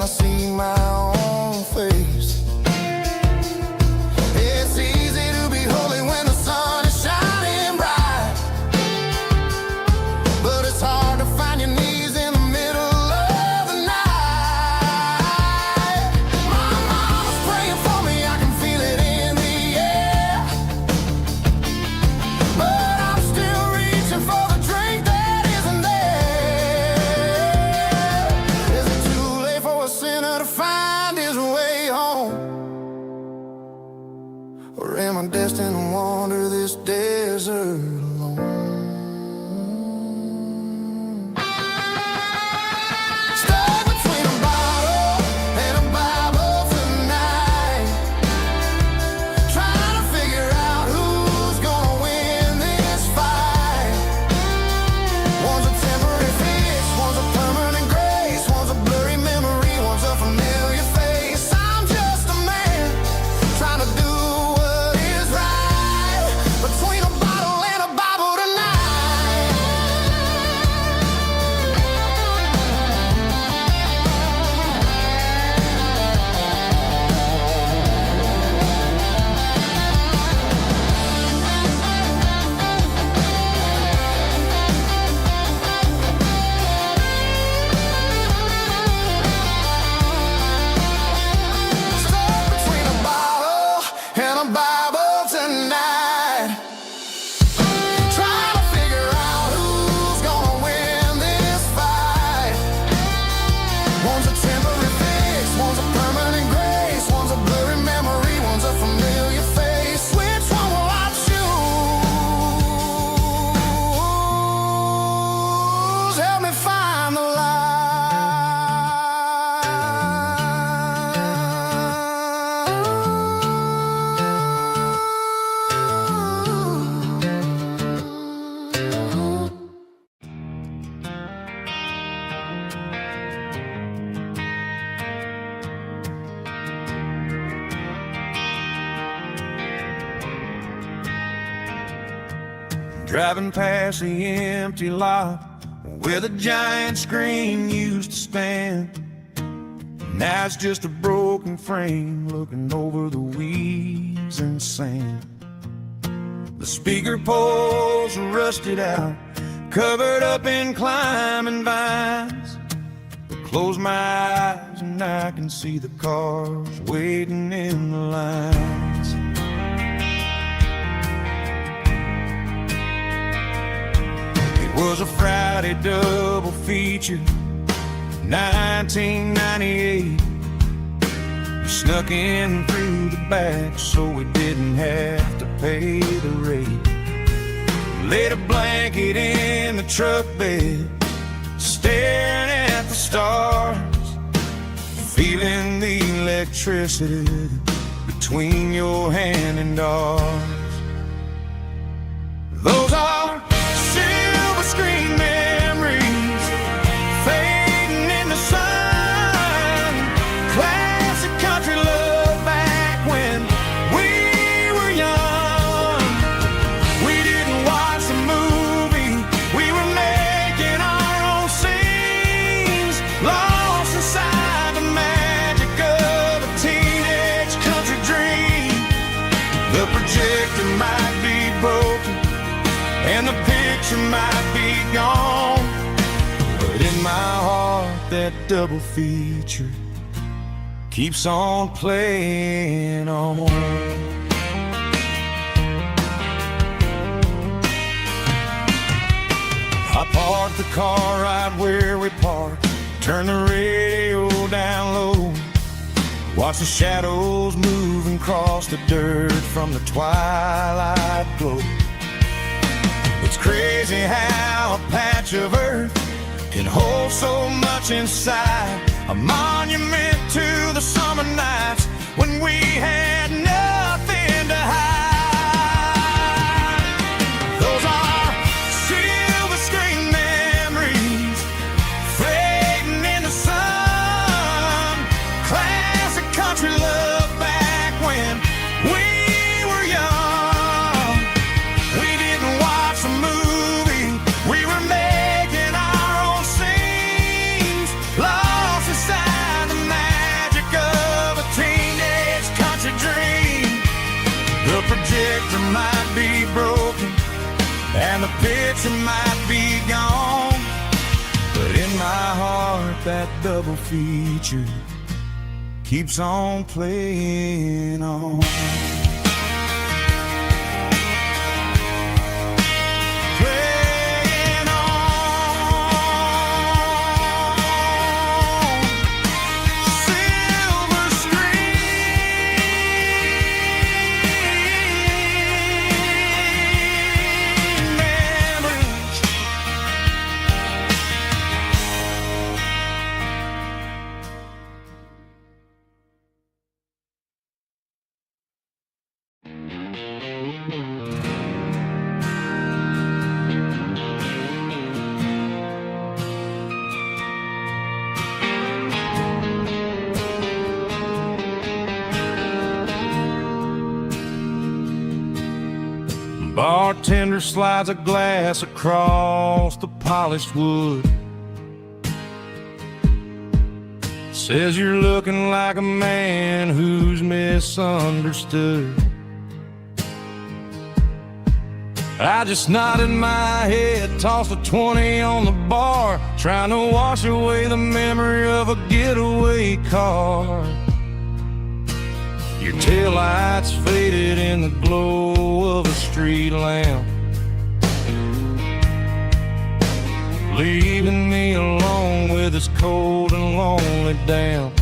I see my own face. It's easy to be holy when the sun is shining bright, but it's hard to find your knees in the middle of the night. My mama's praying for me, I can feel it in the air, but I'm still reaching for the drink that isn't there. Is it too late for a sinner to find his way home? Or am I destined to wander this desert alone? Stuck between a bottle and a Bible tonight, trying to figure out who's gonna win this fight. One's a temporary fix, one's a permanent grace, one's a blurry memory, one's a familiar face. I'm just a man trying to do what is right, between a bottle and a Bible tonight. Stuck between a bottle and a Bible tonight, trying to figure out who's gonna win this fight. One's a temporary fix, one's a permanent grace, one's a blurry memory, one's a familiar face. Which one will I choose? Help me find the light. Driving past the empty lot where the giant screen used to stand. Now it's just a broken frame looking over the weeds and sand. The speaker poles are rusted out, covered up in climbing vines. But close my eyes and I can see the cars waiting in the lines. It was a Friday double feature, 1998. We snuck in through the back so we didn't have to pay the rate. Laid a blanket in the truck bed, staring at the stars, feeling the electricity between your hand and ours. Those are silver screen memories fading in the sun. Classic country love back when we were young. We didn't watch the movie, we were making our own scenes, lost inside the magic of a teenage country dream. The projector might be broken and the picture might be gone, but in my heart that double feature keeps on playing on. I parked the car right where we parked, turned the radio down low, watched the shadows moving across the dirt from the twilight glow. It's crazy how a patch of earth can hold so much inside, a monument to the summer nights when we had nothing to hide. Those are silver screen memories fading in the sun. Classic country love back when we were young. We didn't watch a movie, we were making our own scenes, lost inside the magic picture might be gone, but in my heart that double feature keeps on playing on. Bartender slides a glass across the polished wood. Says you're looking like a man who's misunderstood. I just nodded my head, tossed a 20 on the bar, trying to wash away the memory of a getaway car. Your taillights faded in the glow of a street lamp, leaving me alone with this cold and lonely damp.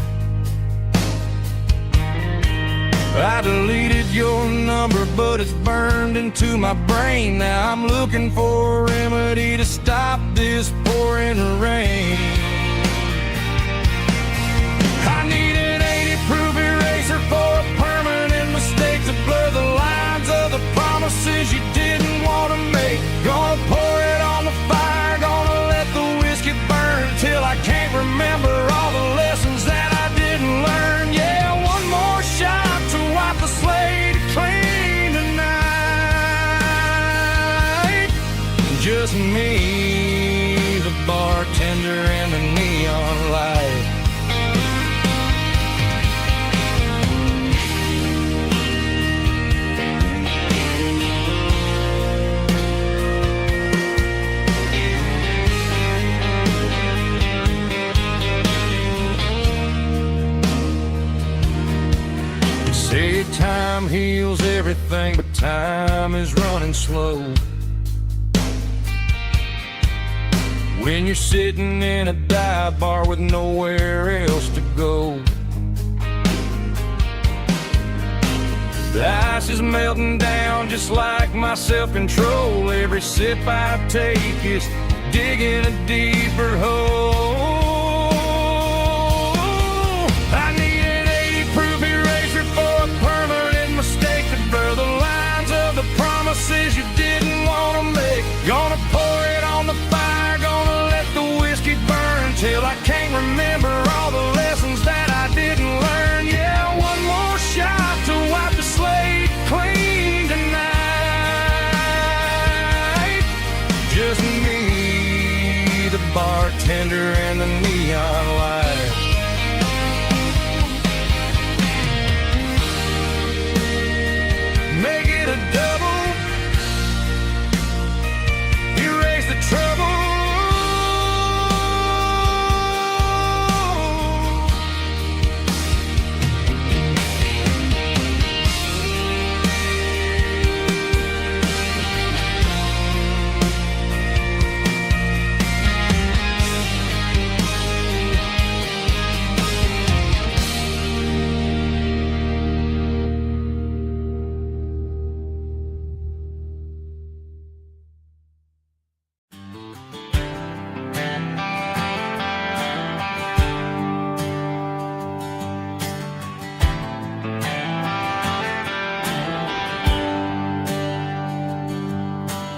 I deleted your number, but it's burned into my brain. Now I'm looking for a remedy to stop this pouring rain. I need an 80-proof eraser for a permanent mistake to blur the lines of the promises you didn't want to make. Gonna pour it on the fire, gonna let the whiskey burn till I can't remember all the lessons that I didn't learn. Yeah, one more shot to wipe the slate clean tonight. Just me, the bartender, and the neon light. Say time heals everything, but time is running slow. When you're sitting in a dive bar with nowhere else to go, the ice is melting down just like my self-control. Every sip I take is digging a deeper hole. I need an 80-proof eraser for a permanent mistake to blur the lines of the promises you didn't want to make. Gonna pour it on the fire, gonna let the whiskey burn till I can't remember all the lessons that I didn't learn. Yeah, one more shot to wipe the slate clean tonight. Just me, the bartender, and the neon light. Make it a double, erase the trouble.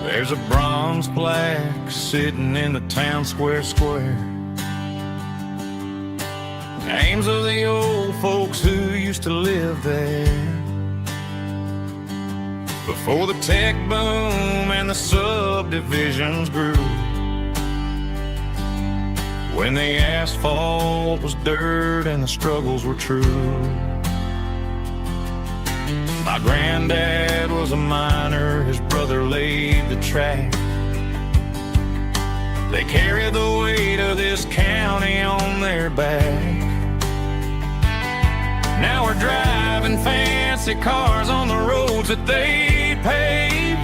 There's a bronze plaque sitting in the town square. Names of the old folks who used to live there before the tech boom and the subdivisions grew, when the asphalt was dirt and the struggles were true. My granddad was a miner, his brother laid the track. They carry the weight of this county on their back. Now we're driving fancy cars on the roads that they paved,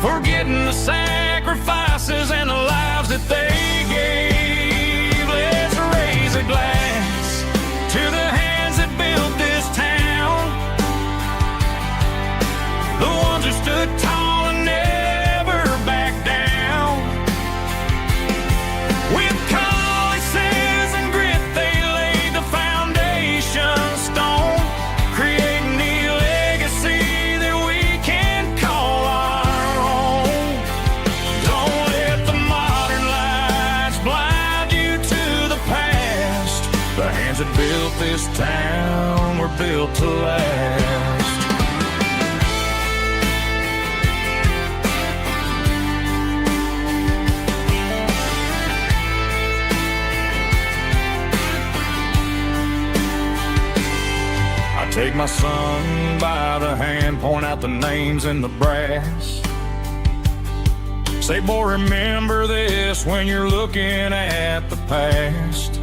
forgetting the sacrifices and the lives that they gave. Let's raise a glass to the hands that built this town, the ones who stood tall and never backed down. With calluses and grit they laid the foundation stone, creating the legacy that we can call our own. Don't let the modern lights blind you to the past. The hands that built this town were built to last. Take my son by the hand, point out the names in the brass. Say, boy, remember this when you're looking at the past.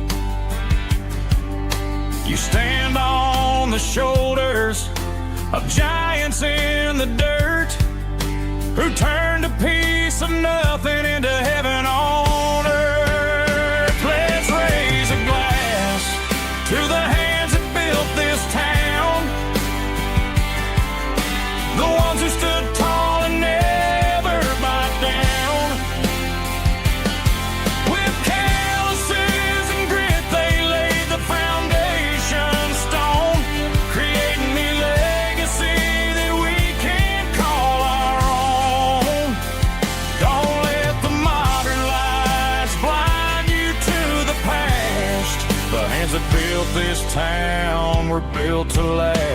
You stand on the shoulders of giants in the dirt, who turned a piece of nothing into heaven on earth. Let's raise a glass to the hands that built this town, the ones who stood tall and never backed down. With calluses and grit they laid the foundation stone, creating the legacy that we can call our own. Don't let the modern lights blind you to the past. The hands that built this town were built to last.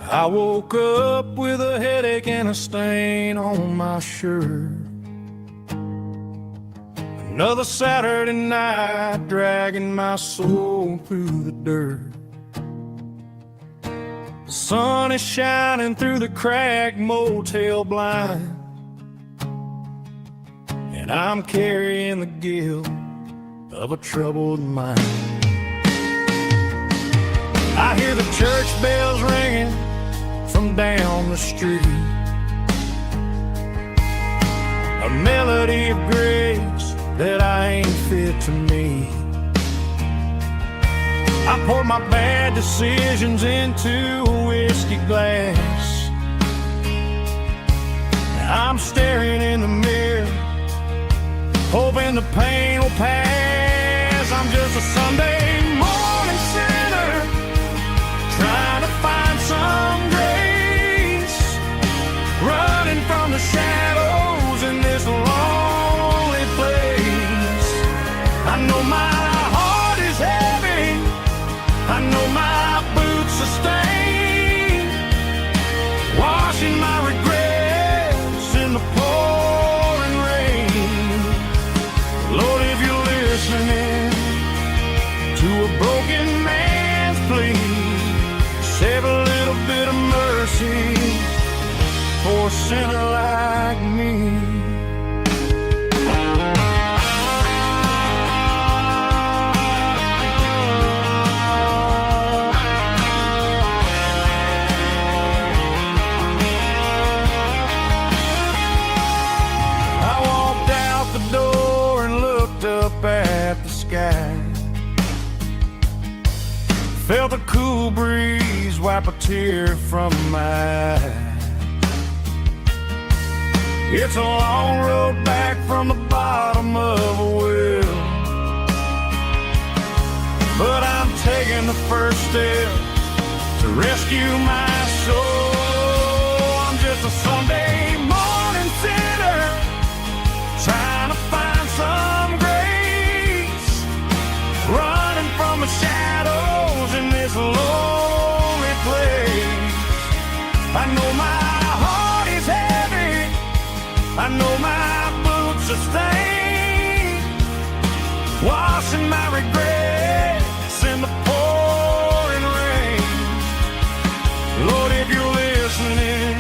I woke up with a headache and a stain on my shirt. Another Saturday night dragging my soul through the dirt. The sun is shining through the cracked motel blind, and I'm carrying the guilt of a troubled mind. I hear the church bells ringing from down the street, a melody of grace that I ain't fit to meet. I poured my bad decisions into a whiskey glass. Now I'm staring in the mirror, hoping the pain will pass. I'm just a Sunday morning sinner, trying to find some grace, running from the shadows in this lonely place. I know my heart is heavy, I know my boots are stained, washing my regrets in the pouring rain. Lord, if you're listening to a broken man's plea, save a little bit of mercy for a sinner like me. I walked out the door and looked up at the sky, felt a cool breeze wipe a tear from my eye. It's a long road back from the bottom of a well, but I'm taking the first step to rescue my soul. I'm just a Sunday morning sinner trying to find some grace, running from the shadows in this lonely place. I know my heart is heavy, I know my boots are stained, washing my regrets in the pouring rain. Lord, if you're listening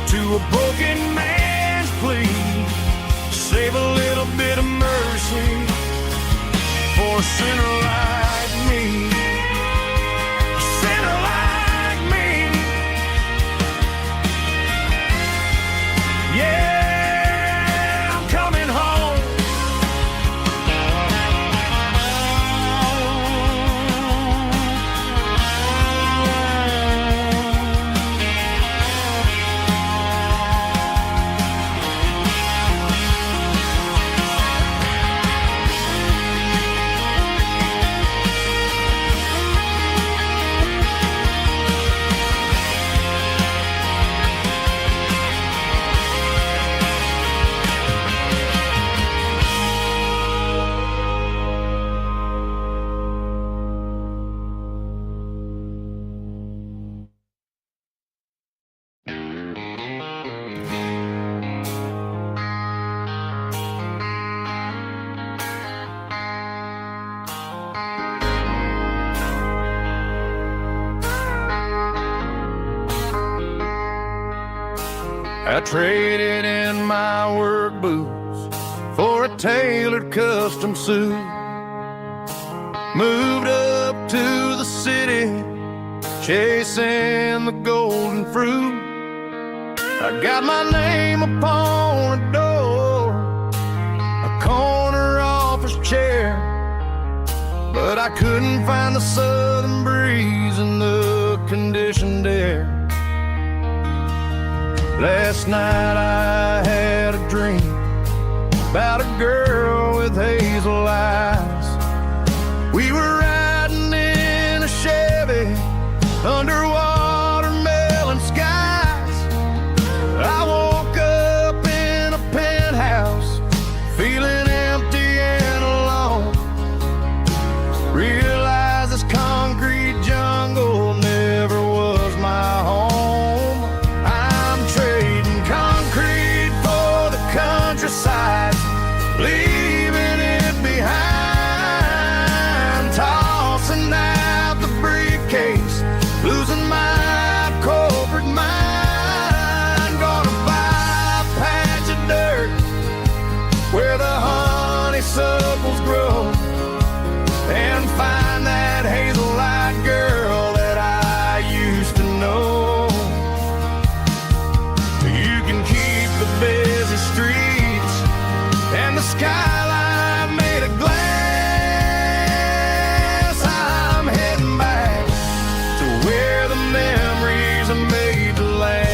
to a broken man's plea, save a little bit of mercy for a sinner like me. A sinner like me. Yeah, I'm coming home. I traded in my work boots for a tailored custom suit. Moved up to the city, chasing the golden fruit. I got my name upon a door, a corner office chair, but I couldn't find the southern breeze in the conditioned air. Last night I had a dream about a girl with hazel eyes. We were riding in a Chevy under watermelon skies. I woke up in a penthouse feeling empty and alone. Realized this concrete jungle never was my home. Countryside, leaving it behind, tossing out the briefcase, losing my corporate mind. Gonna buy a patch of dirt where the honeysuckles grow and find that hazel-eyed girl that I used to know. You can keep the busy streets and the skyline made of glass. I'm heading back to where the memories are made to last.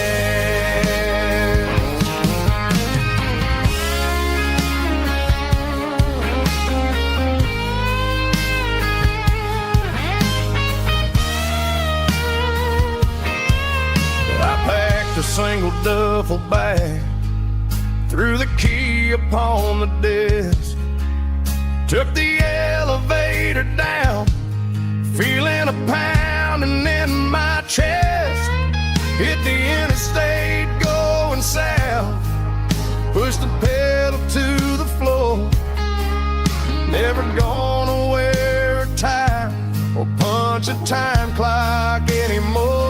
I packed a single duffel bag, threw the key upon the desk, took the elevator down, feeling a pounding in my chest. Hit the interstate going south, pushed the pedal to the floor. Never gonna wear a tie or punch a time clock anymore.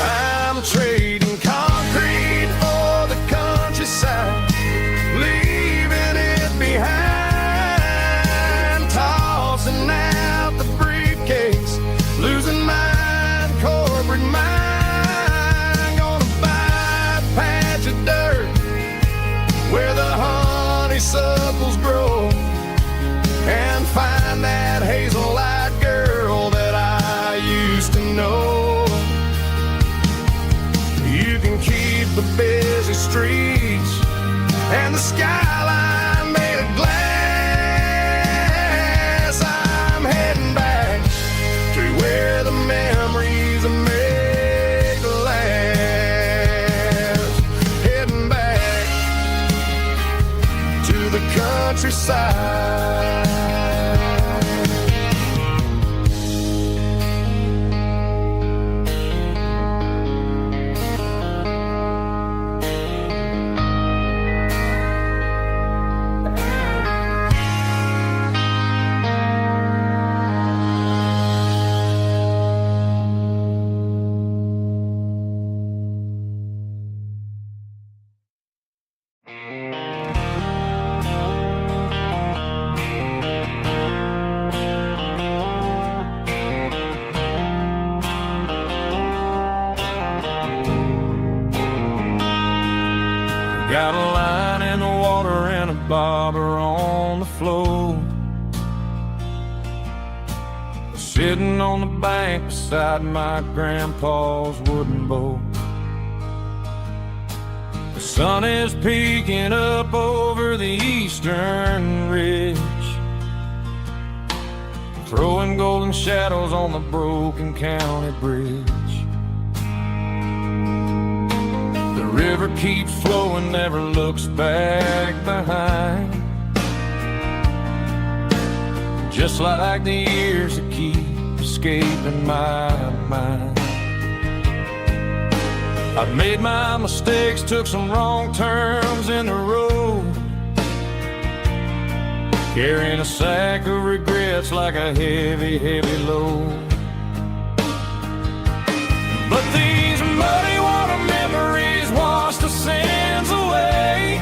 I'm trading concrete for the countryside, leaving it behind, tossing out the briefcase, losing my corporate mind. Gonna buy a patch of dirt where the honeysuckles grow and find that hazel-eyed girl that busy streets and the skyline made of glass. I'm heading back to where the memories are made to last. Heading back to the countryside. Got a line in the water and a bobber on the floor, sitting on the bank beside my grandpa's wooden boat. The sun is peeking up over the eastern ridge, throwing golden shadows on the broken county bridge. The river keeps flowing, never looks back behind, just like the years that keep escaping my mind. I've made my mistakes, took some wrong turns in the road, carrying a sack of regrets like a heavy, heavy load. But these muddy water memories wash the sins away.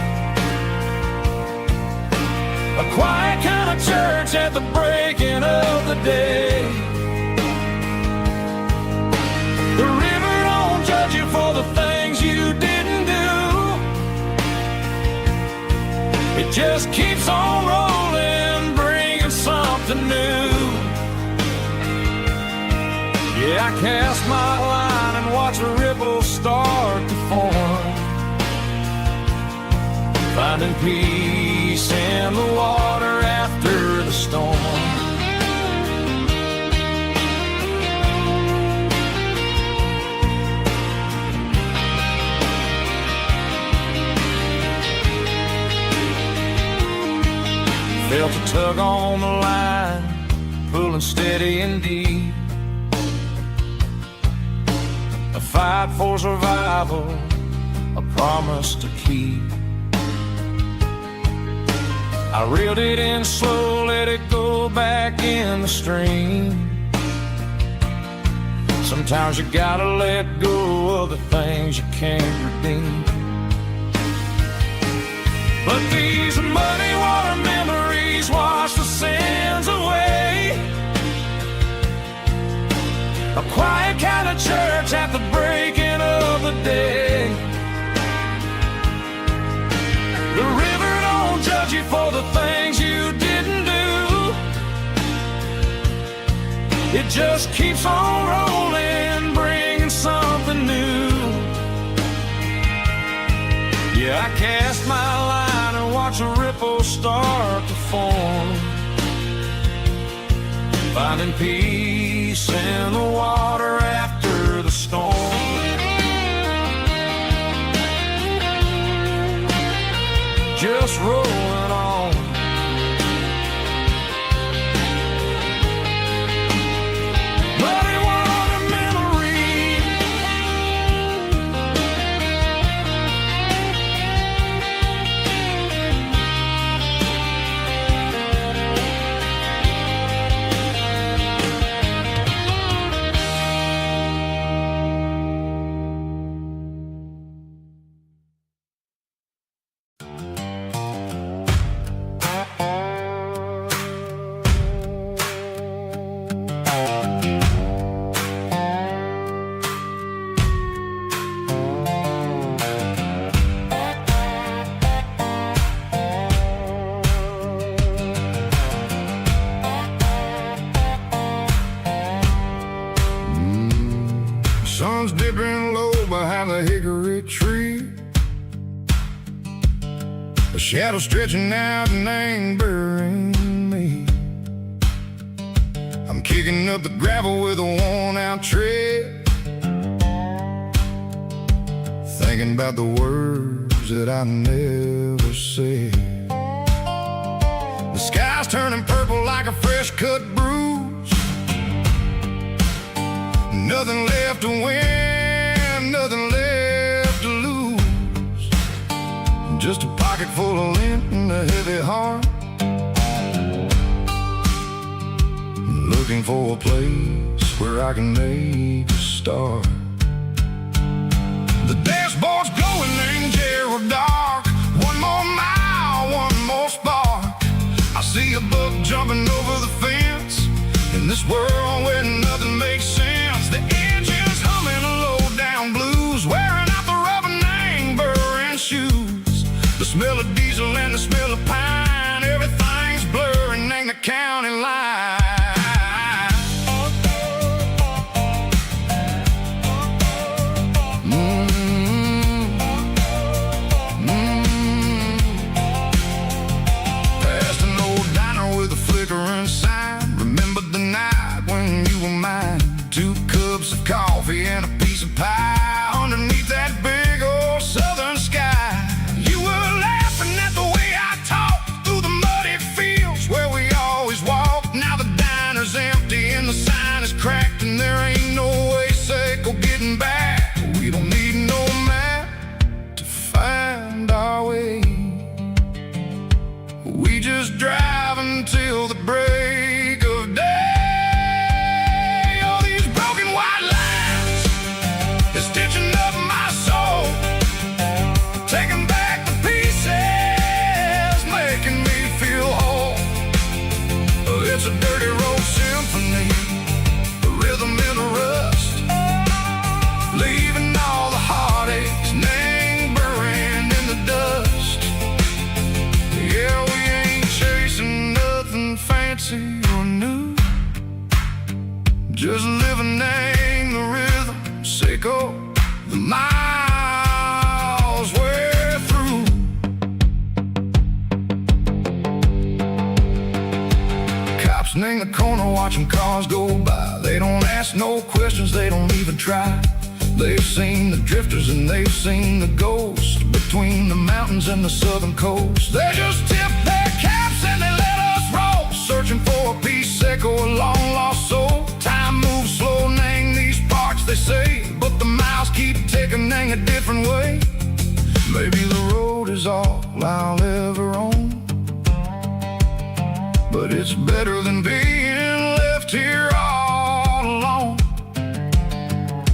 A quiet kind of church at the breaking of the day. The river don't judge you for the things you didn't do. It just keeps on rolling, bringing something new. Yeah, I cast my line and watch the ripples start to form, finding peace in the water after the storm. Felt a tug on the line, pulling steady and deep. A fight for survival, a promise to keep. I reeled it in slow, let it go back in the stream. Sometimes you gotta let go of the things you can't redeem. But these muddy water memories wash the sins away. A quiet kind of church at the breaking of the day. The river don't judge you for the things you didn't do. It just keeps on rolling, bringing something new. Yeah, I cast my line and watch the ripples start to form, finding peace in the water after the storm. Just rolling on. Muddy water memories. shadow stretching out and angering me. I'm kicking up the gravel with a worn-out tread, thinking about the words that I never said. The sky's turning purple like a fresh-cut bruise. Nothing left to win, nothing left to lose. Just a pocket full of lint and a heavy heart, looking for a place where I can make a start. The dashboard's glowing angel dark. One more mile, one more spark. I see a buck jumping over the fence in this world where nothing makes sense. The engine's humming a low-down blues, wearing out the rubbernang burring shoes. The smell of diesel and the smell of pine, everything's blurring, ain't the county line. Remember the night when you were mine? 2 cups of coffee and a piece of pie underneath that big old southern sky. You were laughing at the way I talked through the muddy fields where we always walked. Now the diner's empty and the sign is cracked, and there ain't no way safe or getting back. We don't need no map to find our way. We just drive until the break of day. All these broken white lines is stitching up my soul, taking back the pieces, making me feel whole. It's a dirty road symphony, a rhythm in the rust, leaving all the heartaches lingering in the dust. Yeah, we ain't chasing nothing fancy or new, just living in the rhythm, sicko, the miles we're through. Cops in the corner watching cars go by. They don't ask no questions, they don't even try. They've seen the drifters and they've seen the ghosts between the mountains and the southern coast. They just tip their caps and they let us roll, searching for a piece echo, a long lost soul. Time moves slow, nang these parts they say, but the miles keep ticking, nang a different way. Maybe the road is all I'll ever own, but it's better than being left here all alone.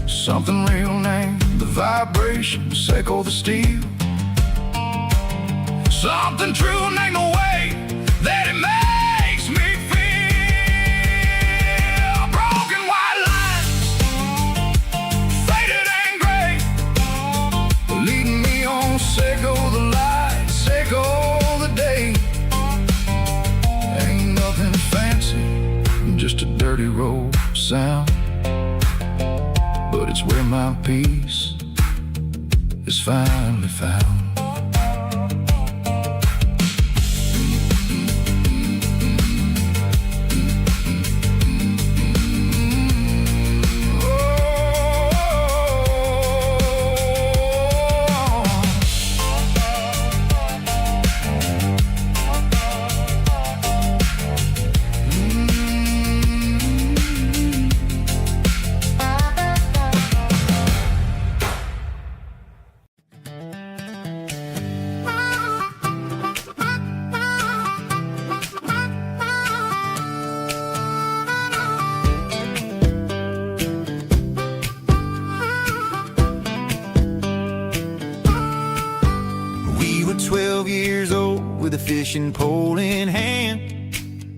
Something real named the vibrations echo the steel. Something true named the way that it makes me feel. Broken white lines, faded and gray, leading me on, sicko the light, sicko the day. Ain't nothing fancy, just a dirty road sound, but it's where my peace is finally found. We were 12 years old with a fishing pole in hand,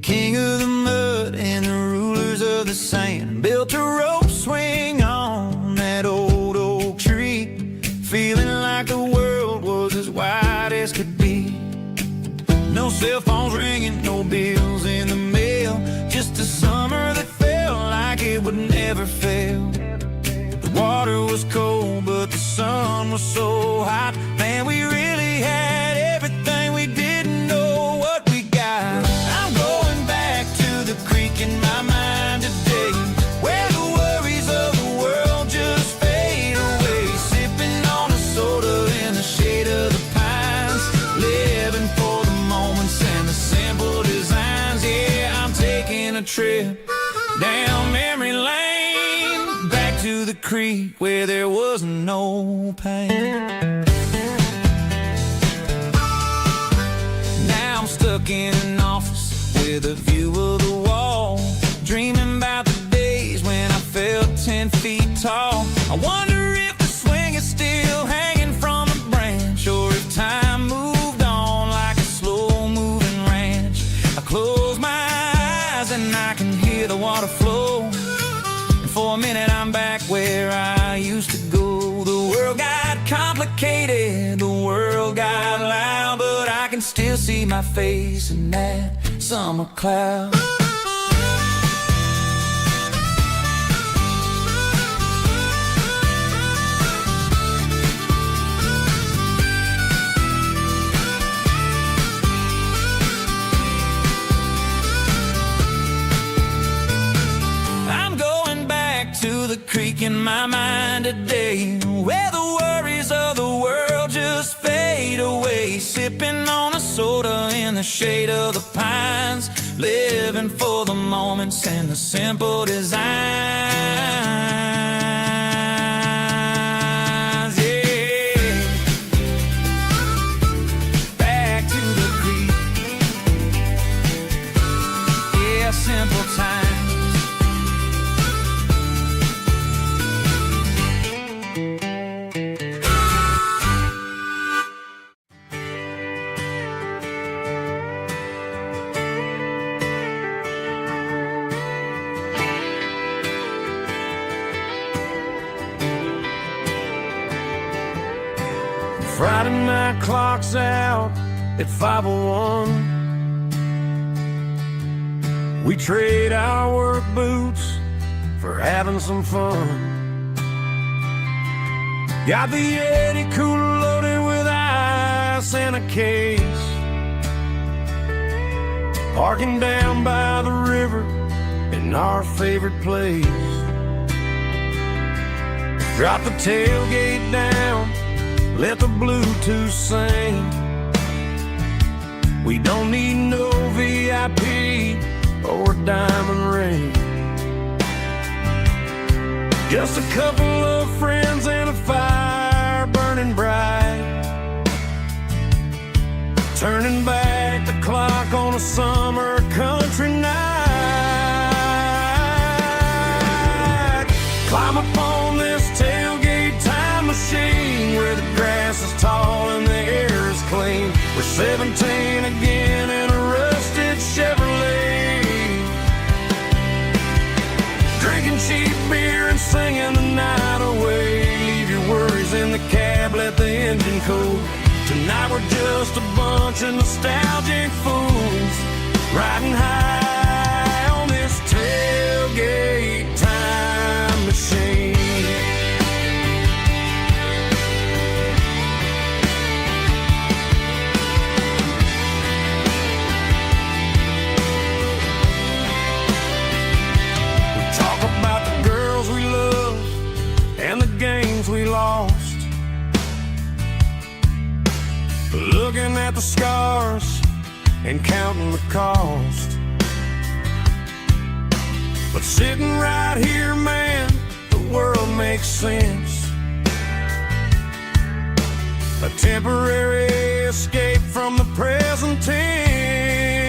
king of the mud and the rulers of the sand. Built a rope swing on that old oak tree, feeling like the world was as wide as could be. No cell phones ringing, no bills in the mail, just a summer that felt like it would never fail. The water was cold, but the sun was so hot. Man, we really had everything we creek where there was no pain. Now I'm stuck in an office with a view of the wall, dreaming about the days when I felt 10 feet tall. I wonder if the swing is still hanging from a branch, or if time moved on like a slow-moving ranch. I close my eyes and I can hear the water flow, and for a minute I'm back where I used to go. The world got complicated, the world got loud, but I can still see my face in that summer cloud. To the creek in my mind today, where the worries of the world just fade away, sipping on a soda in the shade of the pines, living for the moments and the simple designs. Yeah, back to the creek. Yeah, simple times. Friday night clock's out at 5:01. We trade our work boots for having some fun. Got the Yeti cooler loaded with ice and a case, parking down by the river in our favorite place. Drop the tailgate down, let the Bluetooth sing. We don't need no VIP or a diamond ring. Just a couple of friends and a fire burning bright, turning back the clock on a summer country night. Climb up on this tailgate time machine where the grass is tall and the air is clean. We're 17 again in a rusted Chevrolet, drinking cheap beer and singing the night away. Leave your worries in the cab, let the engine cool. Tonight we're just a bunch of nostalgic fools, riding high on this tailgate time machine. And the games we lost, looking at the scars and counting the cost. But sitting right here, man, the world makes sense. A temporary escape from the present tense.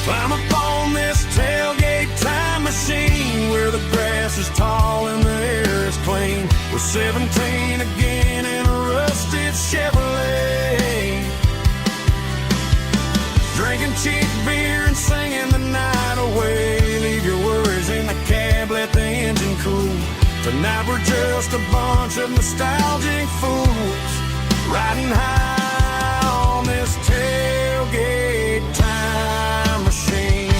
Climb up on this tailgate time machine where the grass is tall and the air is clean. We're 17 again in a rusted Chevrolet, drinking cheap beer and singing the night away. Leave your worries in the cab, let the engine cool. Tonight we're just a bunch of nostalgic fools, riding high on this tailgate time machine.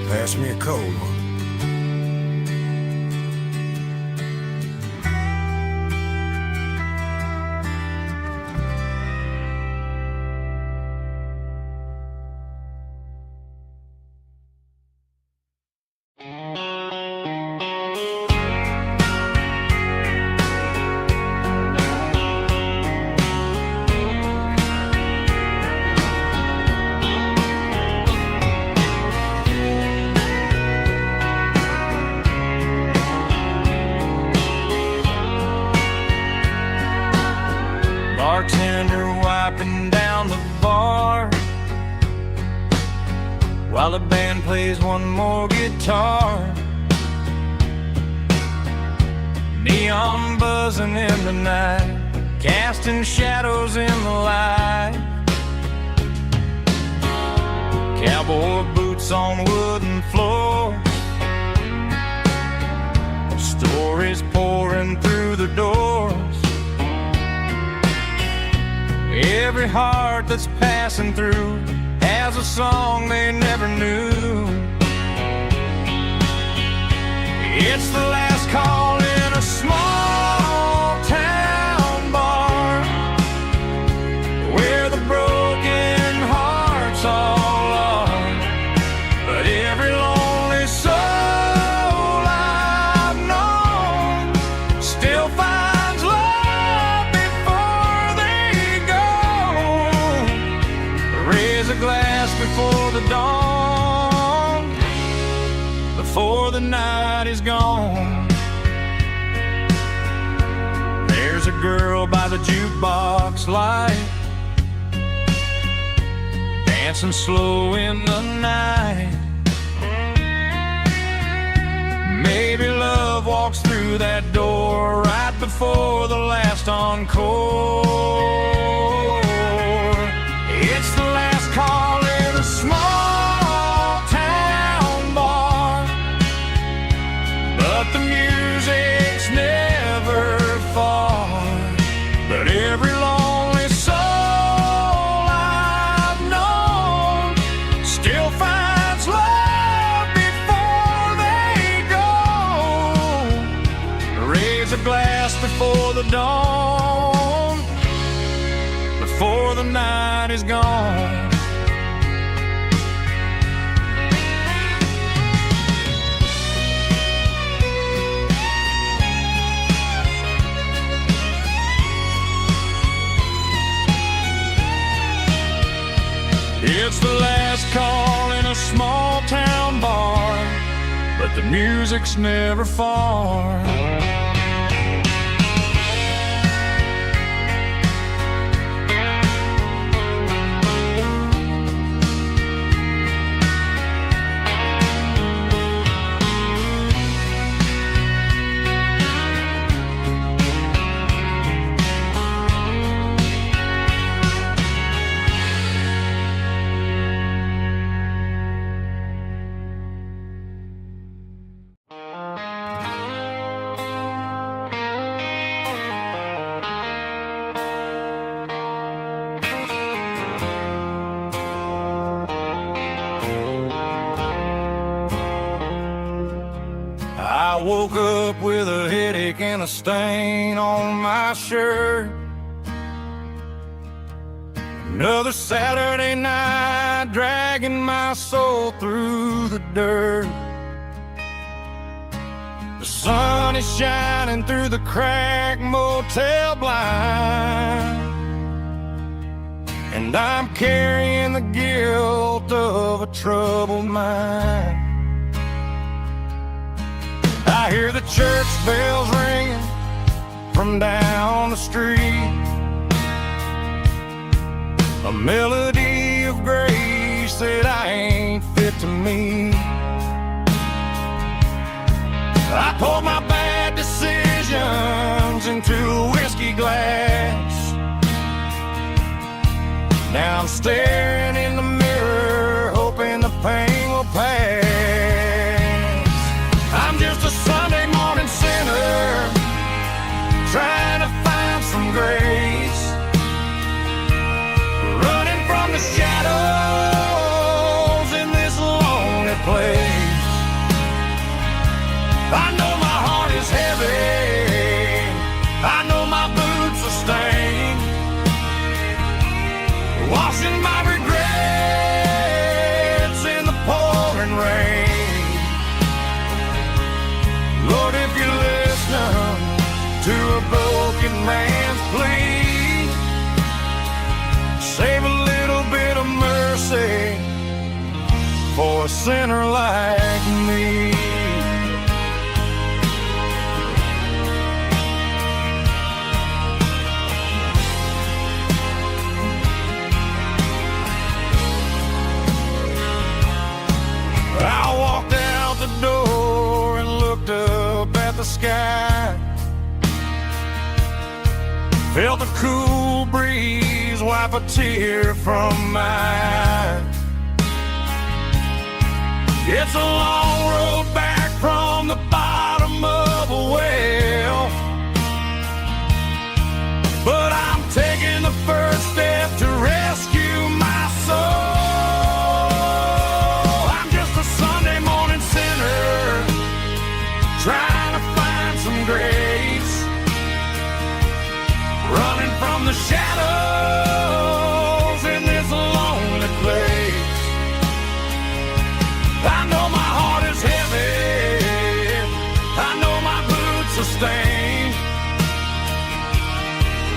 Pass me a cold one. bartender wiping down the bar while the band plays one more guitar. Neon buzzing in the night, casting shadows in the light. Cowboy boots on wooden floors, stories pouring through the doors. Every heart that's passing through has a song they never knew. It's the last call in a small town bar where the broken hearts all are. But every lonely soul I've known still finds love before they go. Raise a glass before the dawn, before the night is gone. There's a girl by the jukebox light, dancing slow in the night. Maybe love walks through that door right before the last encore. It's the last call in a small town bar, but the music's never far. But every lonely soul I've known still finds love before they go. Raise a glass before the dawn, before the night is gone. It's the last call in a small town bar, but the music's never far. I woke up with a headache and a stain on my shirt. Another Saturday night dragging my soul through the dirt. The sun is shining through the cracked motel blind, and I'm carrying the guilt of a troubled mind. I hear the church bells ringing from down the street, a melody of grace that I ain't fit to meet. I poured my bad decisions into a whiskey glass. Now I'm staring in the mirror, hoping the pain will pass. I'm just a Sunday morning sinner, trying to find some grace, running from the shadows in this lonely place. I know my heart is heavy, I know my boots are stained, washing my regrets in the pouring rain. Lord, if you're listening to a broken man's plea, save a little bit of mercy for a sinner like me. Felt the cool breeze wipe a tear from my eye. It's a long road back from the bottom of a well, but I'm taking the first step to rescue my soul. I'm just a Sunday morning sinner trying to find some grace, running from the shadows in this lonely place. I know my heart is heavy, I know my boots are stained,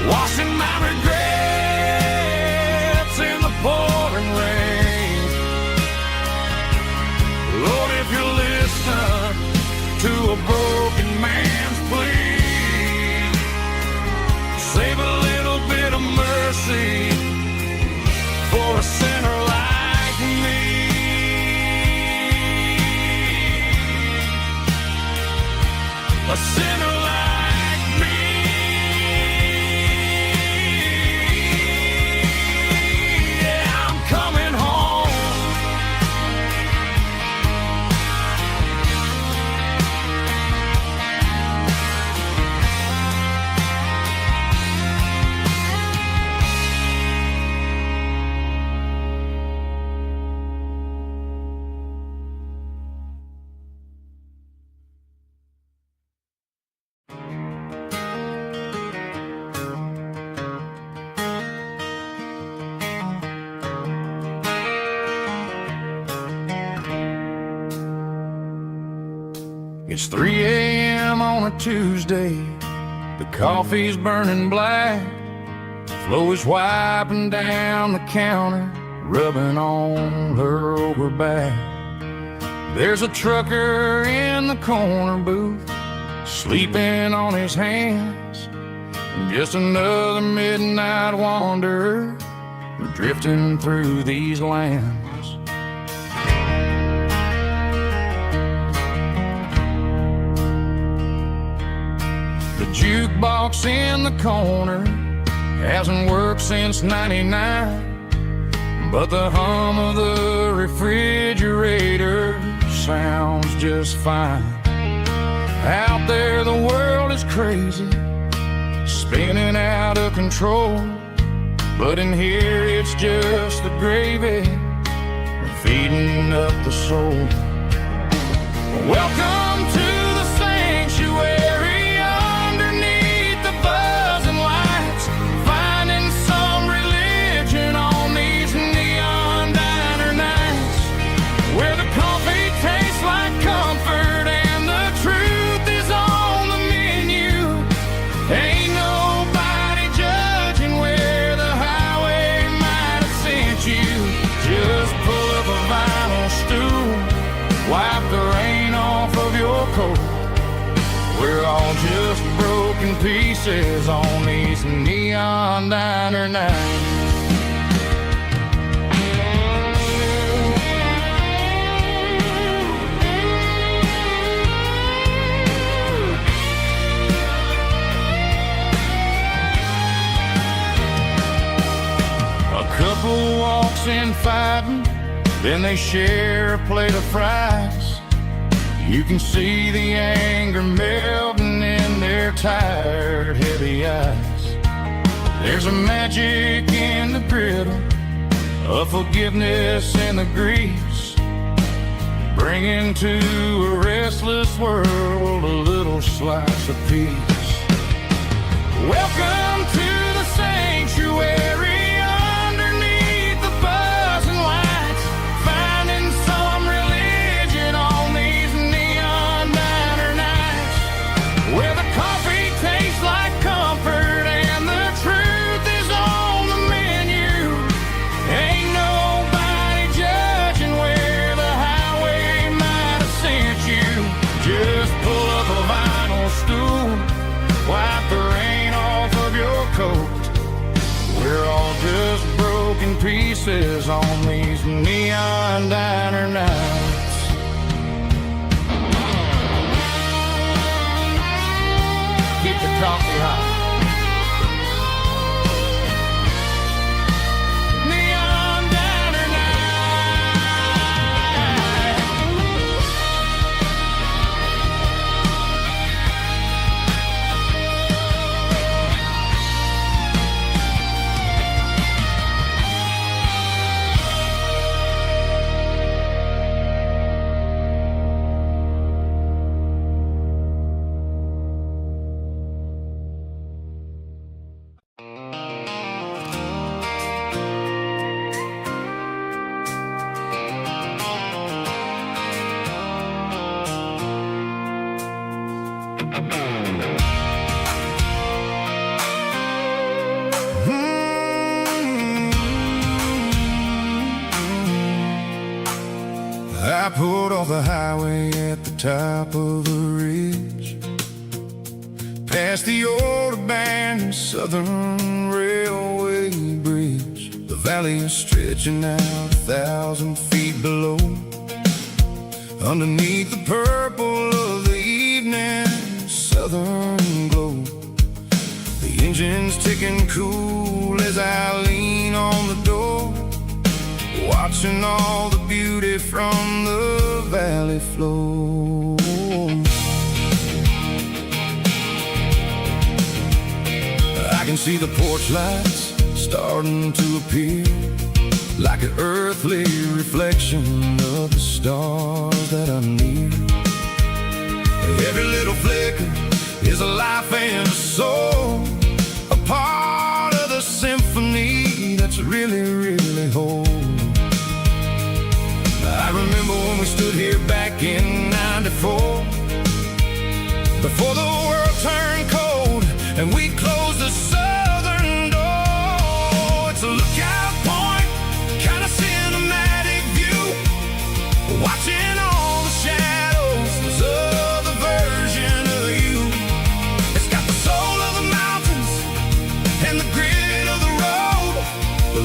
washing my regrets in the pouring rain. Lord, if you listen to a broken man's plea, save a little bit of mercy for a sinner like me. A sinner like me. Yeah, I'm coming home. It's 3 a.m. on a Tuesday. The coffee's burning black. Flo is wiping down the counter, rubbing on her over back. There's a trucker in the corner booth, sleeping on his hands. Just another midnight wanderer, drifting through these lands. The jukebox in the corner hasn't worked since '99, but the hum of the refrigerator sounds just fine. Out there the world is crazy, spinning out of control, but in here it's just the gravy feeding up the soul. Welcome to the sanctuary underneath the buzzing lights, finding some religion on these neon diner nights, where the coffee tastes like comfort and the truth is on the menu. Ain't nobody judging where the highway might have sent you. Just pull up a vinyl stool, wipe the rain off of your coat. We're all just broken pieces on these neon diner nights. A couple walks in fighting, then they share a plate of fries. You can see the anger melting in their tired, heavy eyes. There's a magic in the griddle, a forgiveness in the grease, bringing to a restless world a little slice of peace. Welcome to the sanctuary. We're all just broken pieces on these neon diner nights. Keep the coffee hot. pulled off the highway at the top of the ridge, past the old abandoned Southern Railway bridge. The valley is stretching out 1,000 feet below, underneath the purple of the evening southern glow. The engine's ticking cool as I lean on the door, watching all the beauty from the valley flow. I can see the porch lights starting to appear, like an earthly reflection of the stars that are near. Every little flicker is a life and a soul, a part of the symphony that's really, really whole. I remember when we stood here back in '94, before the world turned cold and we closed the southern door. It's a lookout point, kind of cinematic view, watching all the shadows of the version of you. It's got the soul of the mountains and the grit of the road,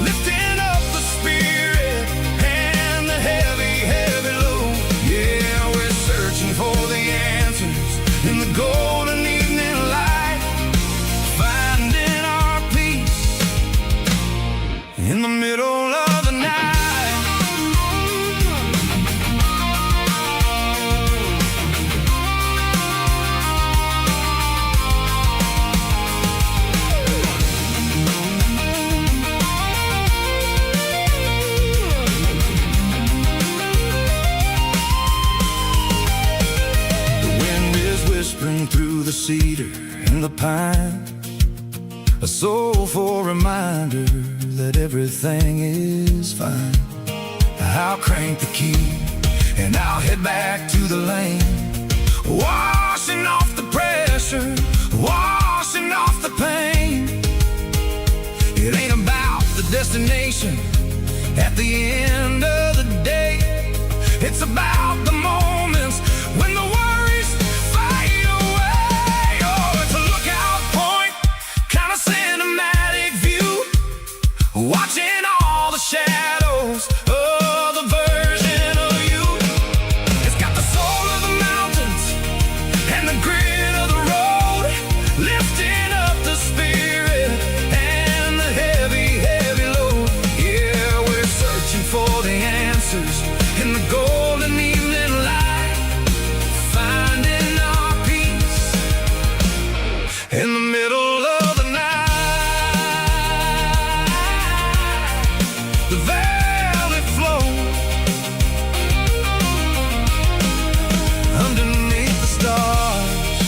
lifting up the spirit and the heavy, heavy load. Yeah, we're searching for the answers in the golden evening light, finding our peace in the middle of the night. Whispering through the cedar and the pine, a soulful reminder that everything is fine. I'll crank the key and I'll head back to the lane, washing off the pressure, washing off the pain. It ain't about the destination at the end of the day, it's about the moments when the worries fade away. Oh, it's a lookout point, kind of cinematic view, watching all the shadows of the version of you. It's got the soul of the mountains and the grit of the road, lifting up the spirit and the heavy, heavy load. Yeah, we're searching for the answers in the golden evening light, finding our peace in the middle of the night. The valley flows underneath the stars.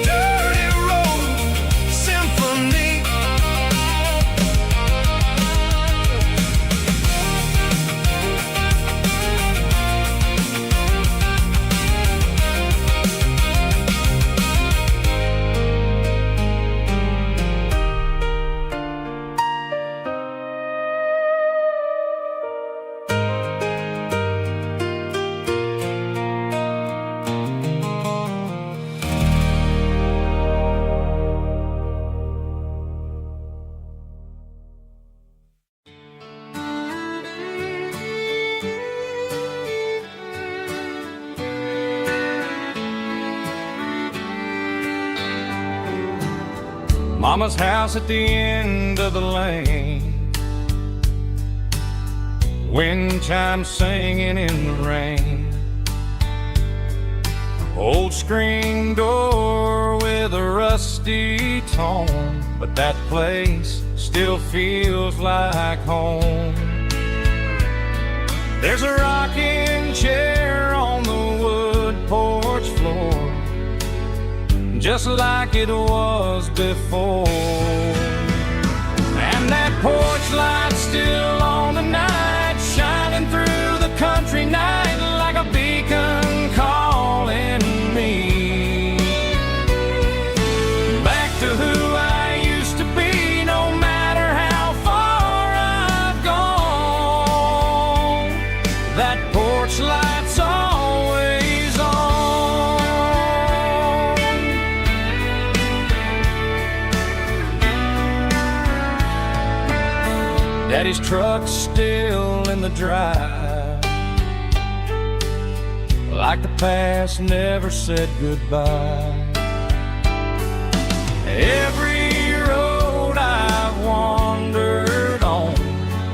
Dirty road symphony. Mama's house at the end of the lane, wind chimes singing in the rain. Old screen door with a rusty tone, but that place still feels like home. There's a rocking chair on the wood porch floor, just like it was before. And that porch light's still on tonight, shining through the country night like a beacon calling me back to who I used to be, no matter how far I've gone. Daddy's truck's still in the drive, like the past never said goodbye. Every road I've wandered on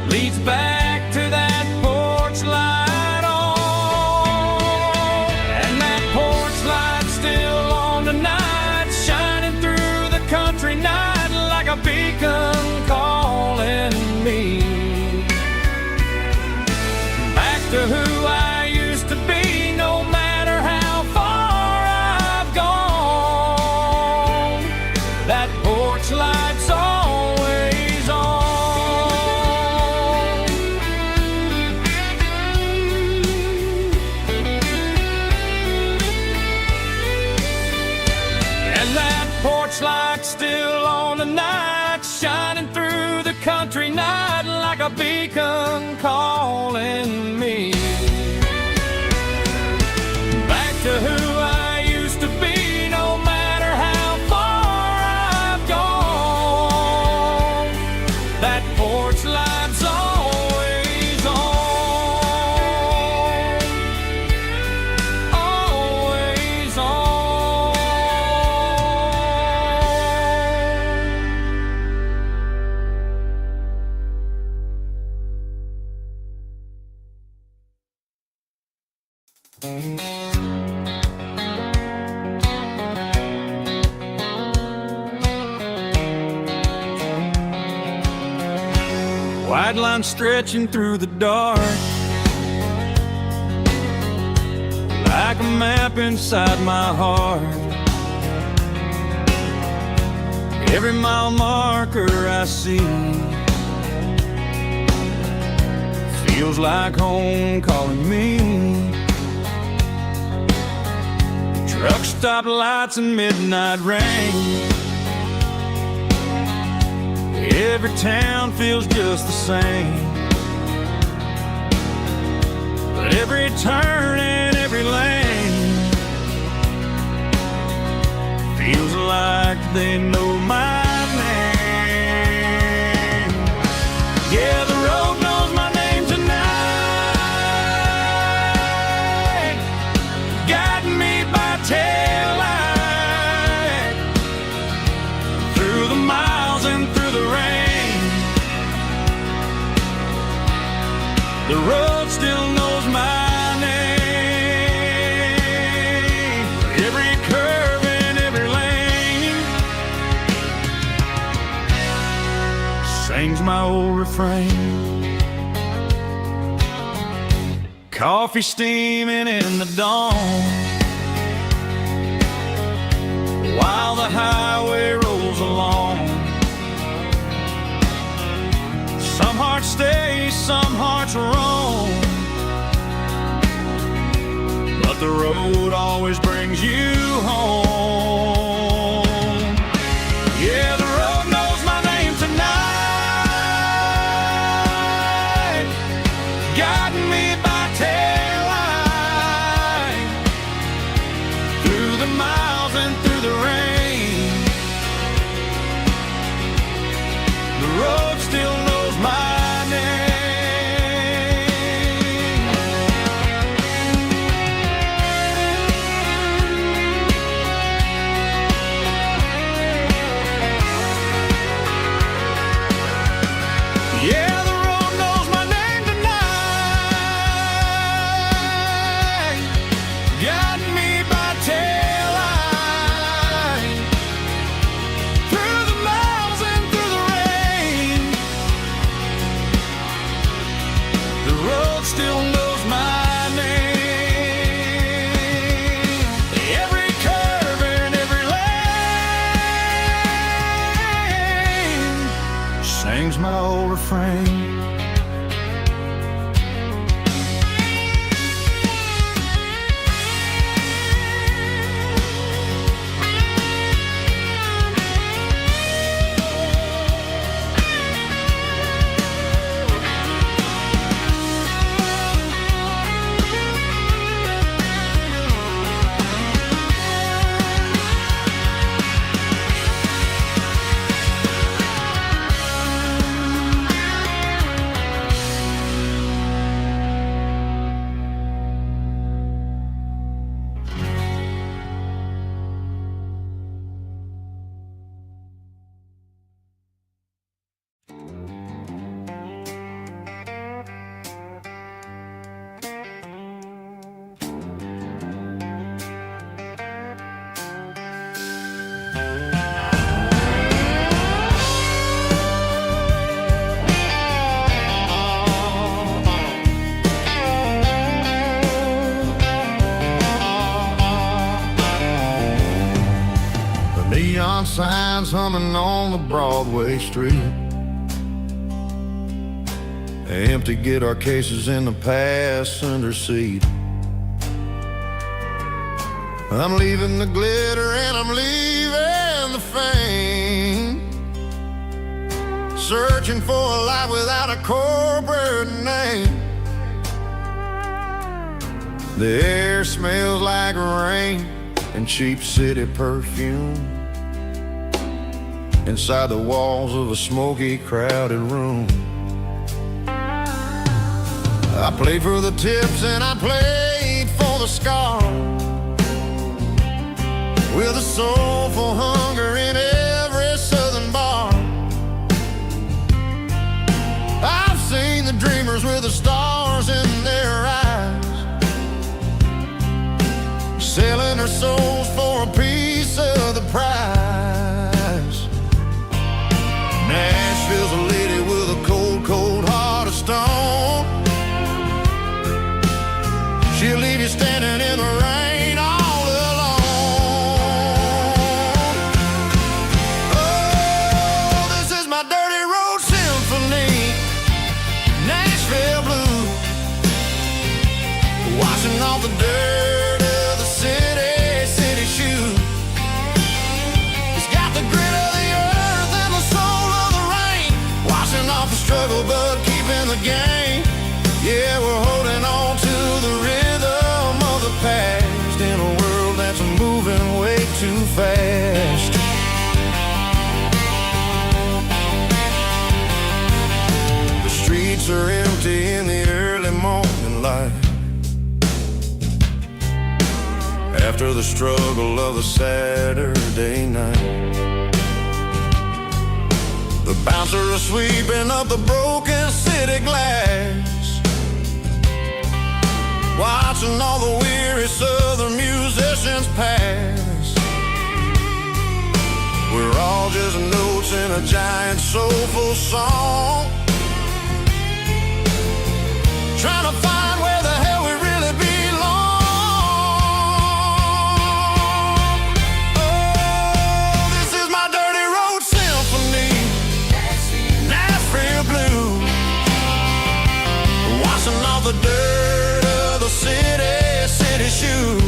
leads back to that porch light on. And that porch light's still on tonight, shining through the country night like a beacon calling me back to who I used to be, no matter how far I've gone. That porch light's always on. And that porch light's still on tonight, shining through the country night like a beacon calling me back to who I used to be, no matter how far I've gone. That porch light's always on, always on. White line stretching through the dark, like a map inside my heart. Every mile marker I see feels like home calling me. Truck stop lights and midnight rain, every town feels just the same. But every turn and every lane feels like they know my name. Yeah, the road knows my name tonight, guiding me by taillight through the miles and through the rain. The road still knows my name, every curve and every lane sings my old refrain. Coffee steaming in the dawn, while the highway rolls along. Some hearts stay, some hearts roam, but the road always brings you home. Yeah, the road knows my name tonight, guiding me by taillight through the miles and through the rain. The road still knows my name. Yeah, the road knows my name tonight, guiding me by taillight through the miles and through the rain. The road still knows my name, every curve and every lane sings my old refrain. lines humming on the Broadway street. Empty guitar cases in the passenger seat. I'm leaving the glitter and I'm leaving the fame, searching for a life without a corporate name. The air smells like rain and cheap city perfume inside the walls of a smoky, crowded room. I played for the tips and I played for the scars, with a soulful hunger in every southern bar. I've seen the dreamers with the stars in their eyes, selling their souls for a piece of the prize. Nashville's a lady with a cold, cold heart of stone. She'll leave you standing in the rain all alone. Oh, this is my dirty road symphony, Nashville blues, washing off the dirt of the city shoes. It's got the grit of the earth and the soul of the rain, washing off the struggle but keeping the game. Yeah, we're holding on to the rhythm of the past in a world that's moving way too fast. The streets are empty in the early morning light, after the struggle of the Saturday night. The bouncer is sweeping up the broken city glass, watching all the weary southern musicians pass. We're all just notes in a giant soulful song, trying to find where the hell we really belong. Oh, this is my dirty road symphony, Nashville blues, washing off the dirt of the city shoes.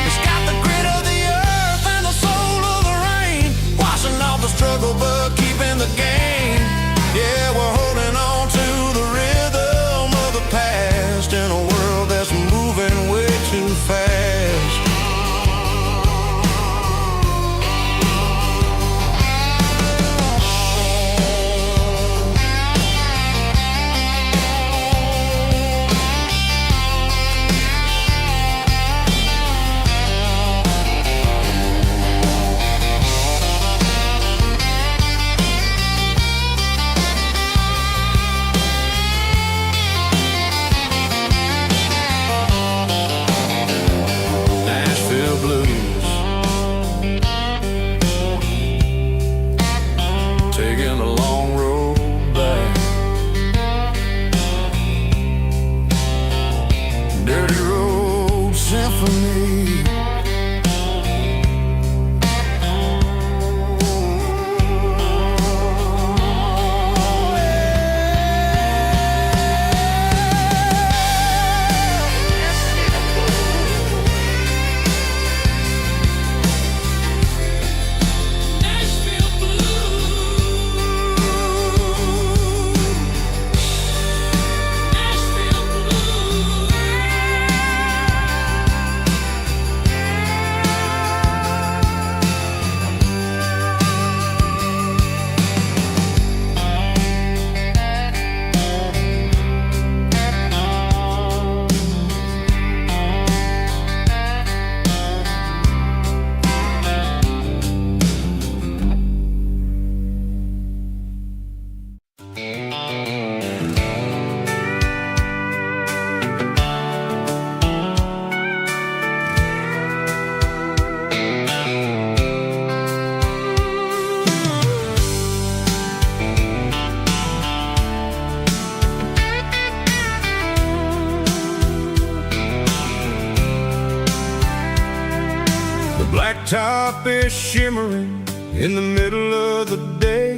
It's got the grit of the earth and the soul of the rain, washing off the struggle but keeping the game. Yeah, we're holding on to the rhythm of the past in a world that's moving way too fast. Nashville blues, taking a long road back. Dirty road symphony. Nashville blues. blacktop is shimmering in the middle of the day.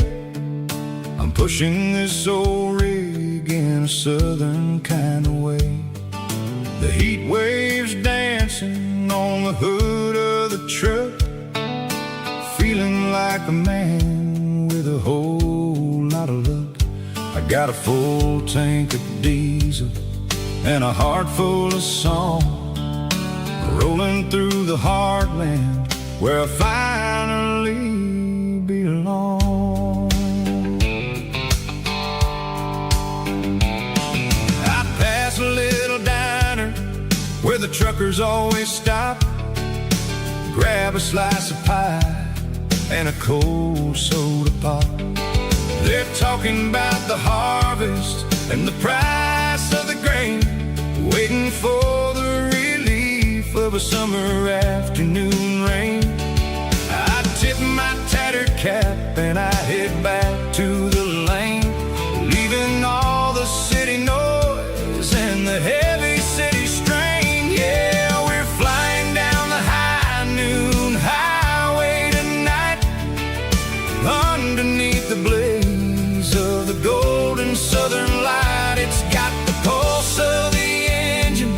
I'm pushing this old rig in a southern kind of way. The heat waves dancing on the hood of the truck, feeling like a man with a whole lot of luck. I got a full tank of diesel and a heart full of song, rolling through the heartland where I finally belong. I pass a little diner where the truckers always stop, grab a slice of pie and a cold soda pop. They're talking about the harvest and the price of the grain, waiting for the relief of a summer afternoon rain. I tip my tattered cap and I head back to the lane, leaving all the city noise and the heavy city strain. Yeah, we're flying down the high noon highway tonight, underneath the blaze of the golden southern light. It's got the pulse of the engine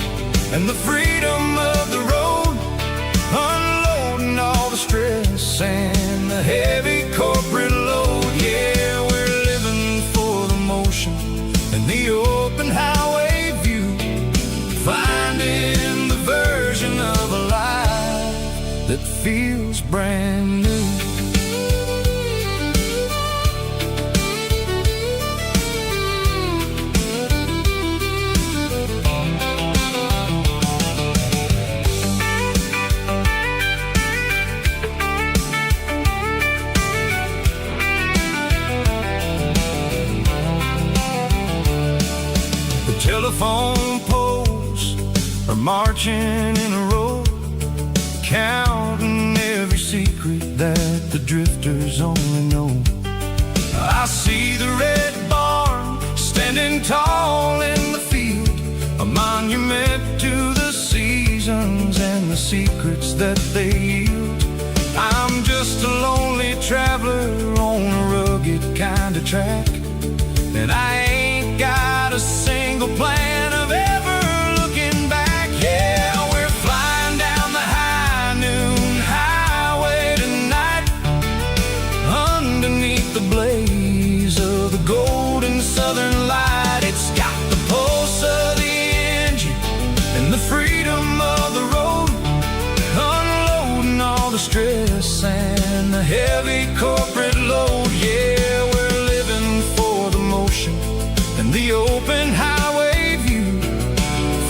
and the freedom of the road, unloading all the stress and the heavy corporate load. Yeah, we're living for the motion and the open highway view, finding the version of a life that feels brand new. Telephone poles are marching in a row, counting every secret that the drifters only know. I see the red barn standing tall in the field, a monument to the seasons and the secrets that they yield. I'm just a lonely traveler on a rugged kind of track, and I ain't got a single plan of ever looking back. Yeah, we're flying down the high noon highway tonight, underneath the blaze of the golden southern light. It's got the pulse of the engine and the freedom of the road, unloading all the stress and the heavy corporate load. Yeah, we're living for the motion and the open highway view,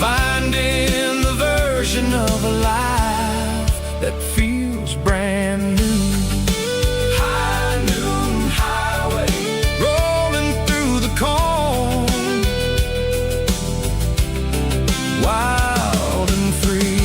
finding the version of a life that feels brand new. High noon highway, rolling through the corn, wild and free.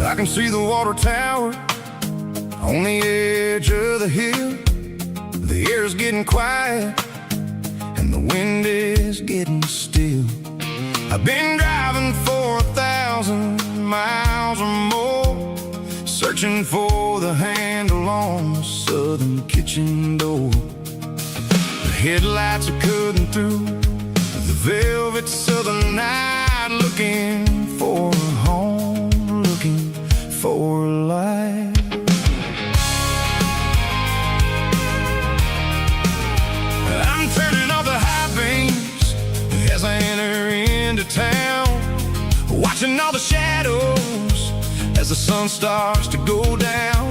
I can see the water tower on the edge of the hill. The air's getting quiet and the wind is getting still. I've been driving for 1,000 miles or more, searching for the handle on the southern kitchen door. The headlights are cutting through the velvet southern night, looking for a home, looking for a life. I'm turning off the high beams as I enter into town. the sun starts to go down.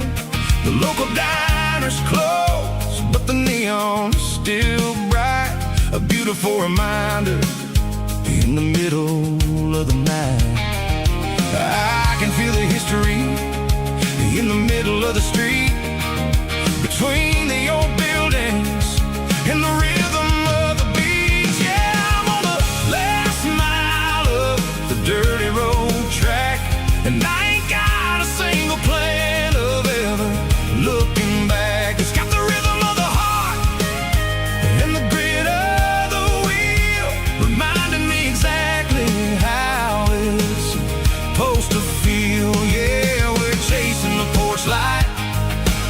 The local diners close, but the neon is still bright. A beautiful reminder in the middle of the night. I can feel the history in the middle of the street, between the old buildings and the rhythm of the beats. Yeah, I'm on the last mile of the dirty road track, and I ain't got a single plan of ever looking back. It's got the rhythm of the heart and the grit of the wheel, reminding me exactly how it's supposed to feel. Yeah, we're chasing the porch light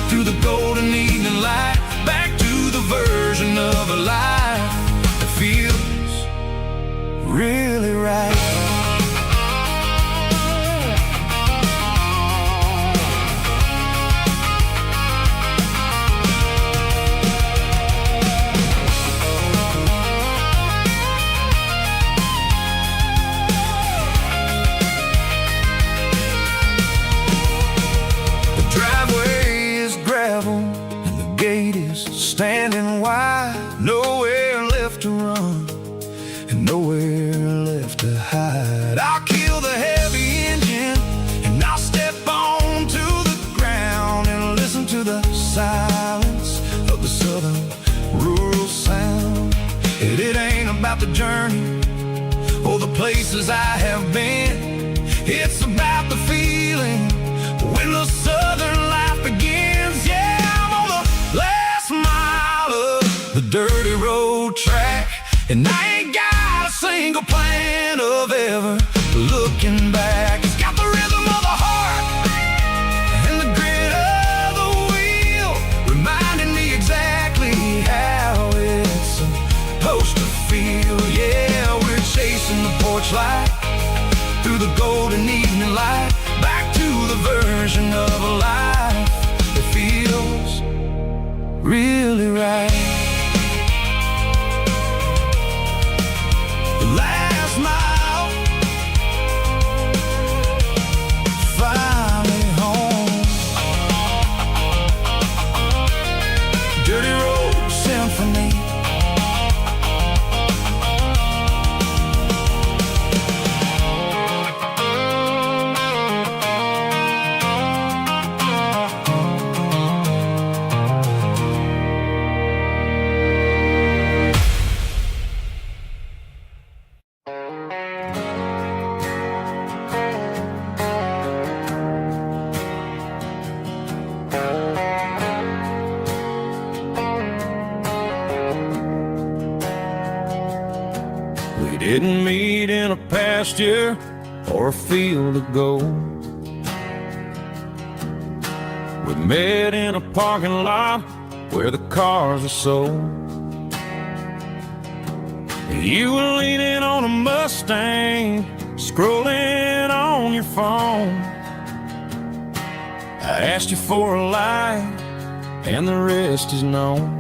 through the golden evening light, back to the version of a life that feels really right. Standing wide, nowhere left to run and nowhere left to hide. I'll kill the heavy engine and I'll step onto the ground and listen to the silence of the southern rural sound. And it ain't about the journey or the places I have been. It's about the feeling when the southern life begins. Yeah, I'm on the last mile of the dirty road track, and I ain't got a single plan of ever looking back. It's got the rhythm of the heart and the grit of the wheel, reminding me exactly how it's supposed to feel. Yeah, we're chasing the porch light through the golden evening light, back to the version of a life that feels really right. The last mile, finally home. Dirty Road Symphony. Didn't meet in a pasture or a field of gold. We met in a parking lot where the cars are sold. You were leaning on a Mustang, scrolling on your phone. I asked you for a light, and the rest is known.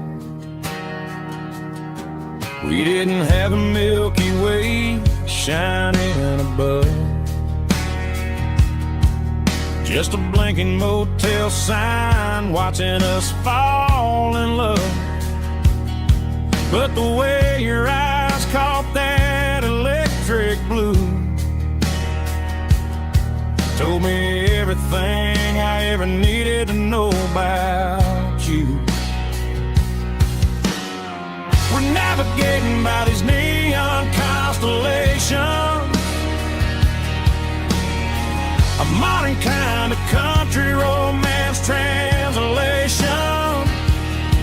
We didn't have a Milky Way shining above, just a blinking motel sign watching us fall in love. But the way your eyes caught that electric blue told me everything I ever needed to know about you. We're navigating by these neon constellations, a modern kind of country romance translation.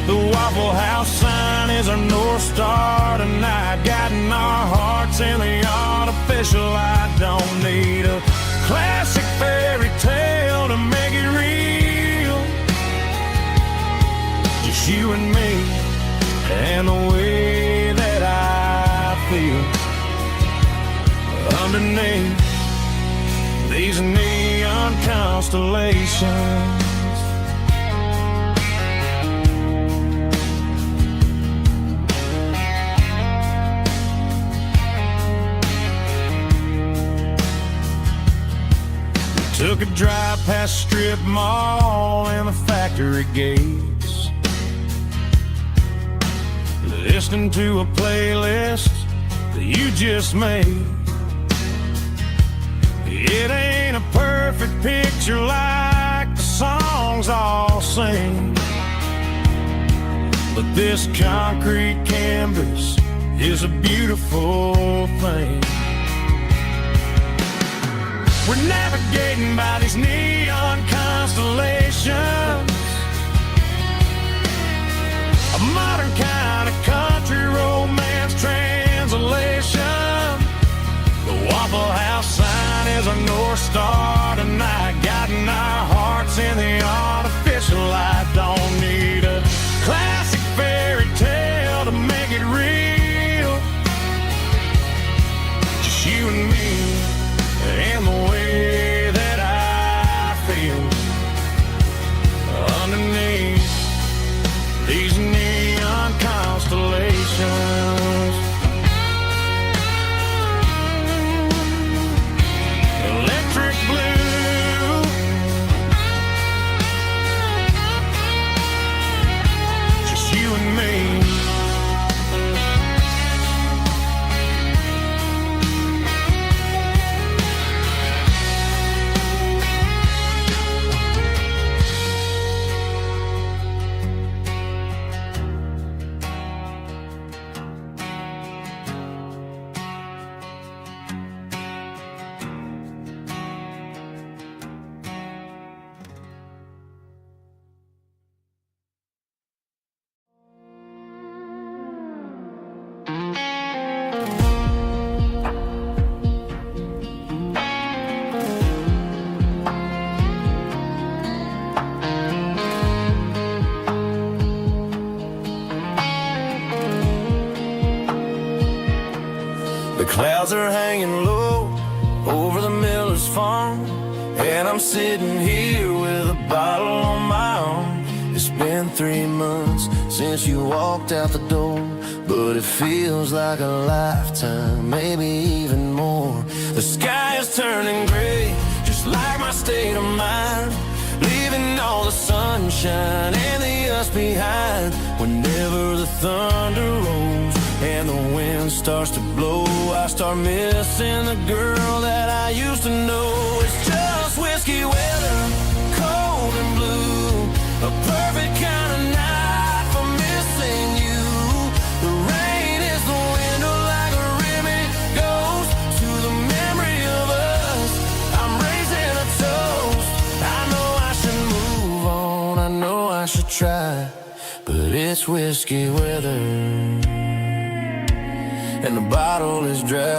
The Waffle House sign is our North Star tonight, guiding our hearts in the artificial light. Don't need a classic fairy tale to make it real, just you and me and the way that I feel underneath these neon constellations. Took Took a drive past strip mall and the factory gates, listening to a playlist that you just made. It ain't a perfect picture like the songs all sing, but this concrete canvas is a beautiful thing. We're navigating by these neon constellations, a modern kind of country romance translation. The Waffle House sign is a North Star tonight, guiding our hearts in the artificial light. Don't need a classic fairy tale to make it real, just you and me and the way that I feel underneath these neon constellations. Electric blue, just you and me. Clouds are hanging low over the miller's farm, and I'm sitting here with a bottle on my arm. It's been 3 months since you walked out the door, but it feels like a lifetime, maybe even more. The sky is turning gray, just like my state of mind, leaving all the sunshine and the us behind. Whenever the thunder rolls and the wind starts to blow, I start missing the girl that I used to know. It's just whiskey weather, cold and blue, a perfect kind of night for missing you. The rain is the window like a ribbon goes to the memory of us. I'm raising a toast. I know I should move on, I know I should try, but it's whiskey weather and the bottle is dry.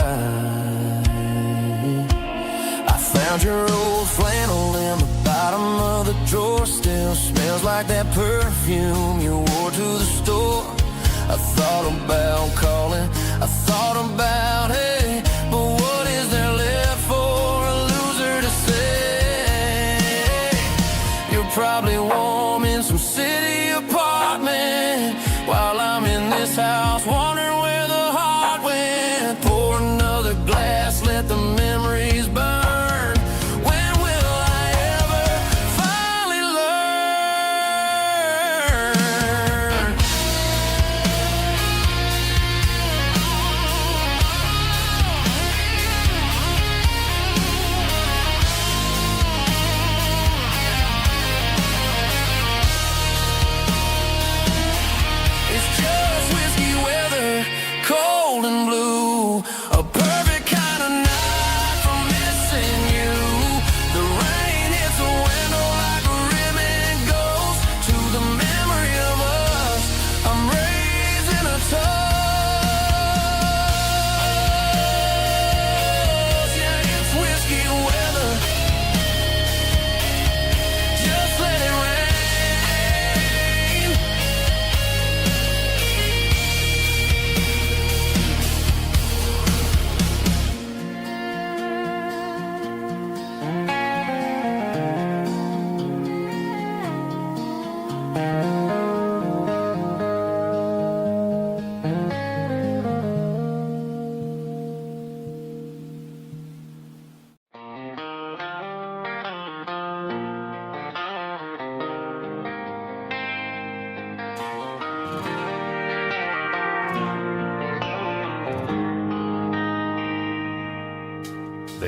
I found your old flannel in the bottom of the drawer, still smells like that perfume you wore to the store. I thought about calling, I thought about, hey, but what is there left for a loser to say? You're probably warm in some city apartment while I'm in this house wondering where the heart went. Pour another glass, let the memories burn. When will I ever finally learn?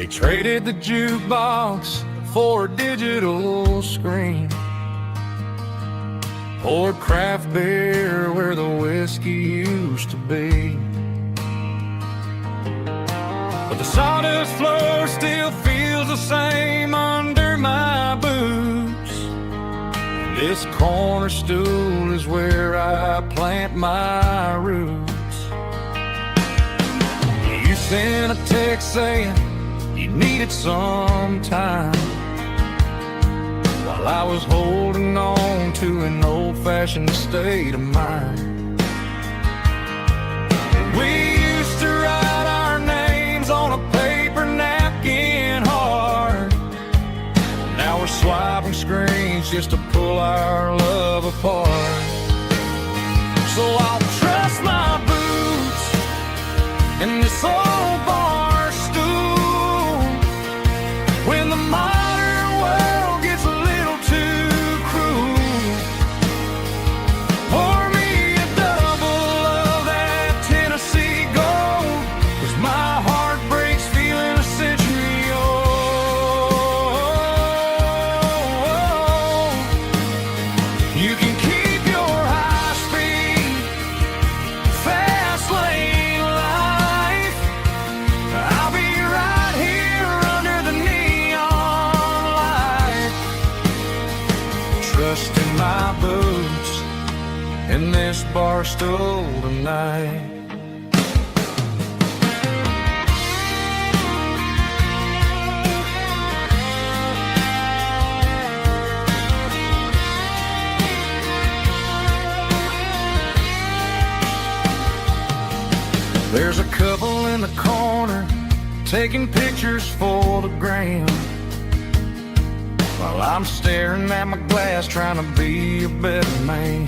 They traded the jukebox for a digital screen, poured craft beer where the whiskey used to be. But the sawdust floor still feels the same under my boots. This corner stool is where I plant my roots. You sent a text saying you needed some time, while I was holding on to an old-fashioned state of mind. We used to write our names on a paper napkin hard. Now we're swiping screens just to pull our love apart. So I'll trust my boots in this old bar stool when the modern world gets a little too cruel. Pour me a double of that Tennessee Gold, 'cause my heart breaks feeling a century old. You can keep your high-speed, fast lane life. I'll be right here under the neon light, trusting my boots in this bar stool tonight. There's a couple in the corner taking pictures for the gram, while I'm staring at my glass trying to be a better man.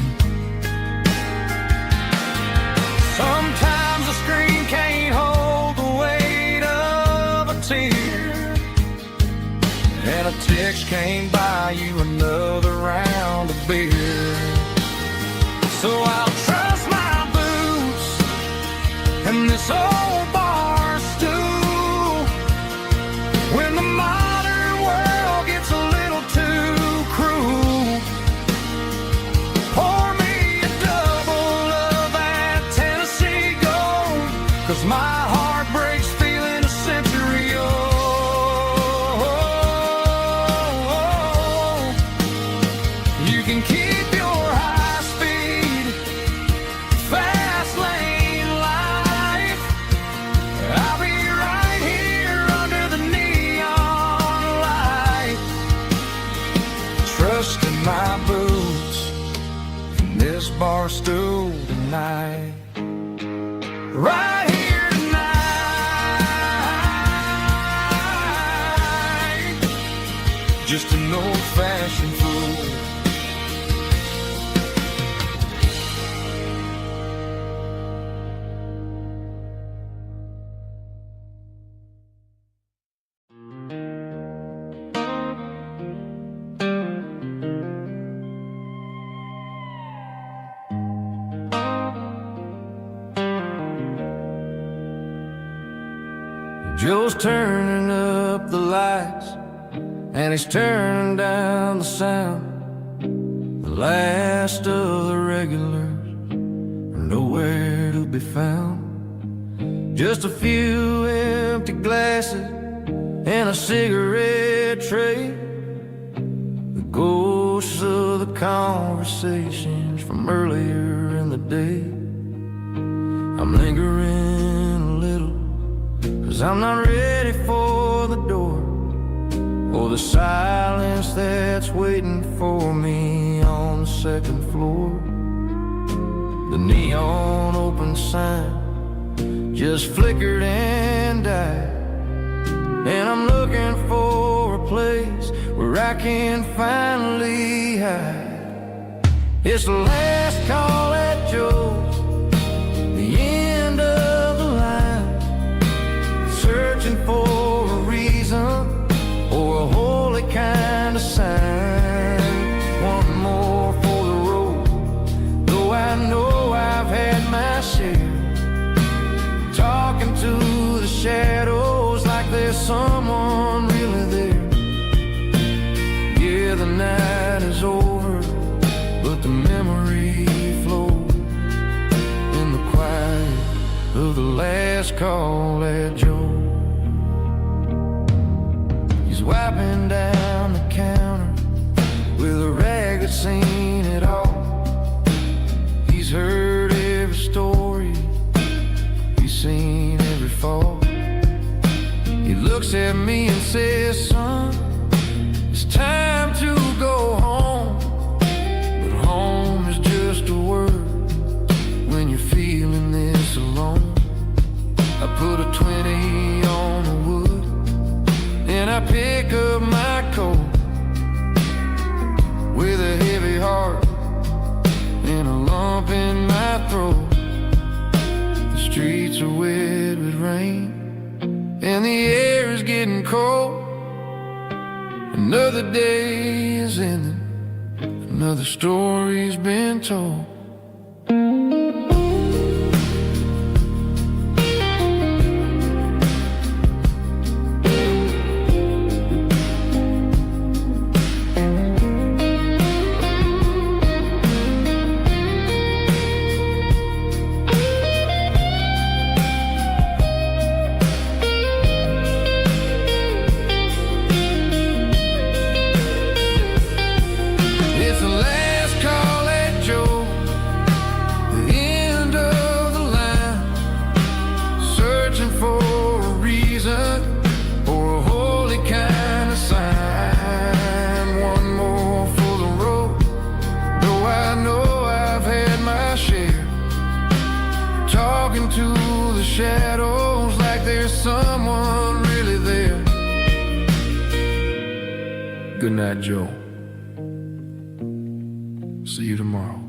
Sometimes the screen can't hold the weight of a tear, and a text can't buy you another round of beer. So I'll trust my boots in this old bar stool when the modern world gets a little too cruel. Pour me a double of that Tennessee Gold, 'cause my heart breaks feeling a century old. You can keep your high-speed, fast lane life. I'll be right here under the neon light, trusting my boots in this bar stool tonight. Right here tonight, just an old-fashioned fool. Joe's turning up the lights and he's turning down the sound. The last of the regulars are nowhere to be found. Just a few empty glasses and a cigarette tray, the ghosts of the conversations from earlier in the day. I'm lingering a little, 'cause I'm not ready for the door, or the silence that's waiting for me on the second floor. The neon open sign just flickered and died, and I'm looking for a place where I can finally hide. It's the last call at Joe's, the end of the line, searching for a reason or a holy kind of sign. One more for the road, though I know I've had my share, talking to the shadows like there's someone the last call at Joe. He's wiping down the counter with a rag that's seen it all. He's heard every story, he's seen every fall. He looks at me and says, son, it's time to go home. But home is just a word when you're feeling this alone. I put a 20 on the wood and I pick up my coat with a heavy heart and a lump in my throat. The streets are wet with rain and the air is getting cold. Another day is ending, another story's been told. Shadows like there's someone really there. Good night, Joe. See you tomorrow.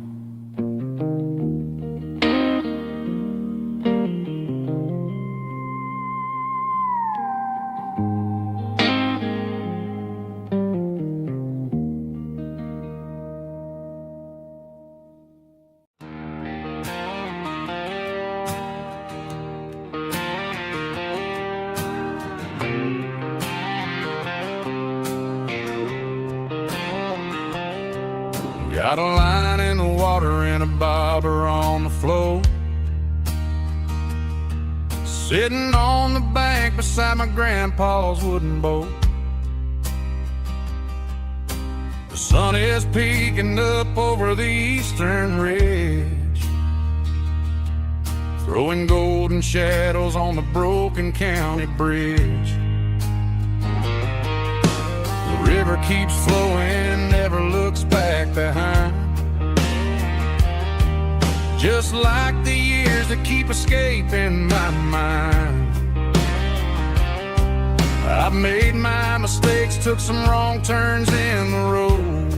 Got a line in the water and a bobber on the floor, sitting on the bank beside my grandpa's wooden boat. The sun is peeking up over the eastern ridge, throwing golden shadows on the broken county bridge. The river keeps flowing, never looks back behind, just like the years that keep escaping my mind. I've made my mistakes, took some wrong turns in the road,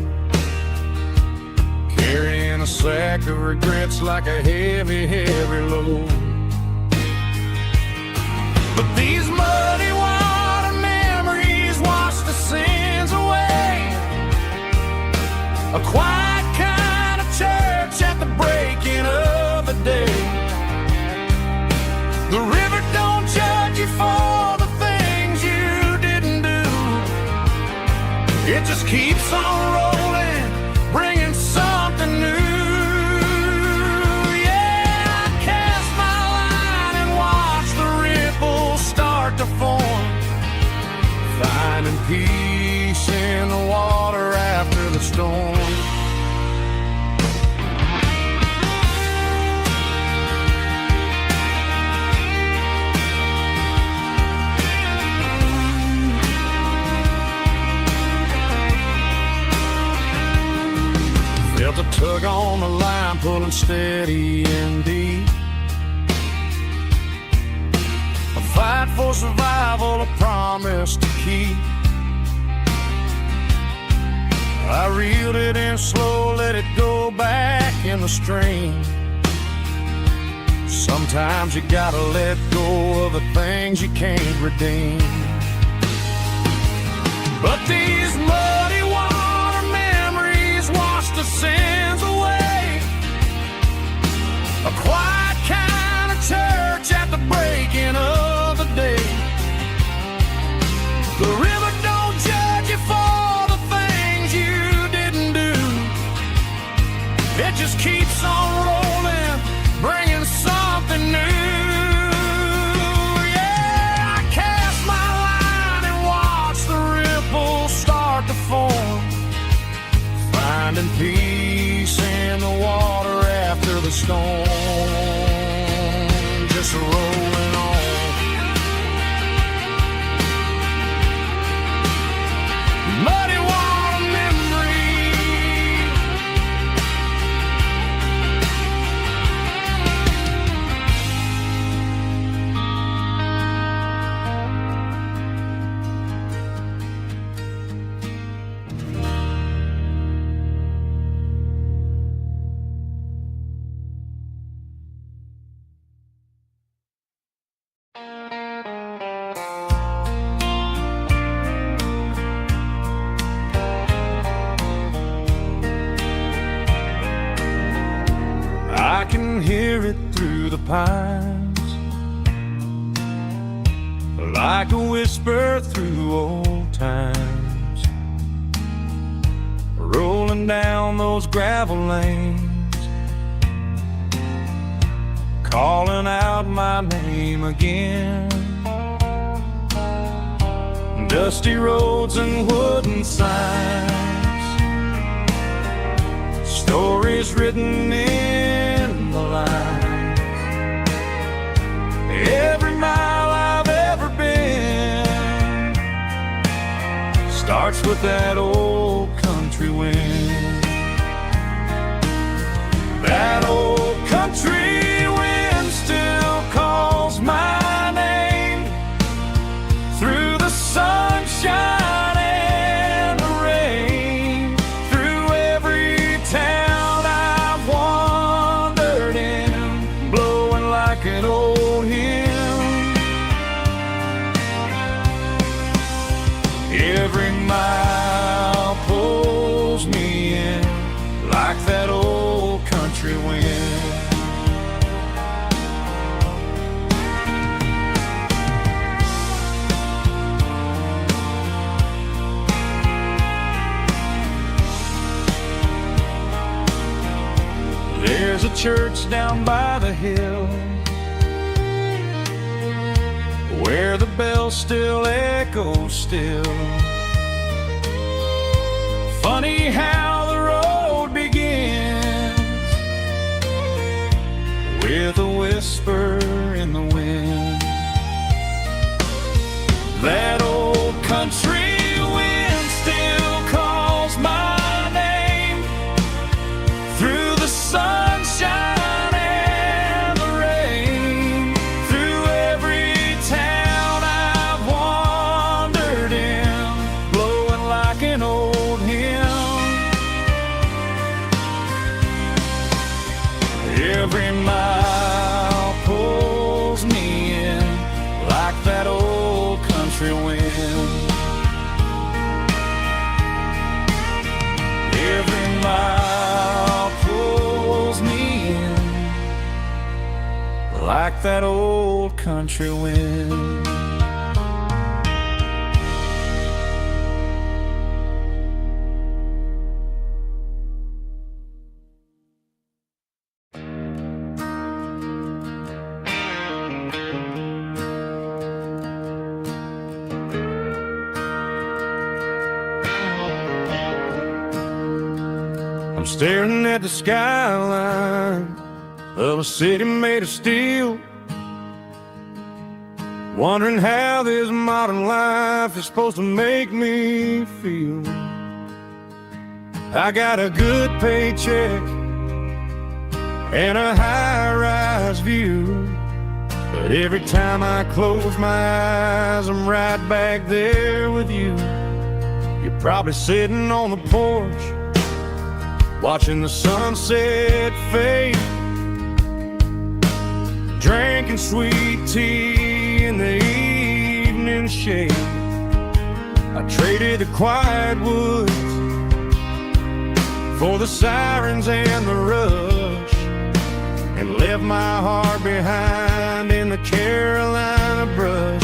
carrying a sack of regrets like a heavy, heavy load. But these muddy water memories wash the sins away. A quiet kind of church at the breaking of the day. The river don't judge you for the things you didn't do. It just keeps on rolling, bringing something new. Yeah, I cast my line and watch the ripples start to form, finding peace in the water after the storm. Felt a tug on the line, pulling steady and deep. A fight for survival, a promise to keep. I reeled it in slow, let it go back in the stream. Sometimes you gotta let go of the things you can't redeem. But these muddy water memories wash the sins away. A quiet kind of church at the breaking of the day. The river don't judge you for the things you didn't do. It just keeps on rolling, bringing something new. finding peace in the water after the storm, just rolling on. Muddy water memory, I can hear it through the pines, like a whisper through old times, rolling down those gravel lanes, calling out my name again. Dusty roads and wooden signs, stories written in the lines. Every mile I've ever been starts with that old country wind. That old country wind still calls my name through the sunshine and the rain, through every town I've wandered in, blowing like an old hymn. Every mile pulls me in like that old country wind. There's a church down by the hill where the bells still echo still. Funny how the road begins with a whisper in the wind. That old country wind still calls my name through the sunshine and the rain, through every town I've wandered in, blowing like an old hymn. Every mile pulls me in like that old country wind. Every mile pulls me in like that old country wind. I'm staring at the skyline of a city made of steel, wondering how this modern life is supposed to make me feel. I got a good paycheck and a high-rise view, but every time I close my eyes, I'm right back there with you. You're probably sitting on the porch, watching the sunset fade, drinking sweet tea in the evening shade. I traded the quiet woods for the sirens and the rush, and left my heart behind in the Carolina brush.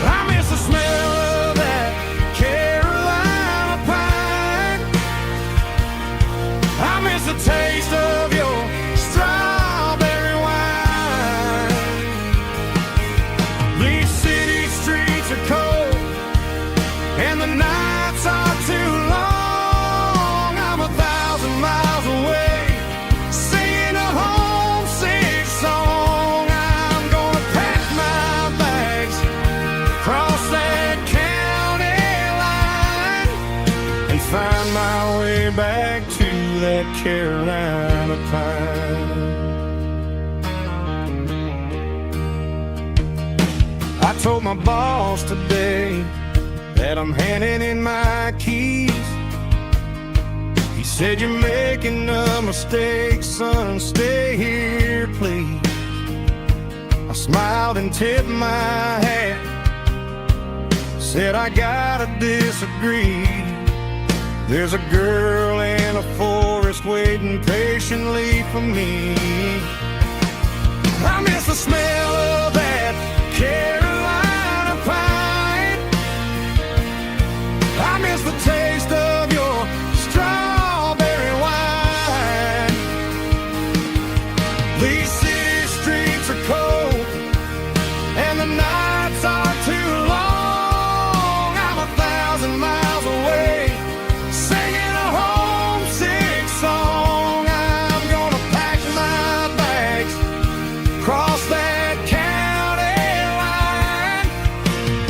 I miss the smell of that Carolina pine. I miss the taste of your strawberry wine. These city streets are cold and the nights are too long. find my way back to that Carolina pine. I told my boss today that I'm handing in my keys. He said, "You're making a mistake, son, stay here, please." I smiled and tipped my hat, said, "I gotta disagree. There's a girl in a forest waiting patiently for me. I miss the smell of that Carolina pine. I miss the taste of your strawberry wine. These city streets are cold and the nights are too long. I'm 1,000 miles away singing a homesick song. I'm gonna pack my bags, cross that county line,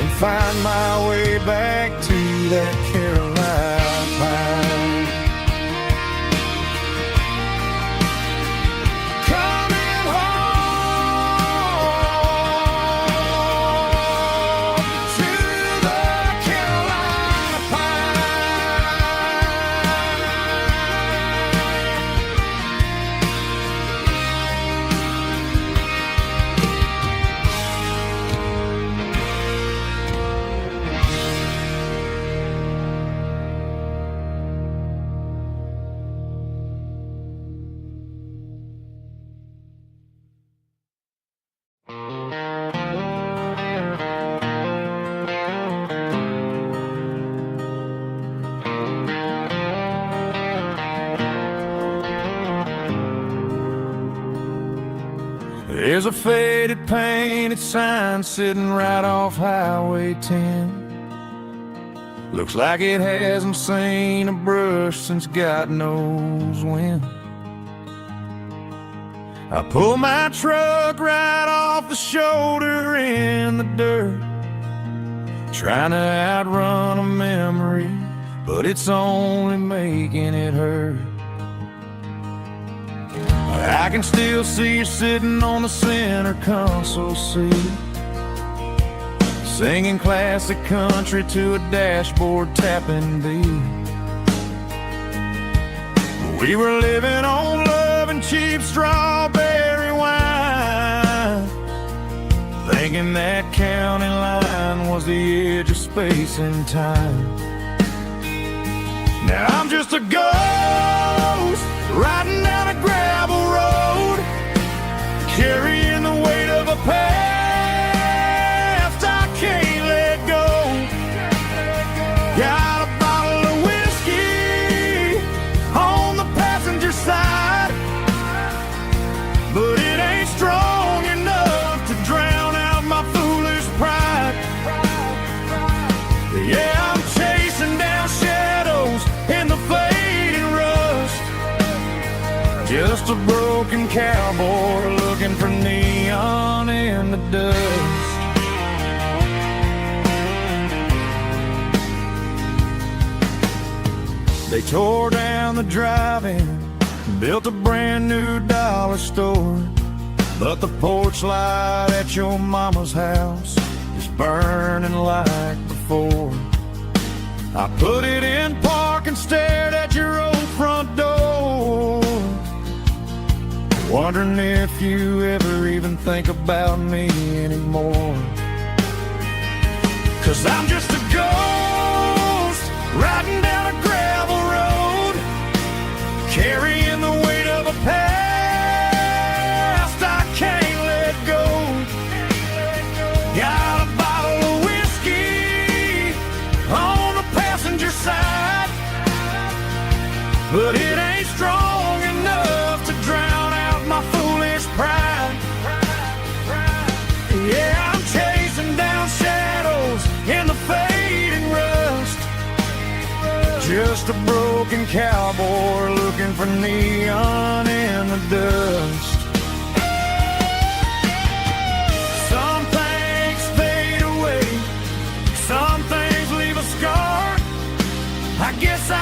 and find my way back to that Carolina pine. Coming home to the Carolina There's a faded painted sign sitting right off Highway 10. Looks like it hasn't seen a brush since God knows when. I pull my truck right off the shoulder in the dirt, trying to outrun a memory, but it's only making it hurt. I can still see you sitting on the center console seat, singing classic country to a dashboard tapping beat. We were living on love and cheap strawberry wine, thinking that county line was the edge of space and time. Now I'm just a ghost riding down a gravel road, carrying the weight of a past I can't let go. Got a bottle of whiskey on the passenger side, but it ain't strong enough to drown out my foolish pride. Yeah, I'm chasing down shadows in the fading rust, just a broken cowboy looking for neon in the dust. They tore down the drive-in, built a brand new dollar store, but the porch light at your mama's house is burning like before. I put it in park and stared at your old front door, wondering if you ever even think about me anymore. 'Cause I'm just a ghost riding down a gravel road, carrying the weight of a past I can't let go. Got a bottle of whiskey on the passenger side, but it ain't strong enough to drown out my foolish pride. Yeah, I'm chasing down shadows in the fading rust, just a broken cowboy looking for neon in the dust. Some things fade away, some things leave a scar. I guess I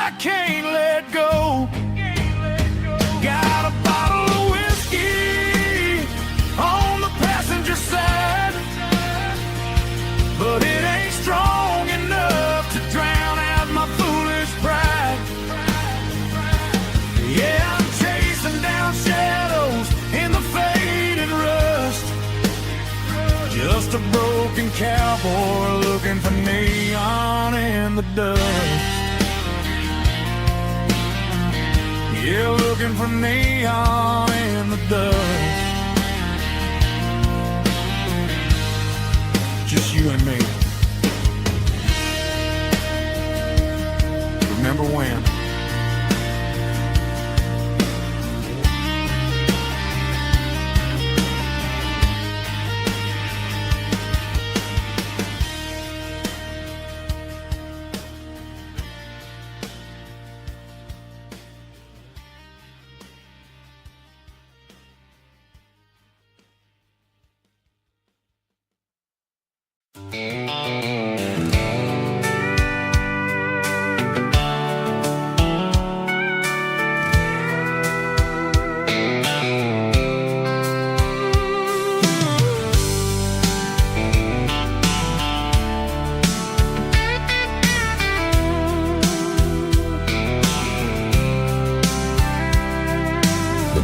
I can't let go. Got a bottle of whiskey on the passenger side, but it ain't strong enough to drown out my foolish pride. Yeah, I'm chasing down shadows in the faded rust, just a broken cowboy looking for neon in the dust. Yeah, looking for neon in the dust. Just you and me. Remember when?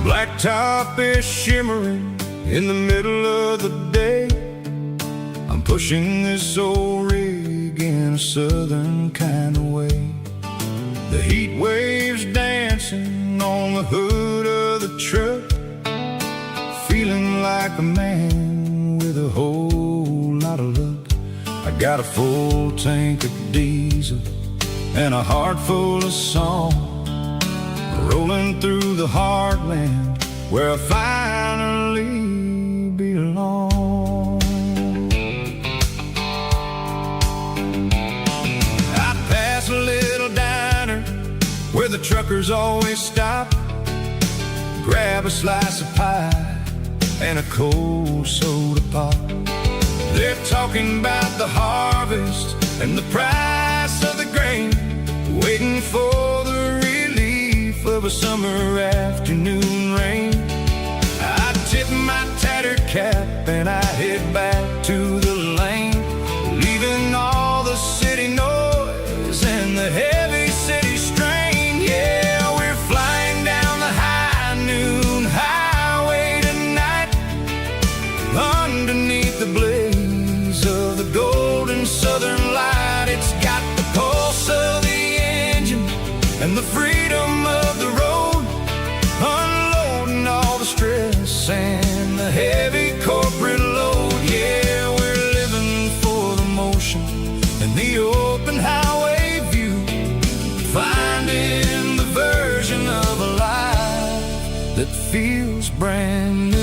Blacktop is shimmering in the middle of the day. I'm pushing this old rig in a southern kind of way. The heat waves dancing on the hood of the truck, feeling like a man with a whole lot of luck. I got a full tank of diesel and a heart full of song, rolling through the heartland where I finally belong. I pass a little diner where the truckers always stop, grab a slice of pie and a cold soda pop. They're talking about the harvest and the price of the grain, waiting for the relief of a summer afternoon rain. I tip my tattered cap and I head back to the lane, leaving all the city noise and the heavy city strain. Yeah, we're flying down the high noon highway tonight, underneath the blaze of the golden southern light. It's got the pulse of the engine and the freedom of the road, unloading all the stress and the heavy corporate load. Yeah, we're living for the motion and the open highway view, finding the version of a life that feels brand new.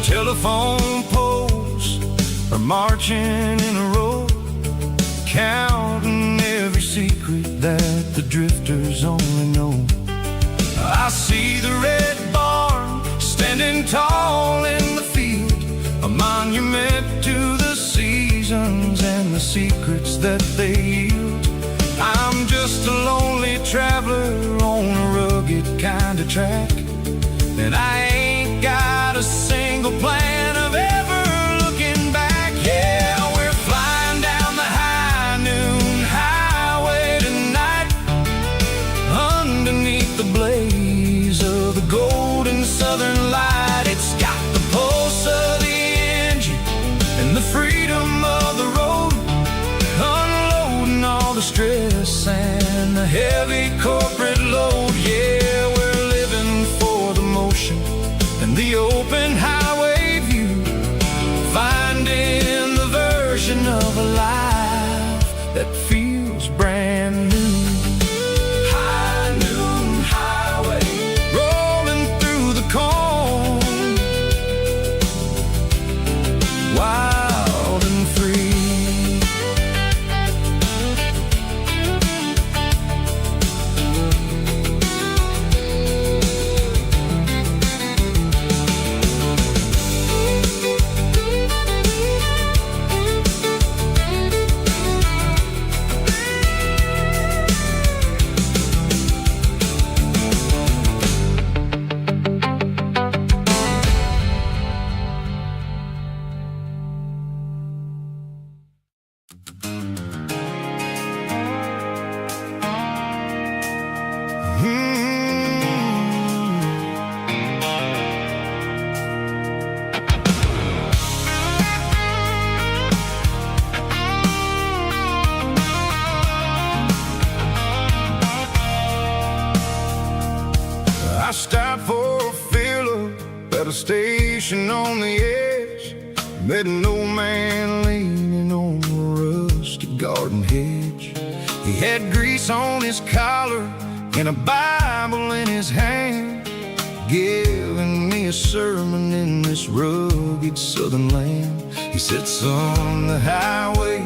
Telephone poles are marching in a row, counting every secret that the drifters only know. I see the red barn standing tall in the field, a monument to the seasons and the secrets that they yield. I'm just a lonely traveler on a rugged kind of track, and I ain't got a single plan of ever looking back. Yeah, we're flying down the high noon highway tonight, underneath the blaze of the golden southern light. It's got the pulse of the engine and the freedom of the road, unloading all the stress and the heavy corporate load. Yeah, we're living for the motion and the open highway view, finding the version of a life that feels brand new. High noon highway, rolling through the corn, wild station on the edge, met an old man leaning on a rusty garden hedge. He had grease on his collar and a Bible in his hand, giving me a sermon in this rugged southern land. He said, son, the highway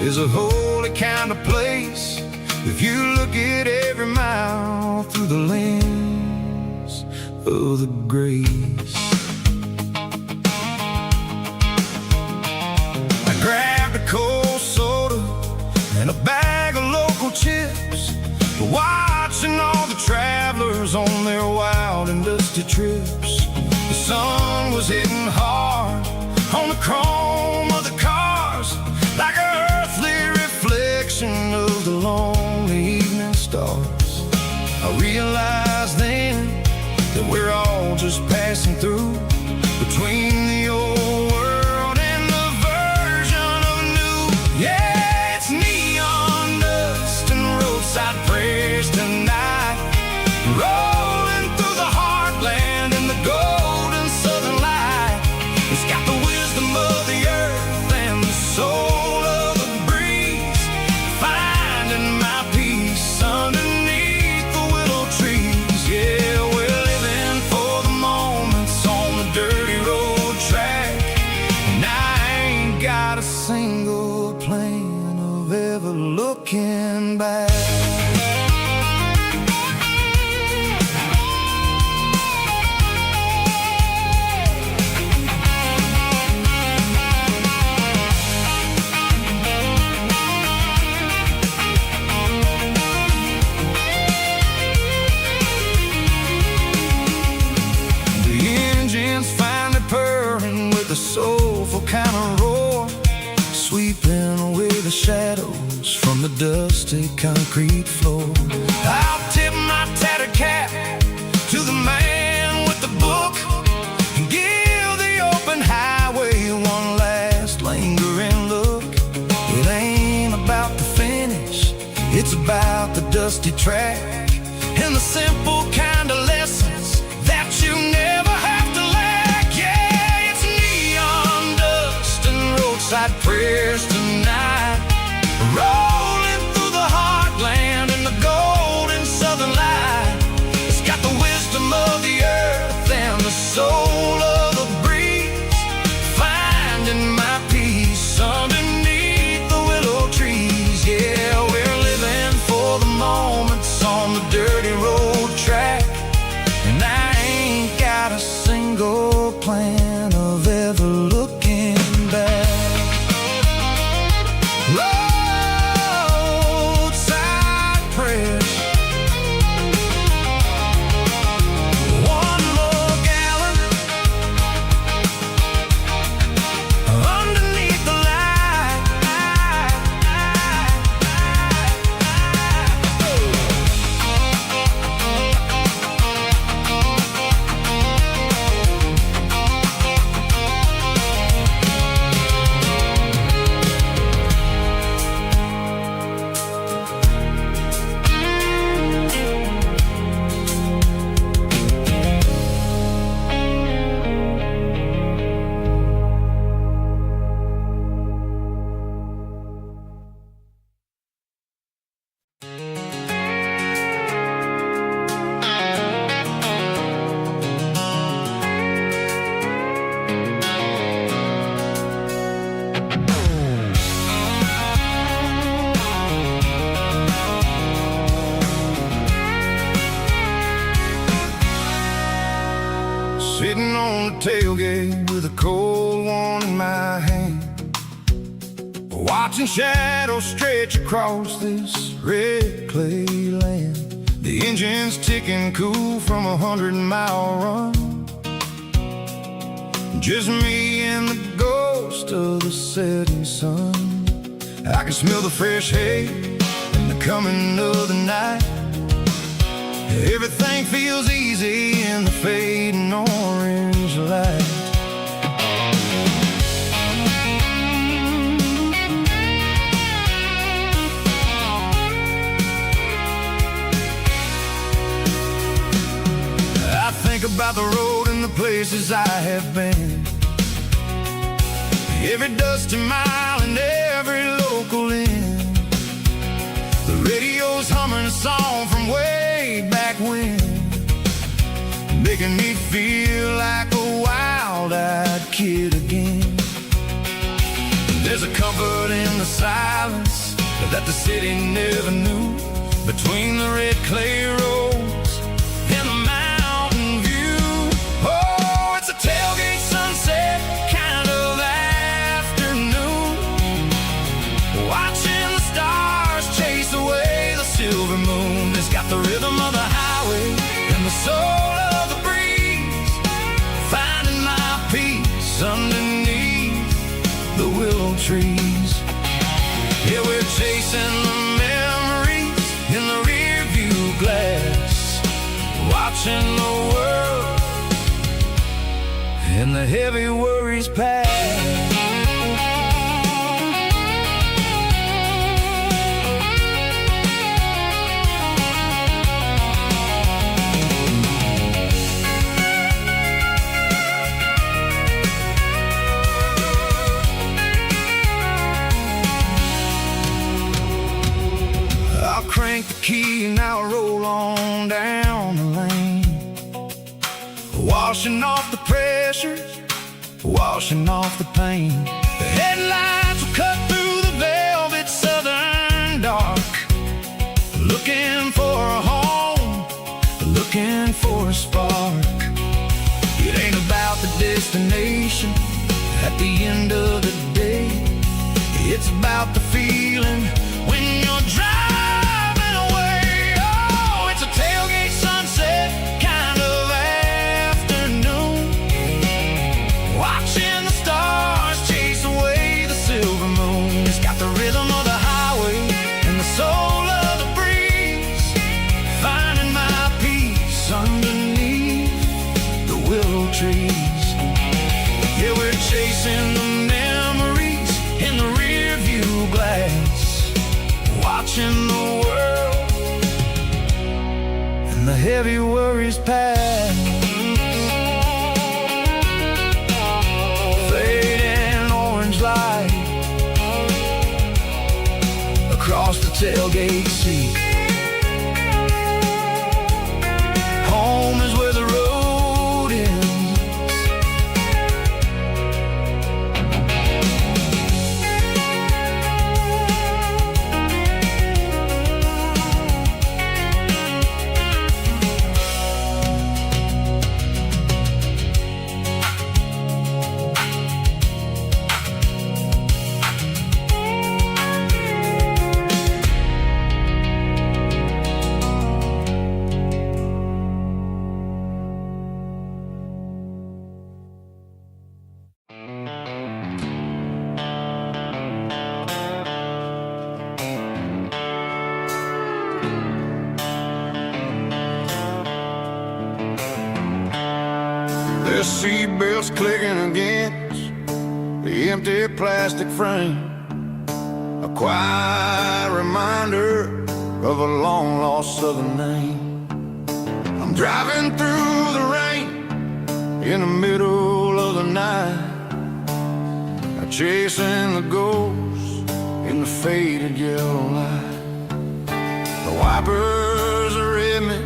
is a holy kind of place if you look at every mile through the lens of the grace. I grabbed a cold soda and a bag of local chips, watching all the travelers on their wild and dusty trips. The sun was hitting hard on the chrome of the cars, like an earthly reflection of the lonely evening stars. I realized then that we're all just passing through, between the old world and the version of new. Yeah, it's neon dust and roadside prayers tonight, rolling through the heartland in the golden southern light. It's got the wisdom of the earth and the soul of the breeze, finding my peace underneath the willow trees. Yeah, we're living for the moments on the dirty road track, and I ain't got a single plan of ever looking back. Soulful kind of roar, sweeping away the shadows from the dusty concrete floor. I'll tip my tattered cap to the man with the book and give the open highway one last lingering look. It ain't about the finish, it's about the dusty track and the simple kind of lessons that you never have to lack. Yeah, it's neon dust and roadside prayers tonight, rolling through the heartland in the golden southern light. It's got the wisdom of the earth and the soul of the breeze, finding my peace underneath the willow trees. Yeah, we're living for the moments on the dirty road track, and I ain't got a single plan of ever looking back. Roadside prayers, one more gallon underneath the light. Sitting on the tailgate with a cold one in my hand, watching shadows stretch across this red clay land. The engine's ticking cool from 100-mile run, just me and the ghost of the setting sun. I can smell the fresh hay and the coming of the night. Everything feels easy in the fading orange light. I think about the road and the place places I have been, every dusty mile and every local inn. The radio's humming a song from way back when, making me feel like a wild-eyed kid again. There's a comfort in the silence that the city never knew, between the red clay roads and the mountain view. Oh, it's a tailgate sunset kind of afternoon, watching the stars chase away the silver moon. It's got the rhythm of the highway and the soul of the breeze, finding my peace underneath the willow trees. Yeah, we're chasing the memories in the rear view glass, watching the world and the heavy worries pass. Crank the key and I'll roll on down the lane, washing off the pressure, washing off the pain. The headlights will cut through the velvet southern dark, looking for a home, looking for a spark. It ain't about the destination at the end of the day, it's about the feeling when you're driving. Tailgate sunset kind of afternoon, watching the stars chase away the silver moon. It's got the rhythm of the highway and the soul of the breeze, finding my peace underneath the willow trees. Yeah, we're chasing the memories in the rear view glass, watching the world the heavy worries pass. Fading orange light across the tailgate seat. Home is where the road ends. The seatbelts clicking against the empty plastic frame, a quiet reminder of a long-lost southern name. I'm driving through the rain in the middle of the night, chasing the ghosts in the faded yellow light. The wipers are in me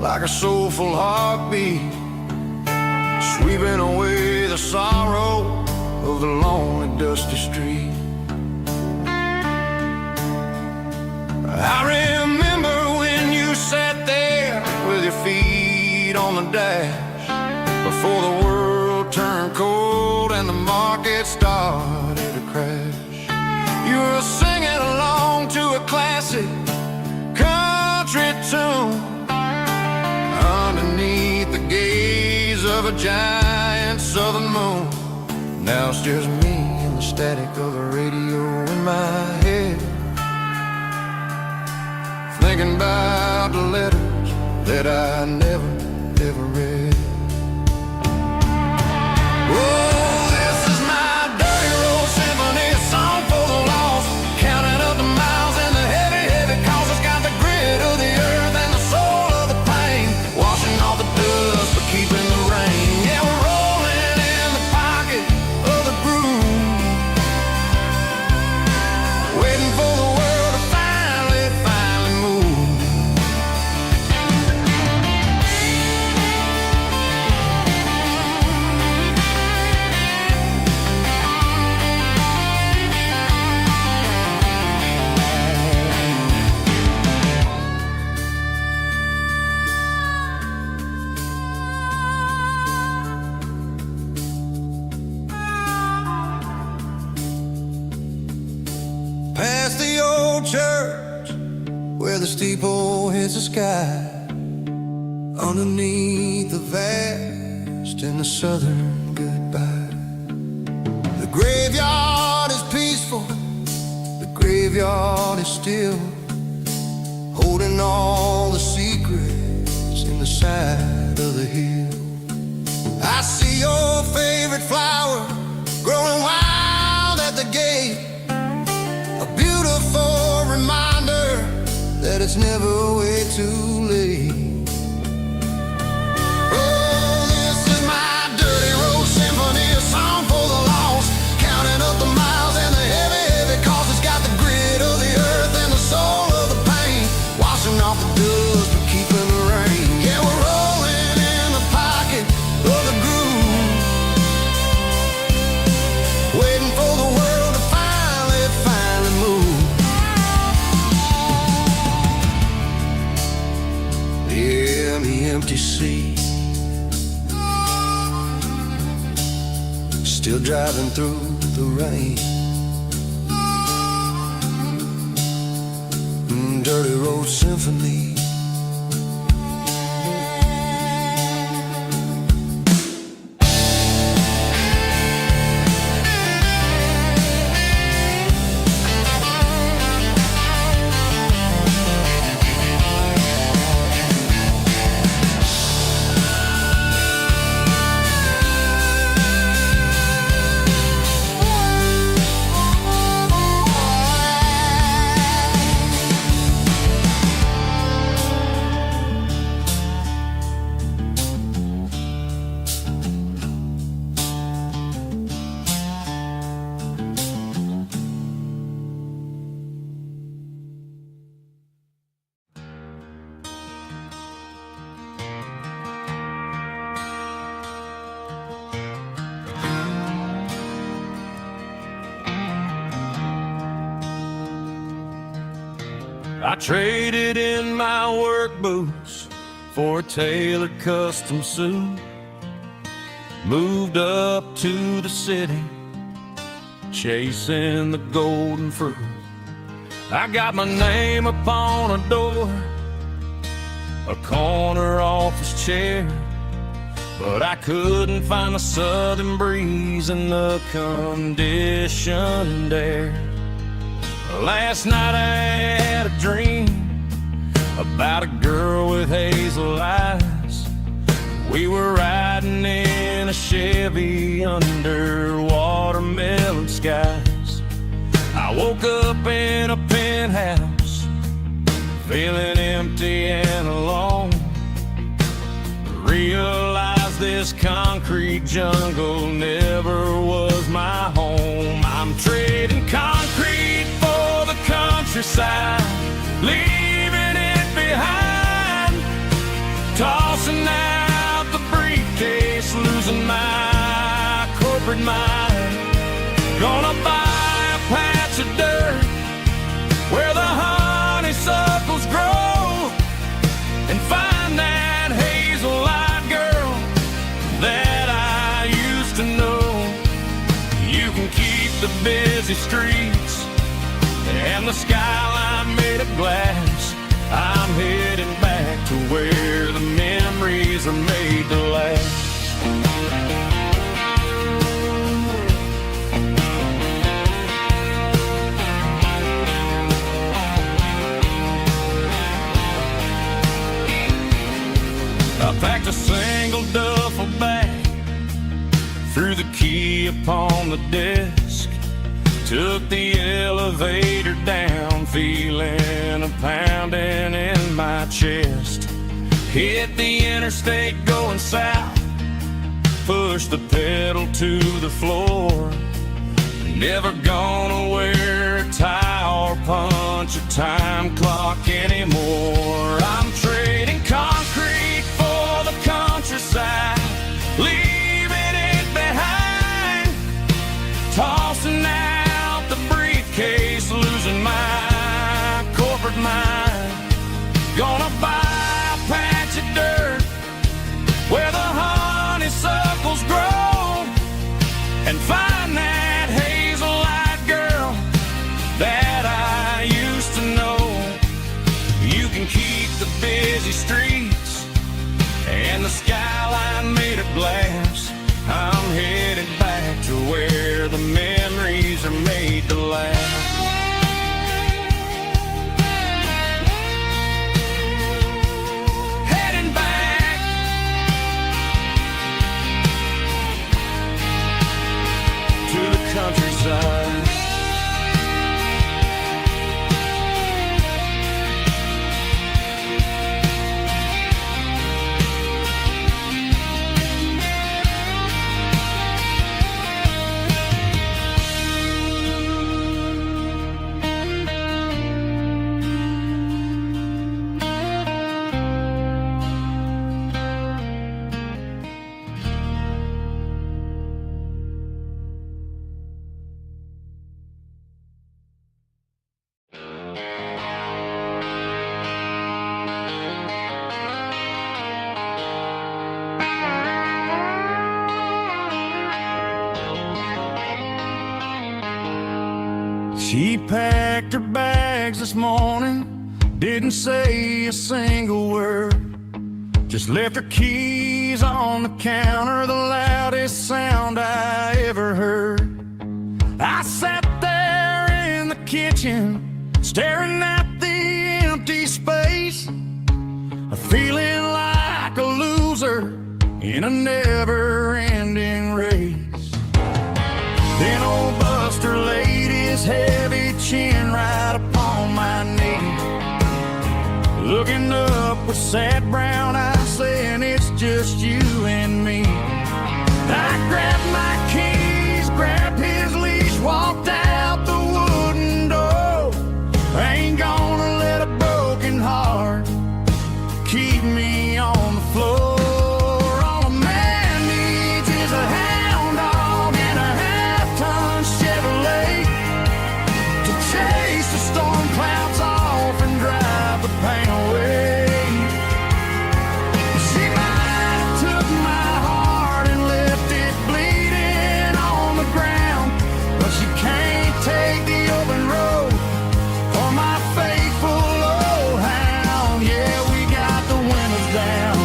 like a soulful heartbeat, sweeping away the sorrow of the lonely, dusty street. I remember when you sat there with your feet on the dash, before the world turned cold and the market started to crash. You were singing along to a classic country tune underneath the gaze of a giant southern moon. Now it's just me and the static of the radio in my head, thinking about the letters that I never, ever read. Oh, this is my dirty road symphony, a song for the lost, counting up the miles and the heavy, heavy cause. It's got the grit of the earth and the soul of the pain, washing all the dust but keeping the rain. Yeah, old church where the steeple hits the sky, underneath the vast in the southern goodbye. The graveyard is peaceful, the graveyard is still, holding all the secrets in the side of the hill. I see your favorite flower growing wild at the gate, a beautiful reminder that it's never way too late. Oh, this is my dirty road symphony, a song for the lost, counting up the miles and the heavy, heavy cost. It's got the grit of the earth and the soul of the pain, washing off the dust but keeping the rain. Yeah, we're rolling in the pocket of the groove, waiting for the world to finally move. Yeah, the empty sea, still driving through the rain. Dirty road symphony. I traded in my work boots for a tailored custom suit, moved up to the city, chasing the golden fruit. I got my name upon a door, a corner office chair, but I couldn't find the southern breeze in the conditioned air. Last night I had a dream about a girl with hazel eyes. We were riding in a Chevy under watermelon skies. I woke up in a penthouse, feeling empty and alone. Realized this concrete jungle never was my home. I'm trading concrete for the countryside, leaving it behind, tossing out the briefcase, losing my corporate mind. Gonna buy a patch of dirt where the honeysuckles grow and find that hazel-eyed girl that I used to know. You can keep the busy streets and the skyline made of glass. I'm heading back to where the memories are made to last. I packed a single duffel bag, threw the key upon the desk, took the elevator down, feeling a pounding in my chest. Hit the interstate going south, pushed the pedal to the floor. Never gonna wear a tie or punch a time clock anymore. I'm trading concrete for the countryside, leaving it behind, tossing out the briefcase, losing my corporate mind. Gonna buy a patch of dirt where the honeysuckles grow and find that hazel-eyed girl that I used laugh. Heading back to the countryside. She packed her bags this morning, didn't say a single word, just left her keys on the counter, the loudest sound I ever heard. I sat there in the kitchen, staring at the empty space, feeling like a loser in a never-ending race. Then old Buster laid his heavy chin right upon my knee, looking up with sad brown eyes, saying it's just you and me. I grabbed my keys, grabbed his leash, walked out the wooden door. I ain't gonna let a broken heart keep me on the floor. All a man needs is a hound dog and a half-ton Chevrolet to chase the storm clouds off and drive the pain away. She might have took my heart and left it bleeding on the ground, but she can't take the open road for my faithful old hound. Yeah, we got the windows down,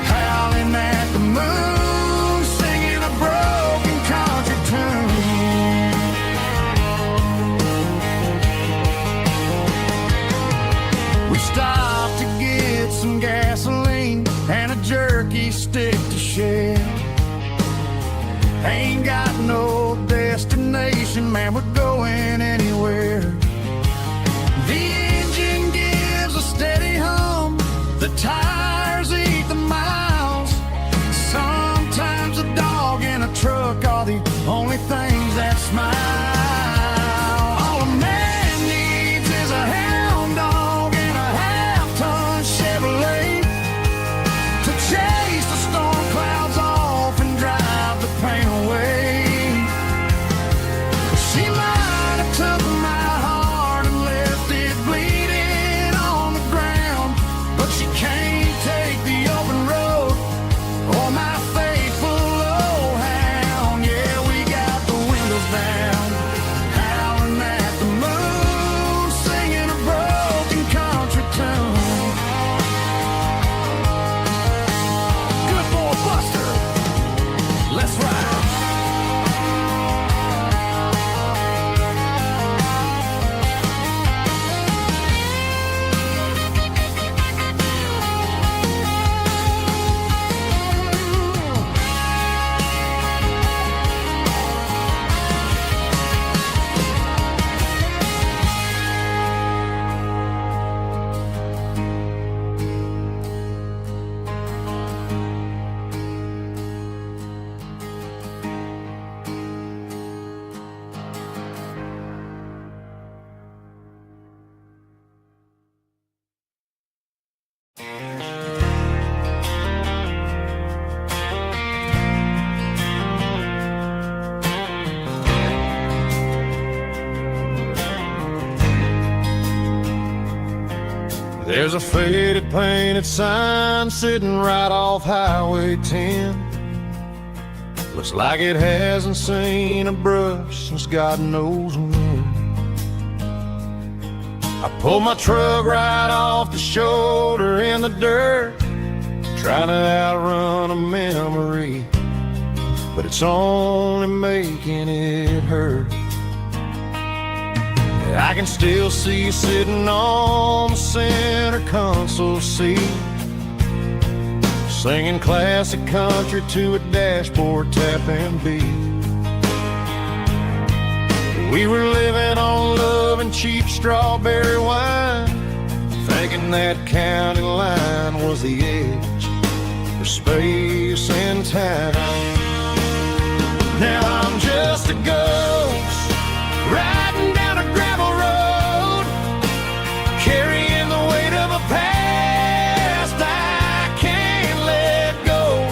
howling at the moon, singing a broken country tune. We stopped to get some gasoline and a jerky stick to share. Ain't got no destination, man, we're going anywhere. The engine gives a steady hum, the tires eat the miles. Sometimes a dog and a truck are the only things that smile. All a man needs is a hound dog and a half-ton Chevrolet to chase the storm clouds off and drive the pain away. She might have took my heart and left it bleeding on the ground, but she can't take the open road or my faithful old hound. Yeah, we got the windows down, howling at the moon, singing a broken country tune. Good boy Buster, let's ride. There's a faded painted sign sitting right off Highway 10. Looks like it hasn't seen a brush since God knows when. I pulled my truck right off the shoulder in the dirt, trying to outrun a memory, but it's only making it hurt. I can still see you sitting on the center console seat, singing classic country to a dashboard tapping beat. We were living on love and cheap strawberry wine, thinking that county line was the edge for space and time. Now I'm just a ghost riding down a gravel road, carrying the weight of a past I can't let go.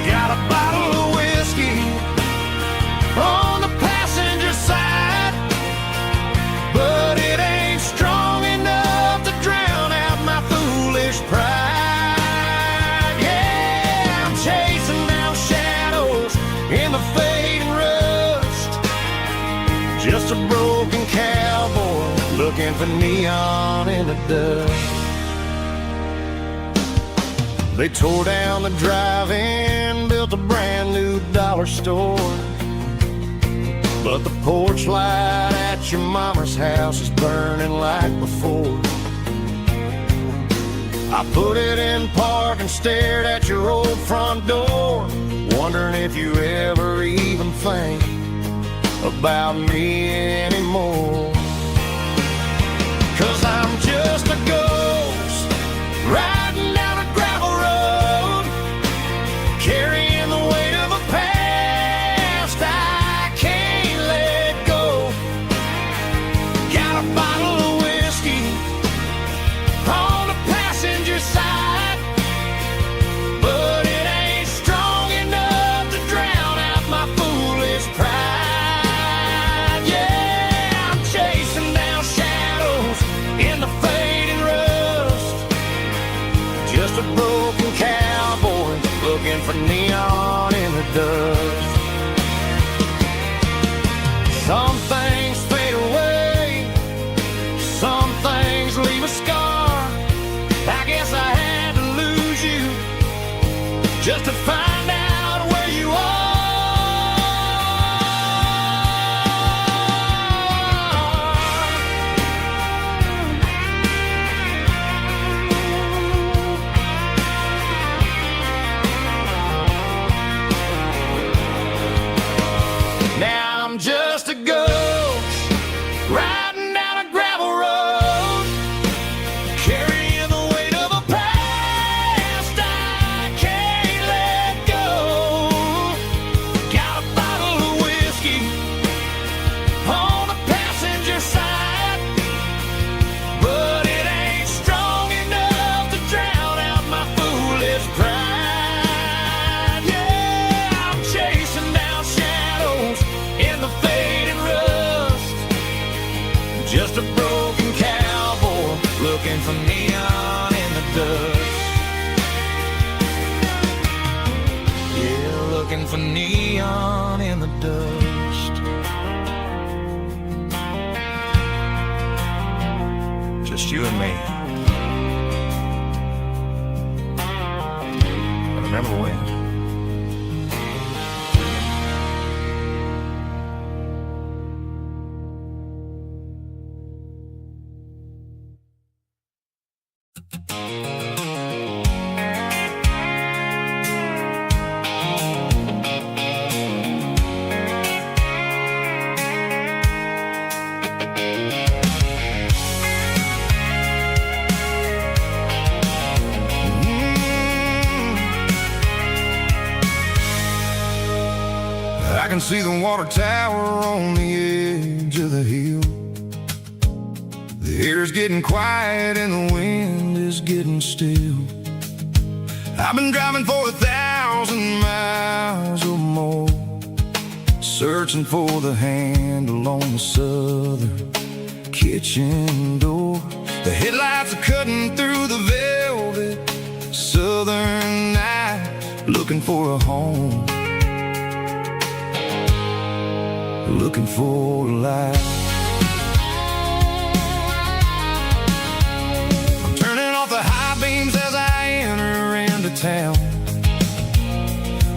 Got a bottle of whiskey on the passenger side, but it ain't strong enough to drown out my foolish pride. Yeah, I'm chasing down shadows in the fading rust, just a broken cowboy looking for neon in the dust. They tore down the drive-in, built a brand new dollar store, but the porch light at your mama's house is burning like before. I put it in park and stared at your old front door, wondering if you ever even think about me anymore. 'Cause I'm just a ghost riding down a gravel road, carrying the weight of a past I can't let go. Got a bottle of whiskey on the passenger side, but it ain't strong enough to drown out my foolish pride. Yeah, I'm chasing down shadows in the fading rust, just a broken cowboy looking for neon in the dust. Some things fade away, some things leave a scar. I guess I had to lose you just to find out where you are. Now I'm just a ghost riding down a gravel road, carrying the weight of a past I can't let go. Got a bottle of whiskey on the passenger side, but it ain't strong enough to drown out my foolish pride. Yeah, I'm chasing down shadows in the fading rust, just a broken cowboy looking for neon in the dust. Yeah, looking for neon in the dust. Just you and me. I remember when. I can see the water tower on the edge of the hill. The air's getting quiet and the wind is getting still. I've been driving for 1,000 miles or more, searching for the handle on the southern kitchen door. The headlights are cutting through the velvet southern night, looking for a home, looking for a light. I'm turning off the high beams as I enter into town,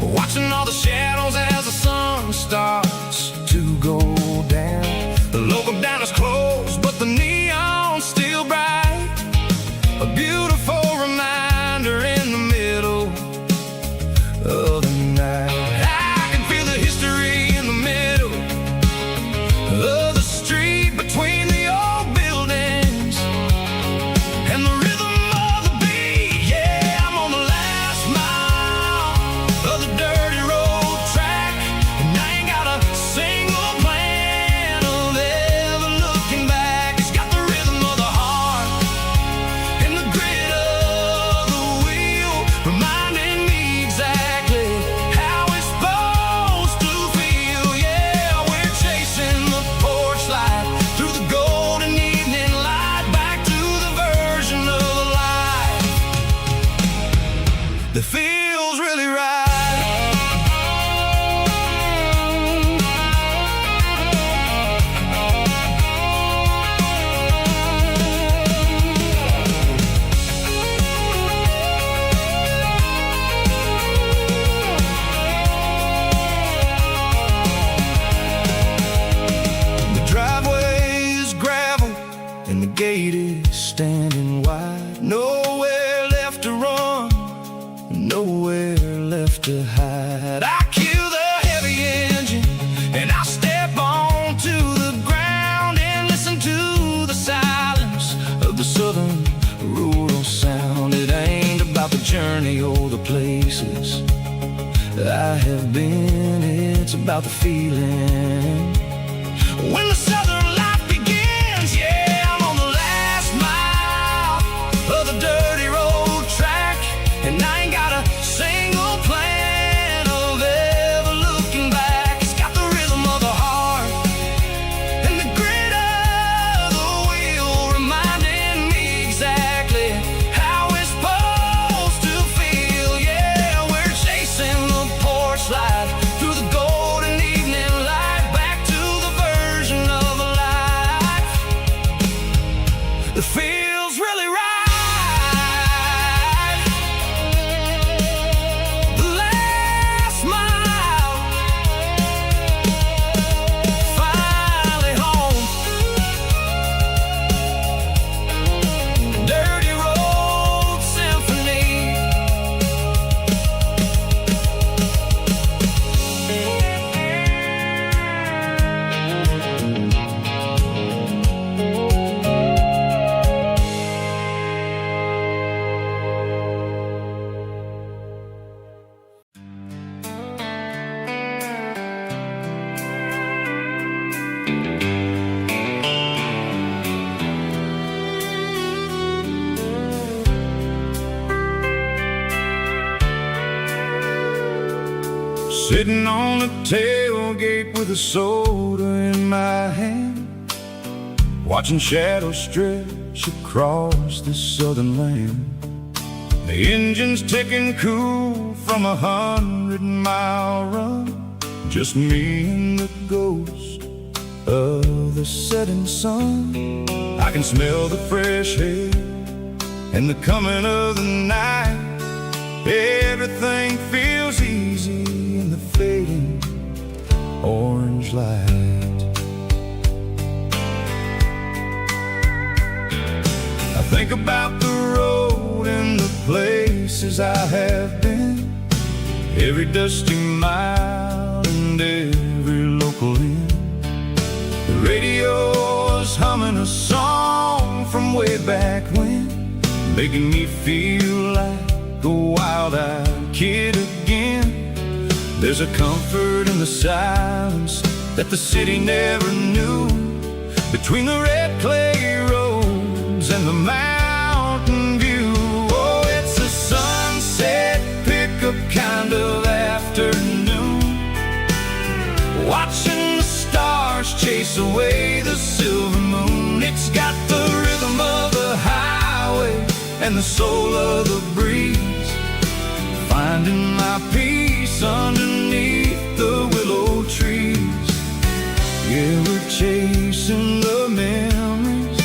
watching all the shadows as the sun starts to go down. The local down is closed, but the neon's still bright. A beautiful reminder in the middle of the night. I can feel the history in the middle of the street, between the old buildings and the rhythm of the beat. Yeah, I'm on the last mile of the dirty road track, and I ain't got a single plan of ever looking back. It's got the rhythm of the heart and the grit of the wheel, reminding me exactly how it's supposed to feel. Yeah, we're chasing the porch light through the golden evening light, back to the version of life that feels really right. The driveway is gravel and the gate is standing wide. Nowhere left to run, nowhere left to hide. I kill the heavy engine and I step onto the ground and listen to the silence of the southern rural sound. It ain't about the journey or the places I have been, it's about the feeling when the southern life begins. Yeah, I'm on the last mile of the dirty road track, and I ain't got a single plan of ever looking back. It's got the rhythm of the heart and the grit of the wheel, reminding me exactly how it's supposed to feel. Yeah, we're chasing the porch light through the golden evening light, back to the version of life that feels really right. The last mile, finally home. Dirty road symphony. Sitting on the tailgate with a soda in my hand, watching shadows stretch across this southern land. The engine's ticking cool from 100-mile run, just me and the ghost of the setting sun. I can smell the fresh air and the coming of the night. Everything feels easy in the fading orange light. I think about the road and the places I have been, every dusty mile and every local inn. The radio is humming a song from way back when, making me feel like a wild-eyed kid again. There's a comfort in the silence that the city never knew, between the red clay roads and the mountain view. Oh, it's a sunset pickup kind of afternoon, watching the stars chase away the silver moon. It's got the rhythm of the highway and the soul of the breeze, finding my peace underneath the willow trees. Yeah, we're chasing the memories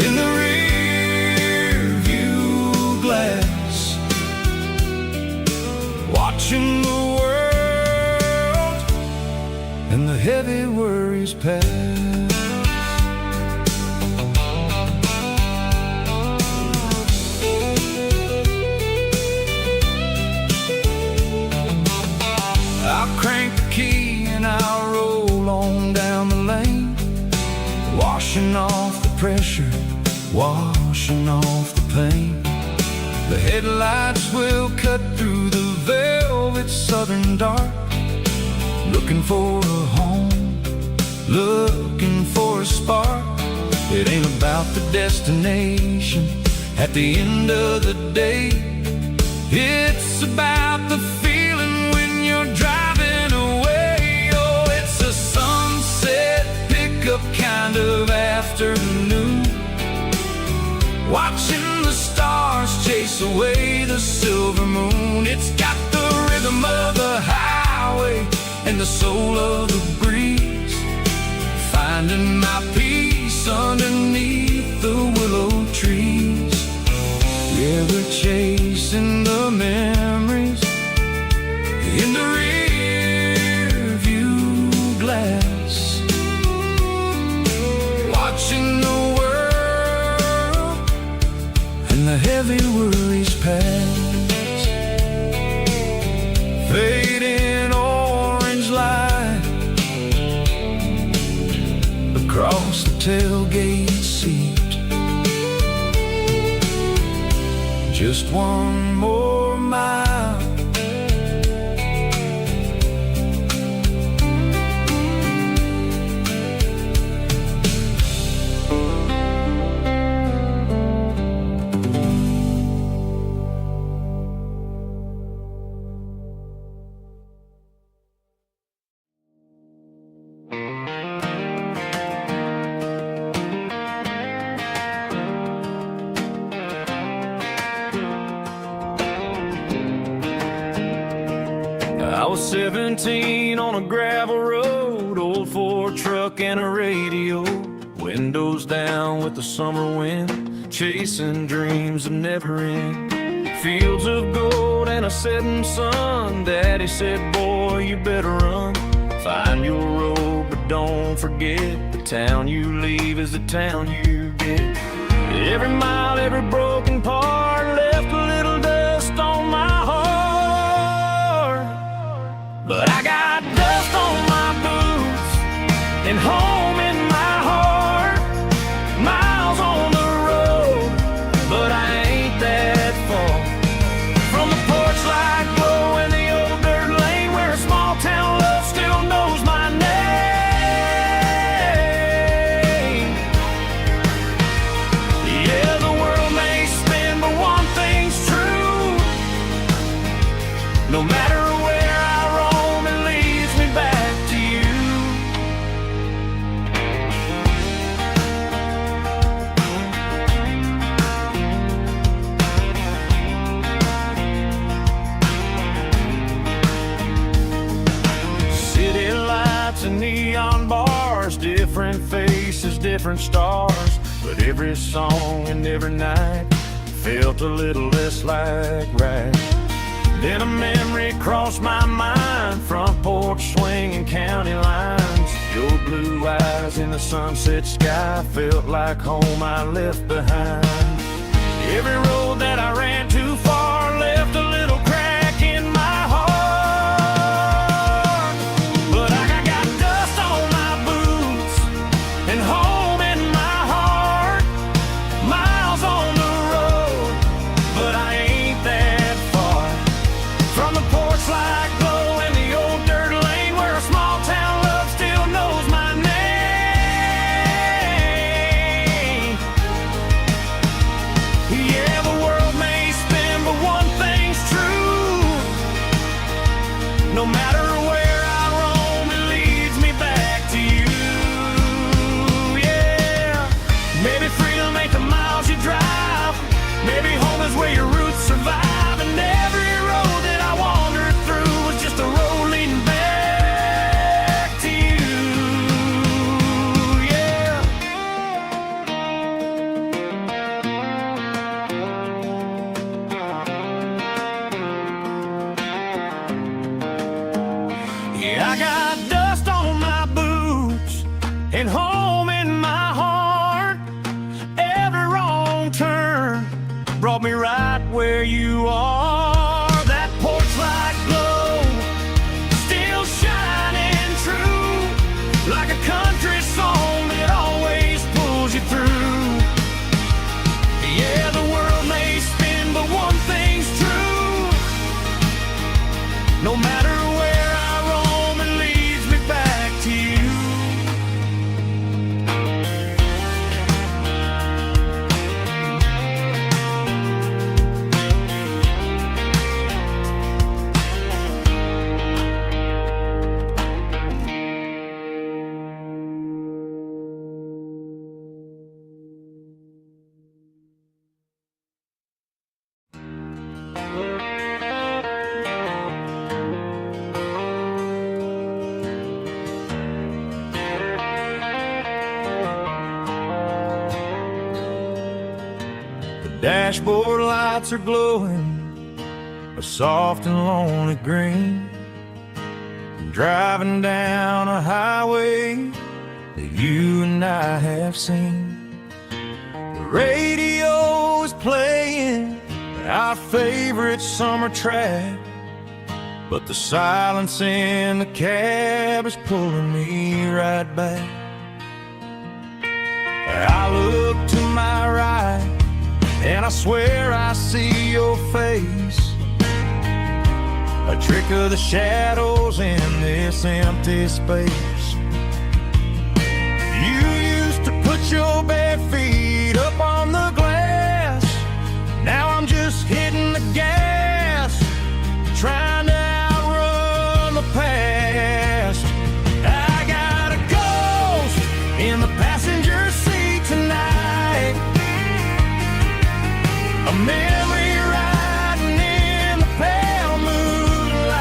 in the rear view glass, watching the world and the heavy worries pass. washing off the pressure, washing off the pain. The headlights will cut through the velvet southern dark, looking for a home, looking for a spark. It ain't about the destination at the end of the day. It's about the feeling when you're driving away. Oh, it's a sunset pickup kind of afternoon, watching the stars chase away the silver moon. It's got the rhythm of the highway and the soul of the breeze, finding my peace underneath the willow trees. River chasing the memories in the rear view glass, watching the world and the heavy worries pass. Fading orange light across the tailgate seat. Just one more mile. I was 17 on a gravel road, old Ford truck and a radio, windows down with the summer wind, chasing dreams that never end. Fields of gold and a setting sun. Daddy said, boy, you better run, find your road, but don't forget, the town you leave is the town you get. Every mile, every broken part left a little dust on my heart, but I got dust on my boots and home in my heart. Miles on the road, but I ain't that far from the porch light glow in the old dirt lane, where a small town love still knows my name. Yeah, the world may spin, but one thing's true: no matter neon bars, different faces, different stars, but every song and every night felt a little less like right. Then a memory crossed my mind, front porch swinging county lines, your blue eyes in the sunset sky felt like home I left behind. Every road that I ran too far left a little crack in my heart. No matter where I roam, it leads me back to you. Yeah, maybe freedom ain't the miles you drive, maybe home is where your roots survive, and every road that I wandered through was just a road leading back to you. Yeah, I got dust on my boots and home in my heart. Every wrong turn brought me right where you are. That porch light glow still shining true, like a country song that always Dashboard lights are glowing a soft and lonely green. Driving down a highway that you and I have seen. The radio is playing our favorite summer track, but the silence in the cab is pulling me right back. I look to my right and I swear I see your face, a trick of the shadows in this empty space. You used to put your bare feet up on the glass. Now I'm just hitting the gas, trying to outrun the past. I got a ghost in the passenger seat tonight, a memory riding in the pale moonlight.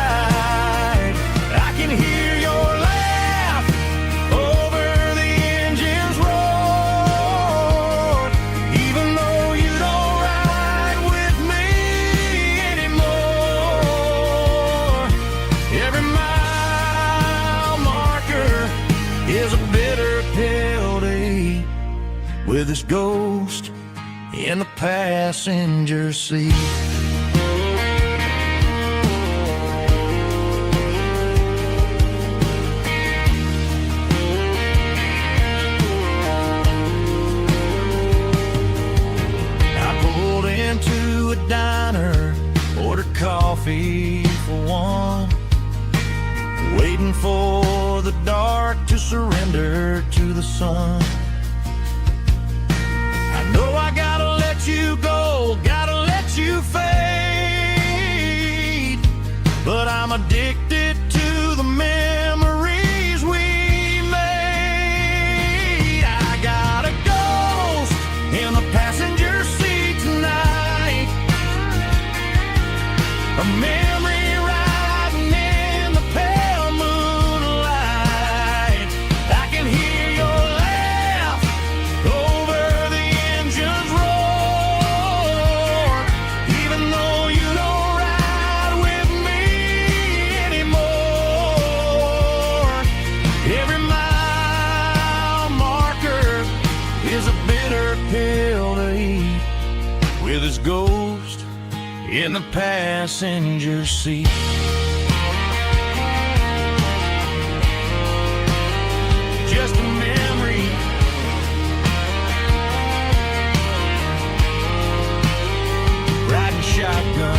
I can hear your laugh over the engine's roar, even though you don't ride with me anymore. Every mile marker is a bitter pill to eat, with this ghost in the passenger seat. I pulled into a diner, ordered coffee for one, waiting for the dark to surrender to the sun. I know I gotta let you go, gotta let you fade, but I'm addicted to the memories we made. I got a ghost in the passenger seat tonight, a memory riding in the pale moonlight. I can hear your laugh over the engine's roar, even though you don't ride with me anymore. Every mile marker is a bitter pill to eat, with his ghost in the passenger seat. Just a memory, riding shotgun.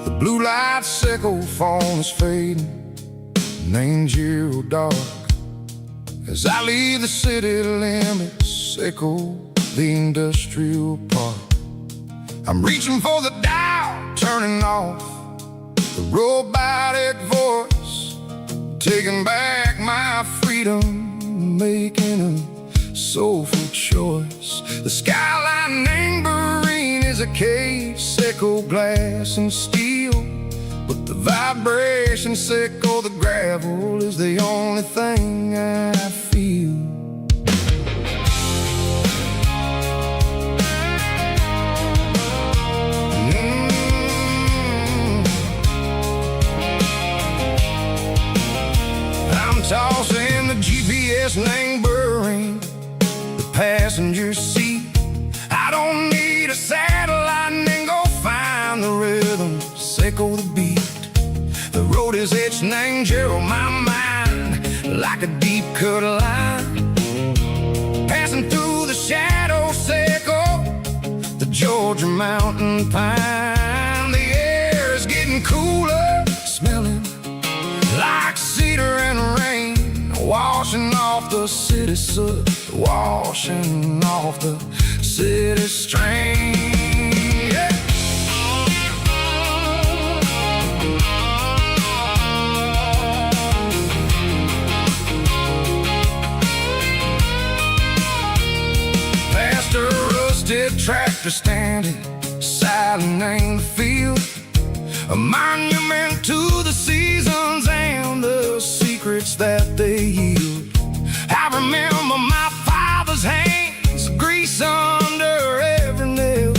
The blue light sickle phone is fading, and ain't zero dark. As I leave the city limits, sickle the industrial park. I'm reaching for the dial, turning off the robotic voice, taking back my freedom, making a soulful choice. The skyline anchorine is a cave, sickle glass and steel, but the vibration sickle, the gravel, is the only thing I feel. I'm tossing the GPS neighboring the passenger seat. I don't need a satellite and go find the rhythm, sickle the beat. The road is etched and angel on my mind like a deep cut line, passing through the shadow sickle, the joy Georgia mountain pine. The air is getting cooler, smelling like cedar and rain, washing off the city soot, washing off the city strain. Yeah. Past a rusted tractor standing silent in the field, a monument to the seasons and the secrets that they yield. I remember my father's hands, grease under every nail,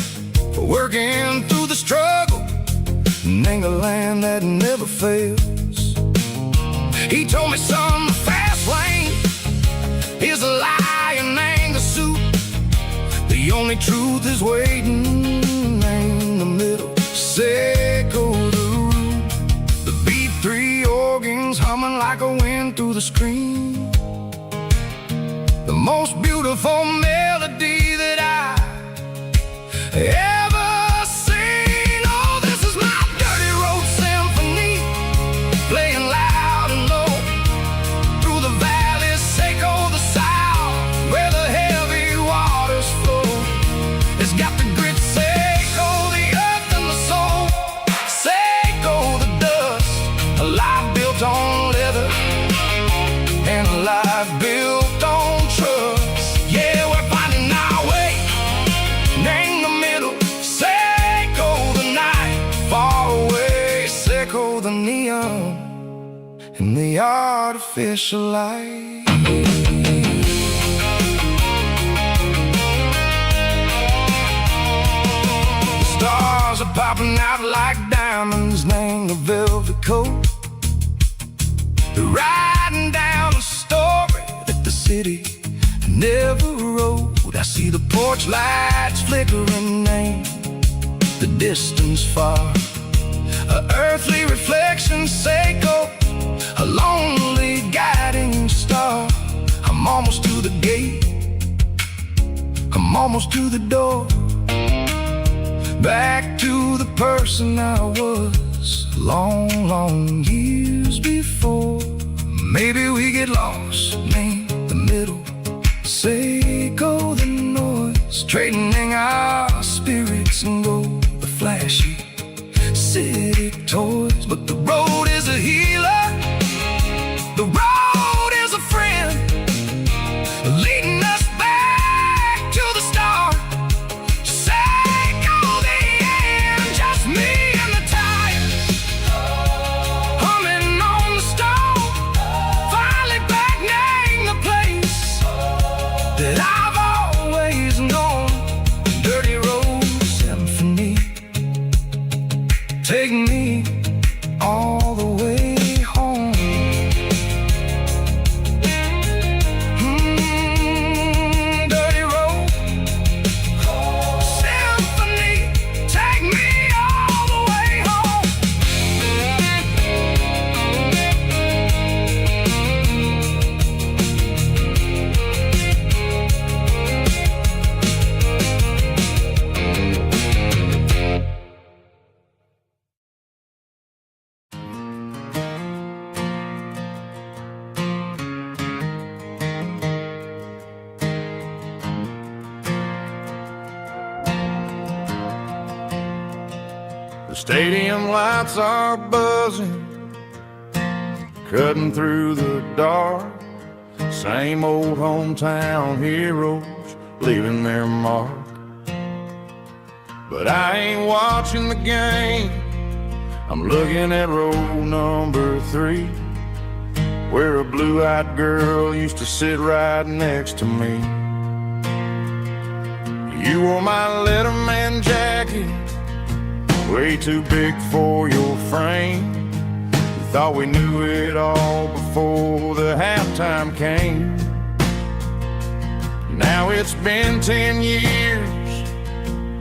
for working through the struggle and the land that never fails. He told me, son, the fast lane is a lie and ain't the suit. The only truth is waiting in the middle. Say go the root. The B3 organs humming like a wind through the screen. The most beautiful melody that I ever seen. Oh, this is my dirty road symphony, playing loud and low through the valleys, Seco the south, where the heavy waters flow. It's got the grit, Seco, the earth and the soul. Seco the dust, a life built on leather and a life built on trust. Yeah, we're finding our way in the middle. Seco the night, far away. Seco the neon and the artificial light. Stars are popping out like diamonds, name the velvet coat. They're riding down a story that the city never wrote. I see the porch lights flickering in the distance far, a earthly reflection, Seco, a lonely guiding star. I'm almost to the gate, I'm almost to the door, back to the person I was long, long years before. Maybe we get lost in the middle, Seco the noise, straightening our spirits and go the flashy city toys. But the road is a healer, the road is a friend, leading us back to the start. Seco the end, just me and the tires, humming on the stove, finally back name the place that I've always known. Dirty road symphony, take me all the way home. Dirty road symphony, take me all the way home. The stadium lights are buzzing, cutting through the dark. Same old hometown heroes leaving their mark. But I ain't watching the game, I'm looking at row number 3, where a blue-eyed girl used to sit right next to me. You wore my Letterman jacket, way too big for your frame. We thought we knew it all before the halftime came. Now it's been 10 years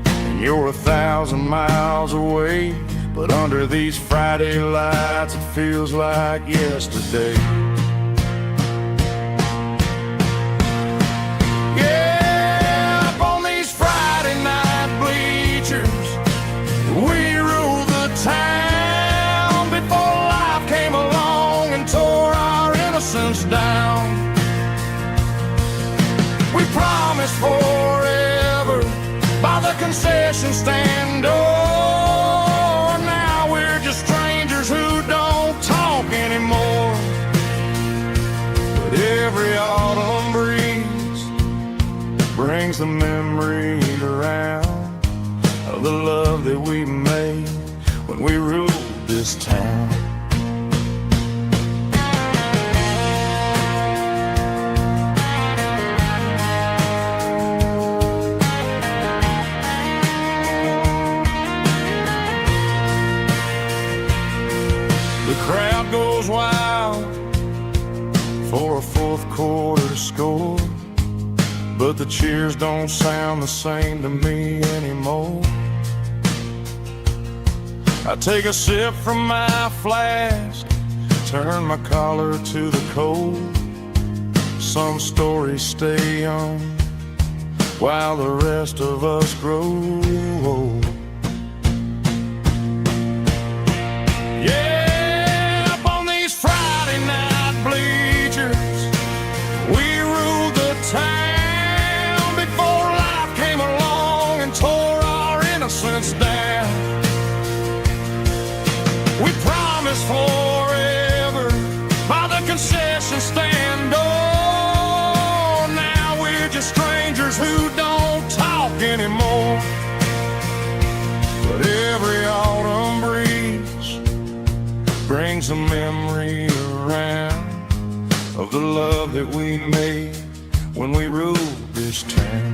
and you're 1,000 miles away, but under these Friday lights it feels like yesterday. Yeah, up on these Friday night bleachers, promised forever by the concession stand door. Now we're just strangers who don't talk anymore. But every autumn breeze brings the memory around of the love that we made when we ruled this town. The crowd goes wild for a fourth quarter score, but the cheers don't sound the same to me anymore. I take a sip from my flask, turn my collar to the cold. Some stories stay young while the rest of us grow old. Yeah, up on these Friday night bleachers, we ruled the town before life came along and tore our innocence down. We promised forever by the concession stand door. Now we're just strangers who don't talk anymore. But every autumn breeze brings a memory around of the love that we made when we ruled this town.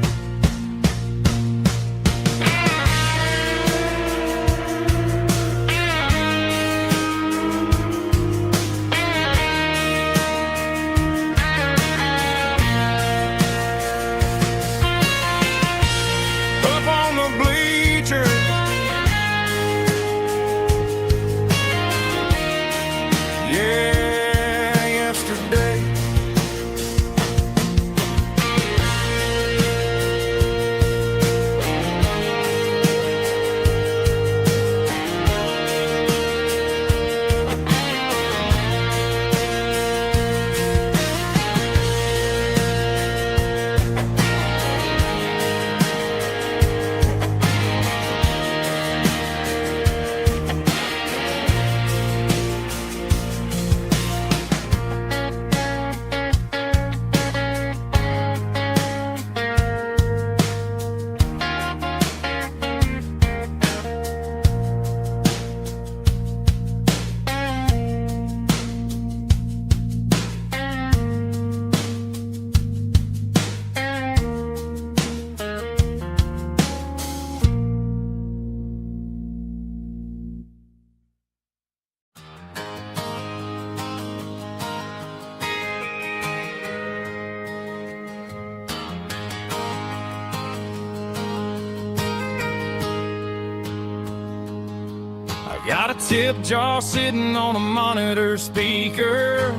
Got a tip jar sitting on a monitor speaker,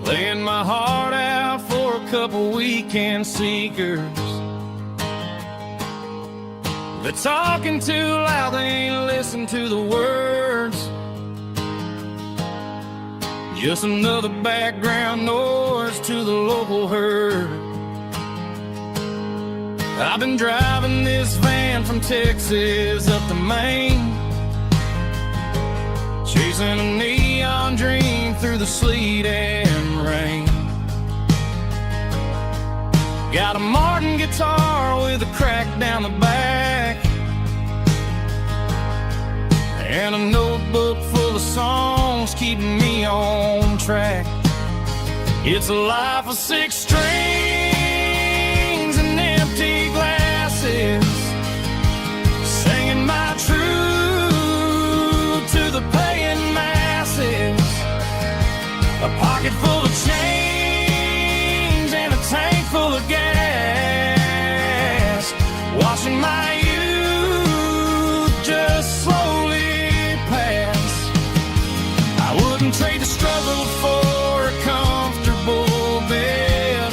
playing my heart out for a couple weekend seekers. They're talking too loud, they ain't listen to the words. Just another background noise to the local herd. I've been driving this van from Texas up to Maine, chasing a neon dream through the sleet and rain. Got a Martin guitar with a crack down the back, and a notebook full of songs keeping me on track. It's a life of 6 strings and empty glasses, singing my truth to the paying masses. A pocket full of change and a tank full of gas, watching my youth just slowly pass. I wouldn't trade the struggle for a comfortable bed,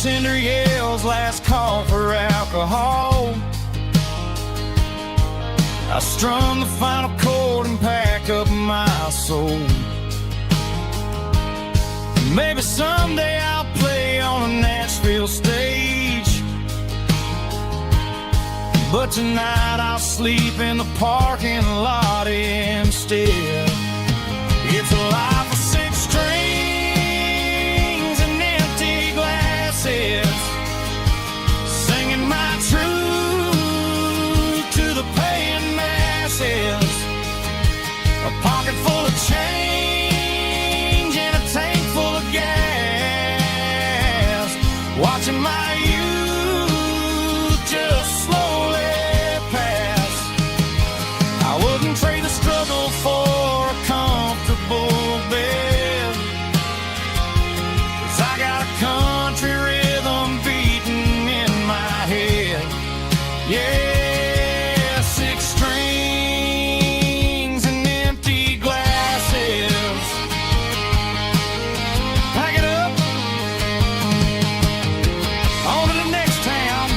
bartender yells last call for alcohol. I strummed the final chord and packed up my soul. Maybe someday I'll play on a Nashville stage, but tonight I'll sleep in the parking lot instead. It's a life of 6 strings and empty glasses, singing my truth to the paying masses. A pocket full of change and a tank full of gas, watching my youth just slowly pass. I wouldn't trade the struggle for a comfortable bed, 'cause I got a country rhythm beating in my head. Yeah, 6 strings and empty glasses. Pack it up, on to the next town.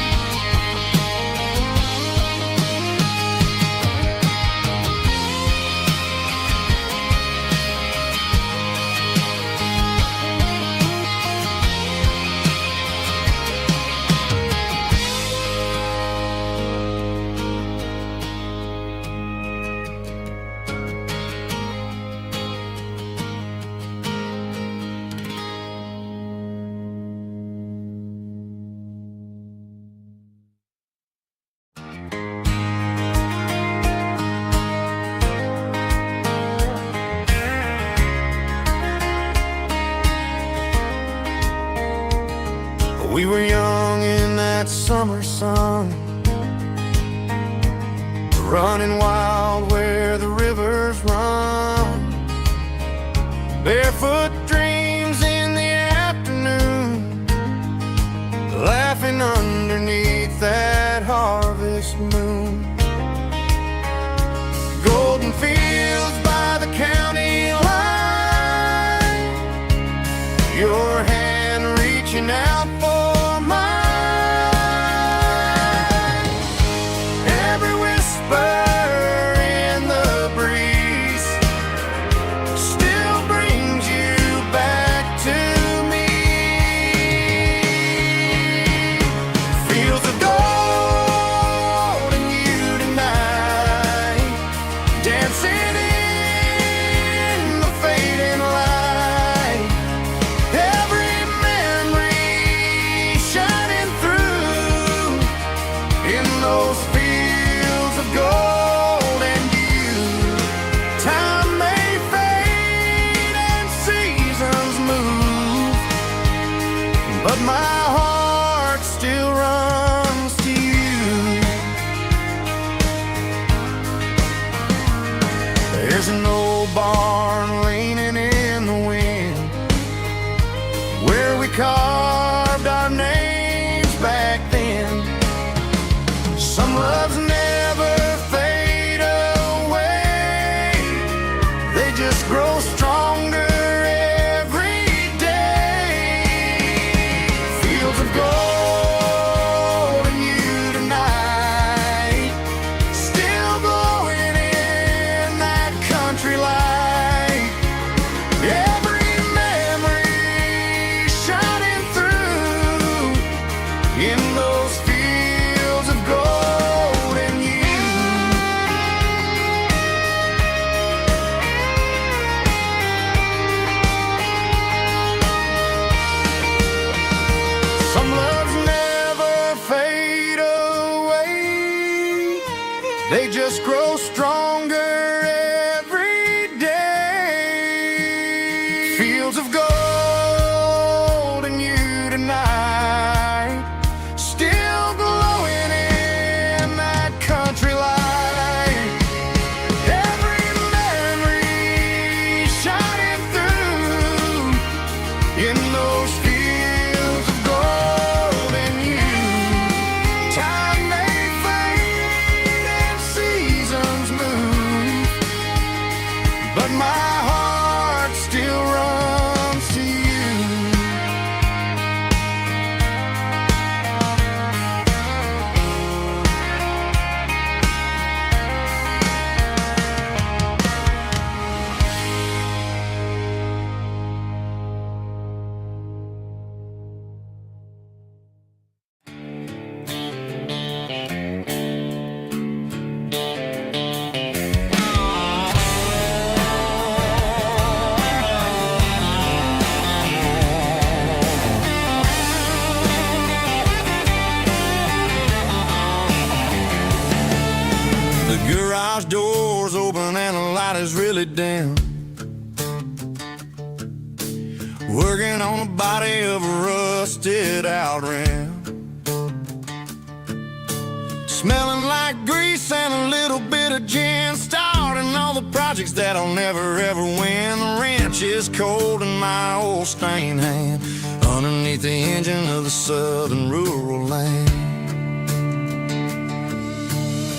We were young in that summer sun, running wild where the rivers run. Barefoot dreams in the afternoon, laughing underneath that harvest moon. Golden fields by the county line, your hand reaching out for mine. Every whisper in the breeze still brings you back to me. Fields of gold and you tonight, dancing in the fading light. Every memory shining through in those fields of gold and you. Time may fade and seasons move, but my heart still runs to you. There's an old barn leaning in the wind, where we carved our names back then. Some loves never fade away, they just grow stronger every day. Fields of gold and you tonight, still glowing in that country light. Every memory shining through in those fields of gold and you. Some loves never fade away, they just grow stronger every day. Fields of gold and you tonight, still glowing in that country light. Every memory shining through in those fields of gold and you. Time may fade and seasons move, but my heart still runs to you. light is really dim, working on the body of a rusted out rim, smelling like grease and a little bit of gin, starting all the projects that'll never ever win. The wrench is cold in my old stained hand, underneath the engine of the southern rural land.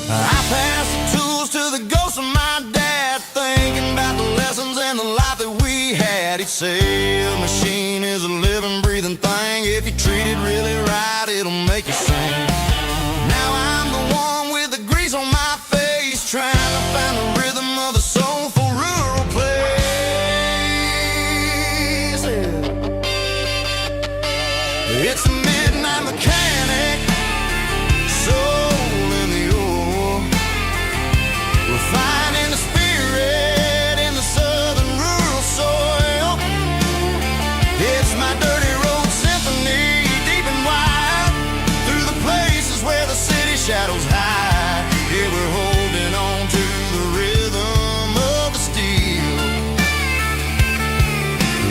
I pass the tools to the ghost of my dad, thinking about the lessons and the life that we had. He'd say a machine is a living, breathing thing. If you treat it really right, it'll make you sing. Now I'm the one with the grease on my face, trying to find the rhythm of the soulful rural place. It's the midnight mechanic, soul in the ore, refining the spirit in the southern rural soil. It's my dirty road symphony, deep and wide, through the places where the city shadows hide. Yeah, we're holding on to the rhythm of the steel,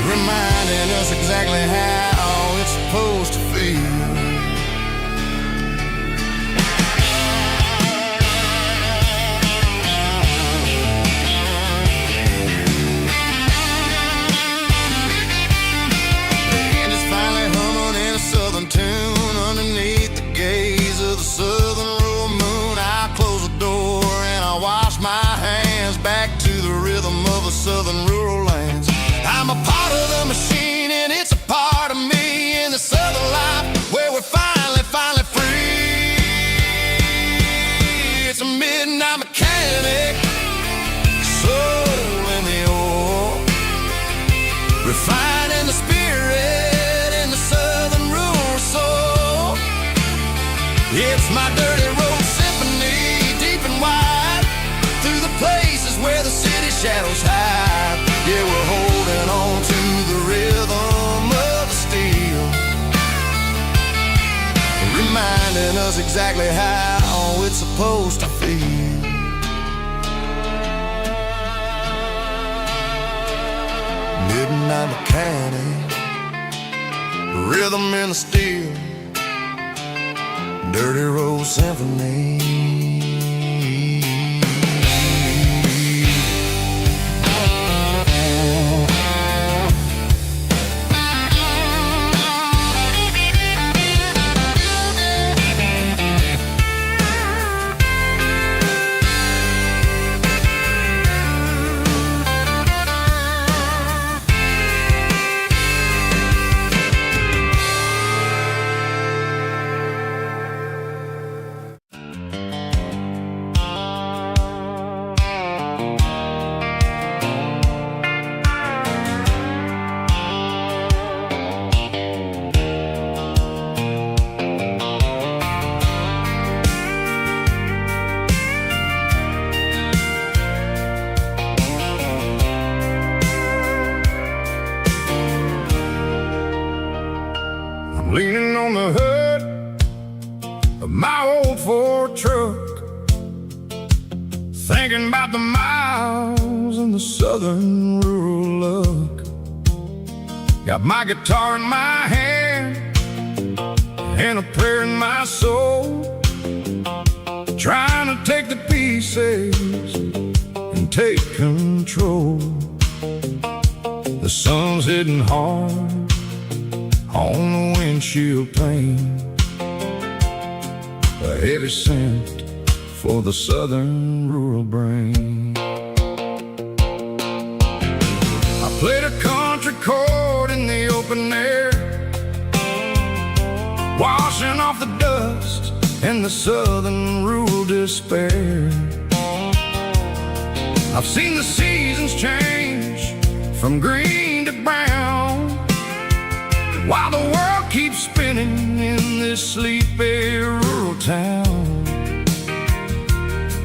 reminding us exactly how it's supposed to feel. Tune underneath the gaze of the southern rural moon. I close the door and I wash my hands, back to the rhythm of the southern rural lands. I'm a part of the machine and it's a part of me in the southern life where we're finally free. It's a midnight mechanic, soul in the ore, refining the spirit in the southern rural soul. It's my dirty road symphony, deep and wide, through the places where the city shadows hide. Yeah, we're holding on to the rhythm of the steel, reminding us exactly how it's supposed to feel. Midnight mechanic, rhythm in the steel, dirty road symphony. Leaning on the hood of my old Ford truck, thinking about the miles and the southern rural look. Got my guitar in my hand and a prayer in my soul, trying to take the pieces and take control. The sun's hitting hard on the windshield pane, a heavy scent for the southern rural brain. I played a country chord in the open air, washing off the dust and the southern rural despair. I've seen the seasons change from green to brown, while the world keeps spinning in this sleepy rural town.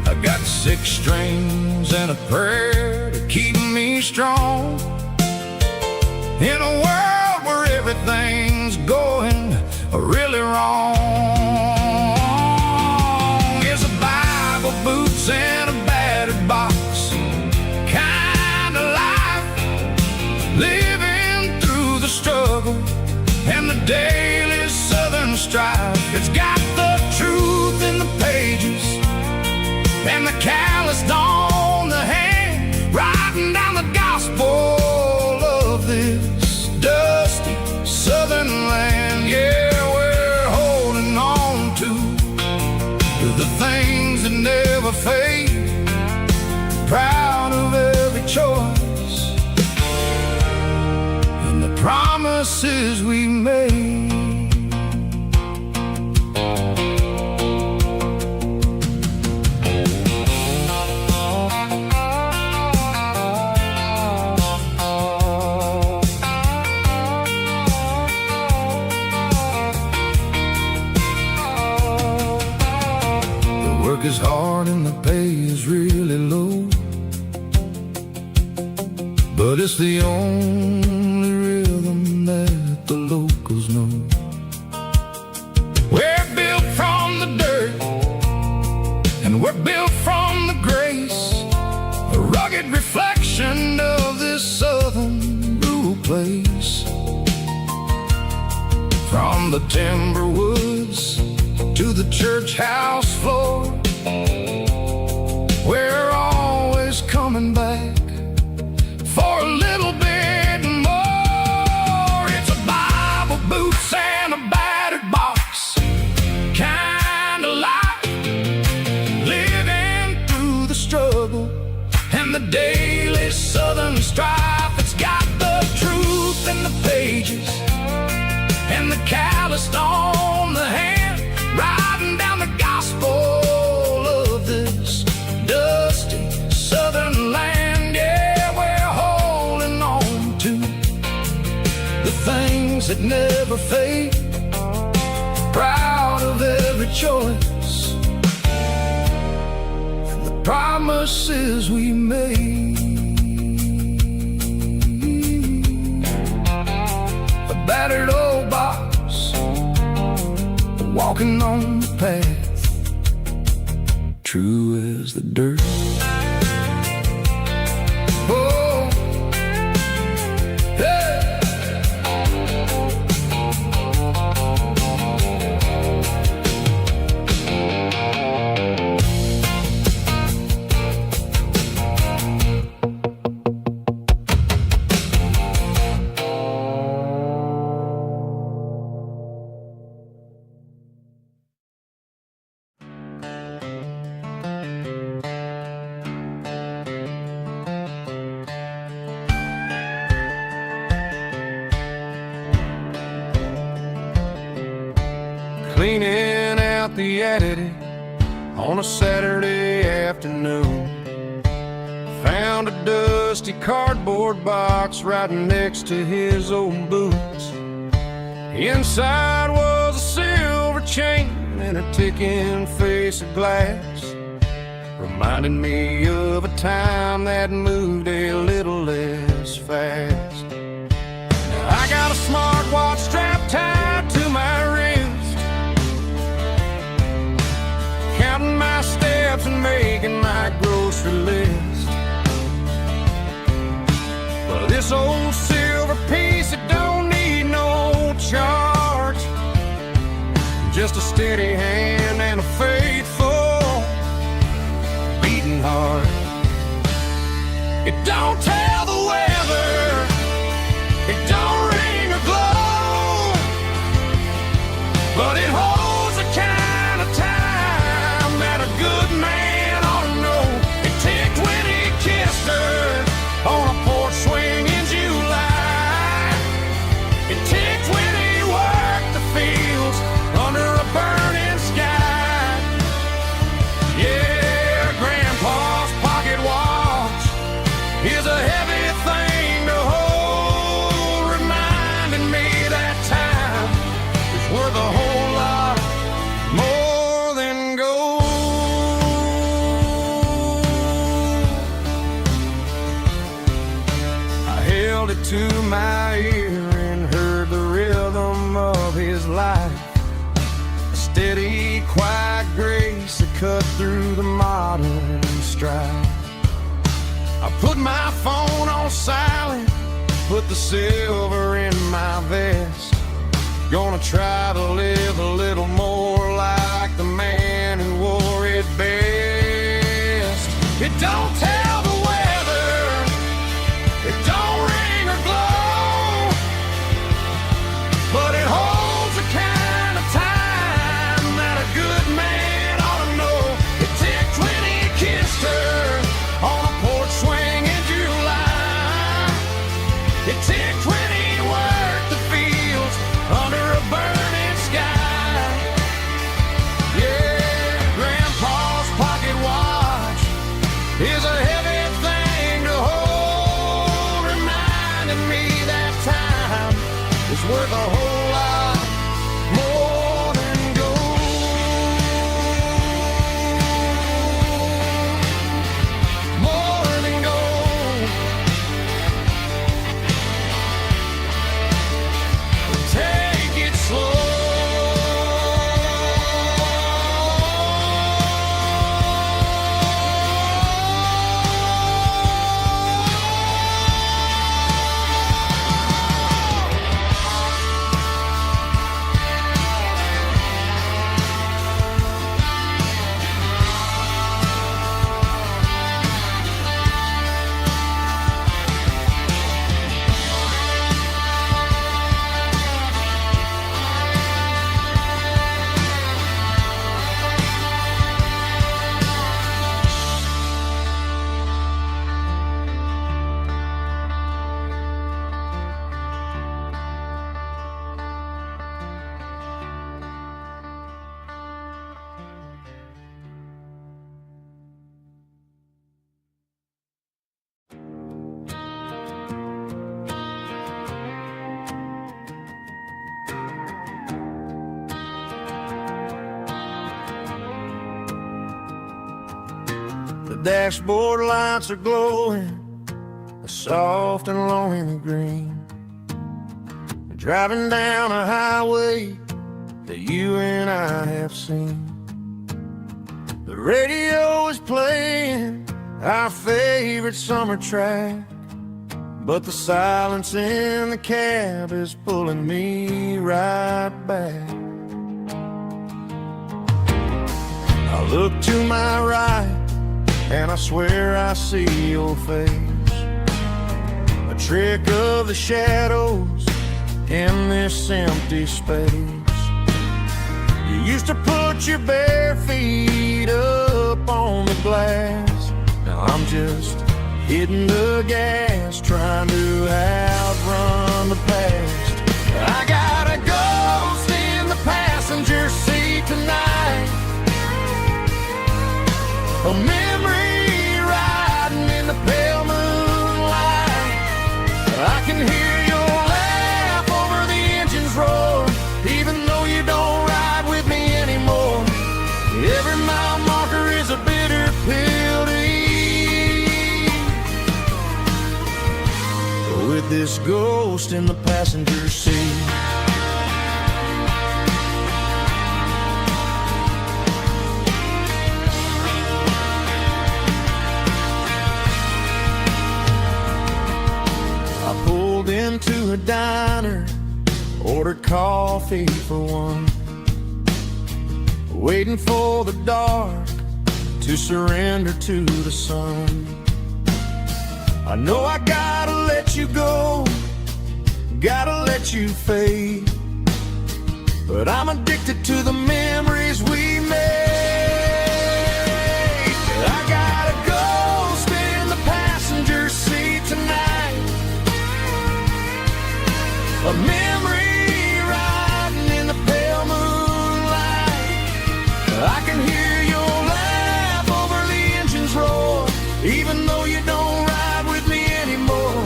I got 6 strings and a prayer to keep me strong in a world where everything's going really wrong. Here's a Bible, boots, and a battered box, daily Southern strife. It's got the truth in the pages and the calloused on the hand, writing down the gospel of this dusty Southern land. Yeah, we're holding on to the things that never fade, proud of every choice and the promises we made. Work is hard and the pay is really low, but it's the only rhythm that the locals know. We're built from the dirt and we're built from the grace, a rugged reflection of this southern rural place. From the timber woods to the church house floor, we're always coming back for a little bit more. It's a Bible, boots, and a battered box kind of life, living through the struggle and the daily Southern strife. It's got the truth in the pages and the calloused on the hand, writing down the gospel of this dusty Southern land. Yeah, we're holding on to the things that never fade, proud of every choice and the promises we made. A battered old box, walking on the path, true as the dirt. Oh, hey. Cleaning out the attic on a Saturday afternoon, found a dusty cardboard box right next to his old boots. Inside was a silver chain and a ticking face of glass, reminding me of a time that moved a little less fast. Now I got a smartwatch strapped tied to my wrist, counting my steps and making my grocery list. Well, this old silver piece, it don't need no charge, just a steady hand and a faithful beating heart. It don't tell the weather, it don't ring or glow, but it holds the kind of time that a good man ought to know. It ticked when he kissed her on a porch swing in July. It ticked when he worked the fields under a burning sky. Yeah, Grandpa's pocket watch is a heavy thing to hold, reminding me that time is worth a whole lot more than gold. I held it to my ear and heard the rhythm of his life, a steady, quiet grace that cut through the modern strife. I put my phone on silent, put the silver in my vest, Gonna try to live a little more like the man who wore it best. It don't tell the weather, it don't ring or glow, but it holds the kind of time that a good man ought to know. It ticked when he kissed her on a porch swing in July. It ticked when he worked the fields under a burning sky. Yeah, Grandpa's pocket watch is a heavy thing to hold, reminding me that time is worth a whole lot more than gold. More than gold. Take it slow. The dashboard lights are glowing, a soft and lonely green. Driving down a highway that you and I have seen. The radio is playing our favorite summer track, but the silence in the cab is pulling me right back. I look to my right and I swear I see your face, a trick of the shadows in this empty space. You used to put your bare feet up on the glass. Now I'm just hitting the gas, trying to outrun the past. I got a ghost in the passenger seat tonight, a memory riding in the pale moonlight. I can hear your laugh over the engine's roar, even though you don't ride with me anymore. Every mile marker is a bitter pill to eat, with this ghost in the passenger seat. I pulled into a diner, ordered coffee for one, waiting for the dark to surrender to the sun. I know I gotta let you go, gotta let you fade, but I'm addicted to the memories we made. I got a ghost in the passenger seat tonight, a memory riding in the pale moonlight. I can hear your laugh over the engine's roar, even though you don't ride with me anymore.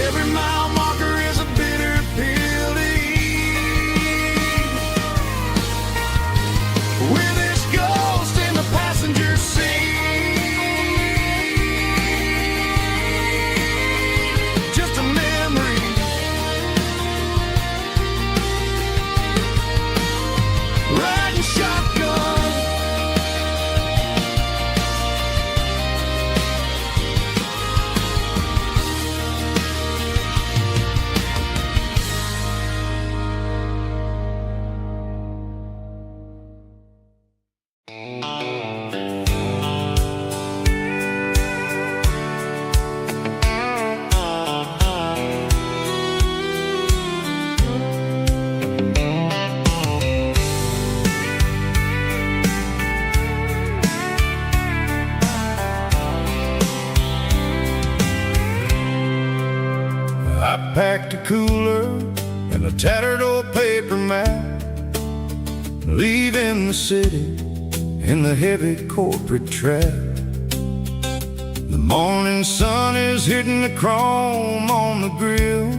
Every mile marker is a bitter pill to eat, with this ghost in the passenger seat. Just a memory, riding shotgun I packed a cooler and a tattered old paper map, leaving the city in the heavy corporate trap. The morning sun is hitting the chrome on the grill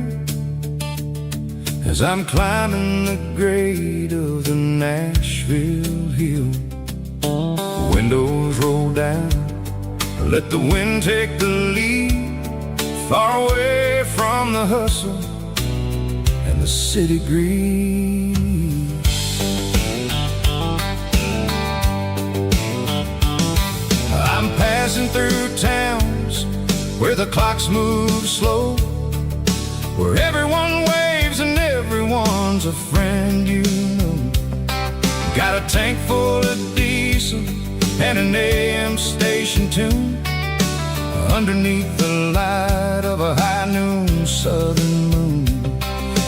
as I'm climbing the grade of the Nashville hill. The windows roll down, let the wind take the lead, far away from the hustle and the city greed. I'm passing through towns where the clocks move slow, where everyone waves and everyone's a friend you know. Got a tank full of diesel and an AM station tune underneath the light of a high noon southern moon.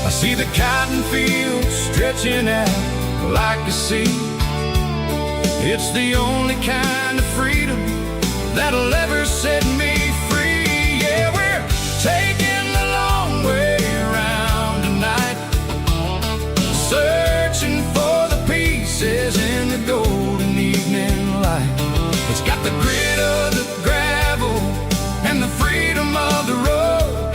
I see the cotton fields stretching out like a sea. It's the only kind of freedom that'll ever set me free. Yeah, we're taking the long way around tonight, searching for the pieces in the golden evening light. It's got the grit of the gravel and the freedom of the road,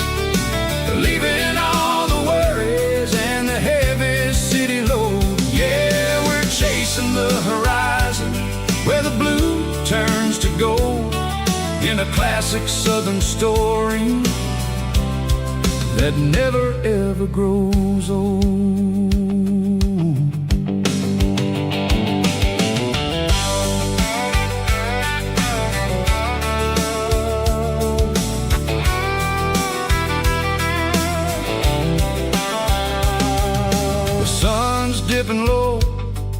leaving all the worries and the heavy city load. Yeah, we're chasing the horizon where the blue turns to gold, in a classic southern story that never ever grows old. The sun's dipping low,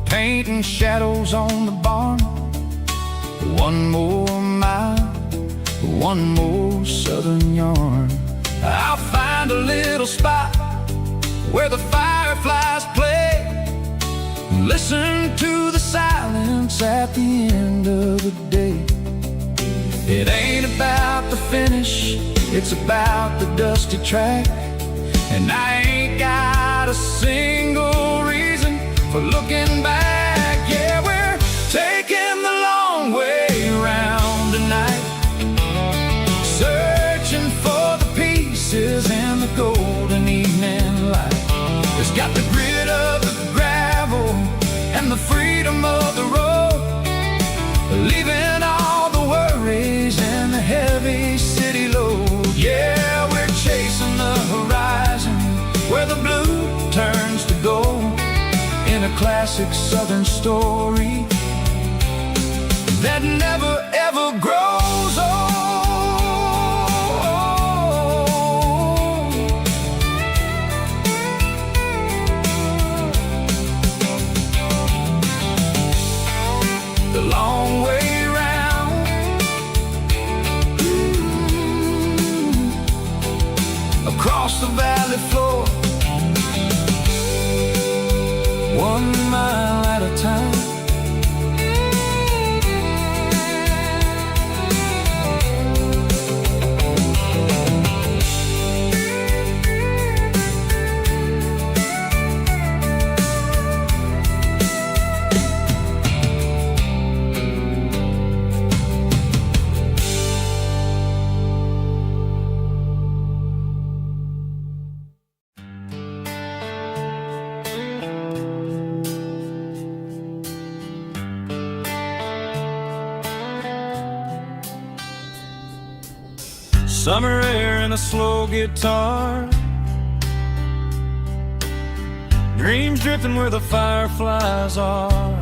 painting shadows on the barn. One more mile, one more southern yarn. I'll find a little spot where the fireflies play, listen to the silence at the end of the day. It ain't about the finish, it's about the dusty track, and I ain't got a single reason for looking back. Yeah, we're taking the long way around tonight, searching for the pieces in the golden evening light. It's got the grit of the gravel and the freedom of the road, leaving all the worries and the heavy city load. Yeah, we're chasing the horizon where the blue turns to gold, in a classic southern story that never ever grows old. The long way round, across the valley floor, 1 mile at a time. Summer air and a slow guitar, dreams drifting where the fireflies are,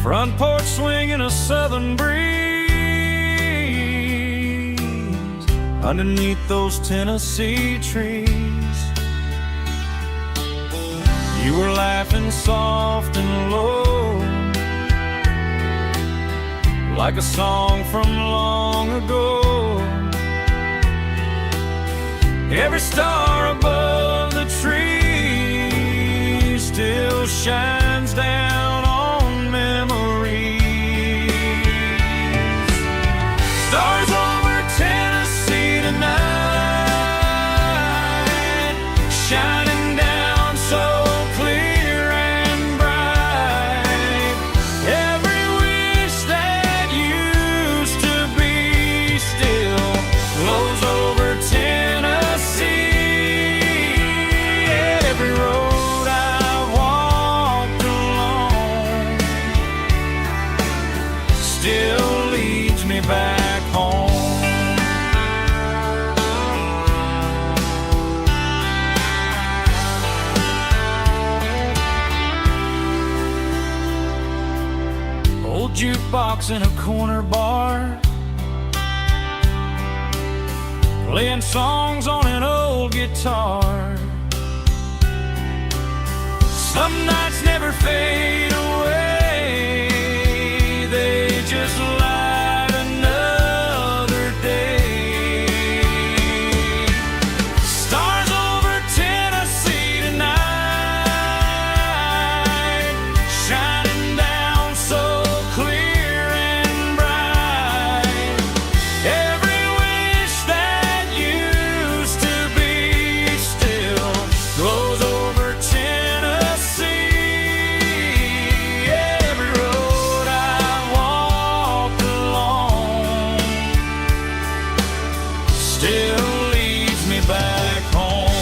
front porch swinging a southern breeze, underneath those Tennessee trees. You were laughing soft and low like a song from long ago. Every star above the tree still shines down on memories. Stars over Tennessee tonight, shining down so clear and bright. Every wish that used to be still glows over Tennessee. Every road I've walked along still leads me back home. Old jukebox in a corner bar, playing songs on an old guitar. Some nights never fade away, they just light another day. Stars over Tennessee tonight, shining down so clear and bright. Every wish that used to be still glows over Tennessee. Every road I walked along still leads me back home.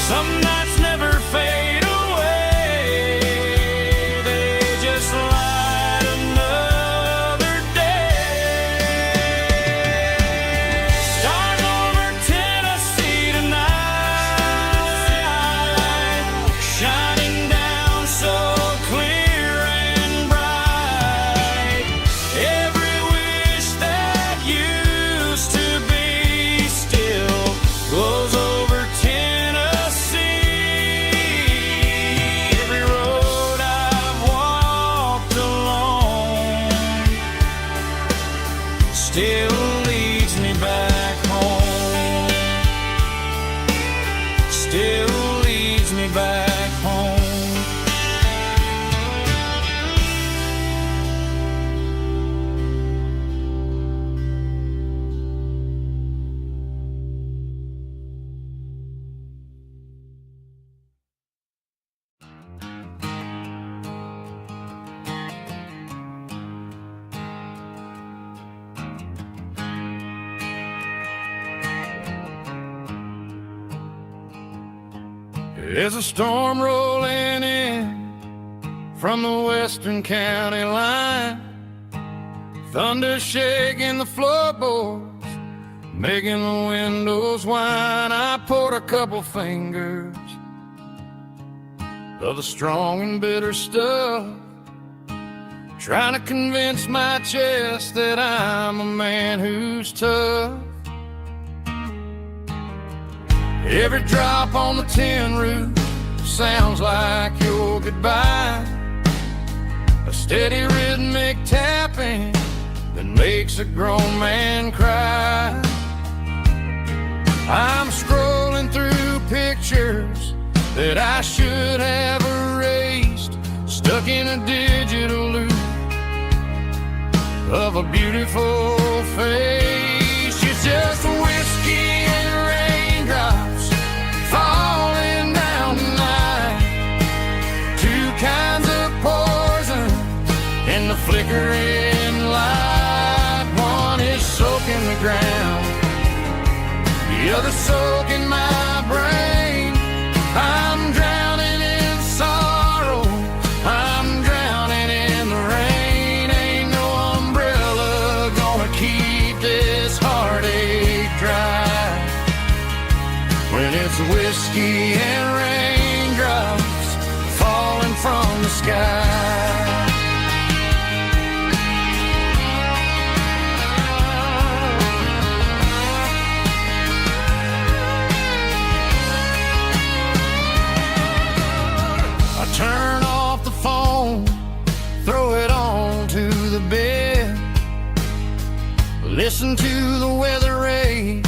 Some nights never fade away, they just light another day. Stars over Tennessee tonight, shining down so clear and bright. Every wish that used to be still glows over Tennessee. Every road I've walked along still leads me back home. Still leads me back home. There's a storm rolling in from the western county line, thunder shaking the floorboards, making the windows whine. I poured a couple fingers of the strong and bitter stuff, trying to convince my chest that I'm a man who's tough. Every drop on the tin roof sounds like your goodbye, a steady rhythmic tapping that makes a grown man cry. I'm scrolling through pictures that I should have erased, stuck in a digital loop of a beautiful face. It's just whiskey and raindrops falling down tonight, two kinds of poison in the flickering light. One is soaking the ground, the other soaking my brain. I'm drowning in sorrow, I'm drowning in the rain. Ain't no umbrella gonna keep this heartache dry when it's whiskey and raindrops falling from the sky. Listen to the weather rage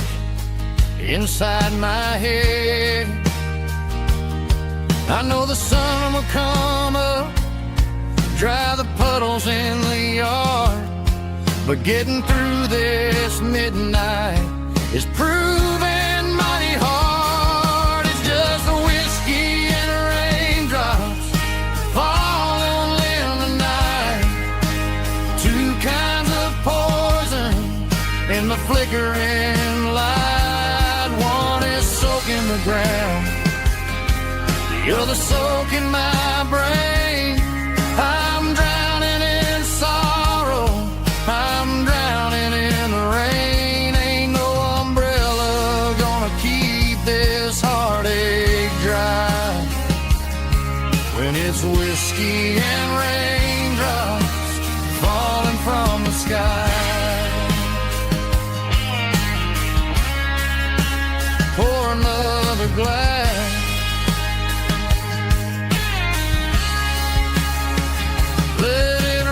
inside my head. I know the sun will come up, dry the puddles in the yard, but getting through this midnight is proving mighty hard. It's just the whiskey and raindrops falling in the night, two kinds of poison in the flickering light. One is soaking the ground, the other soaking my brain. I'm drowning in sorrow, I'm drowning in the rain. Ain't no umbrella gonna keep this heartache dry when it's whiskey and raindrops falling from the sky. Pour another glass. Let it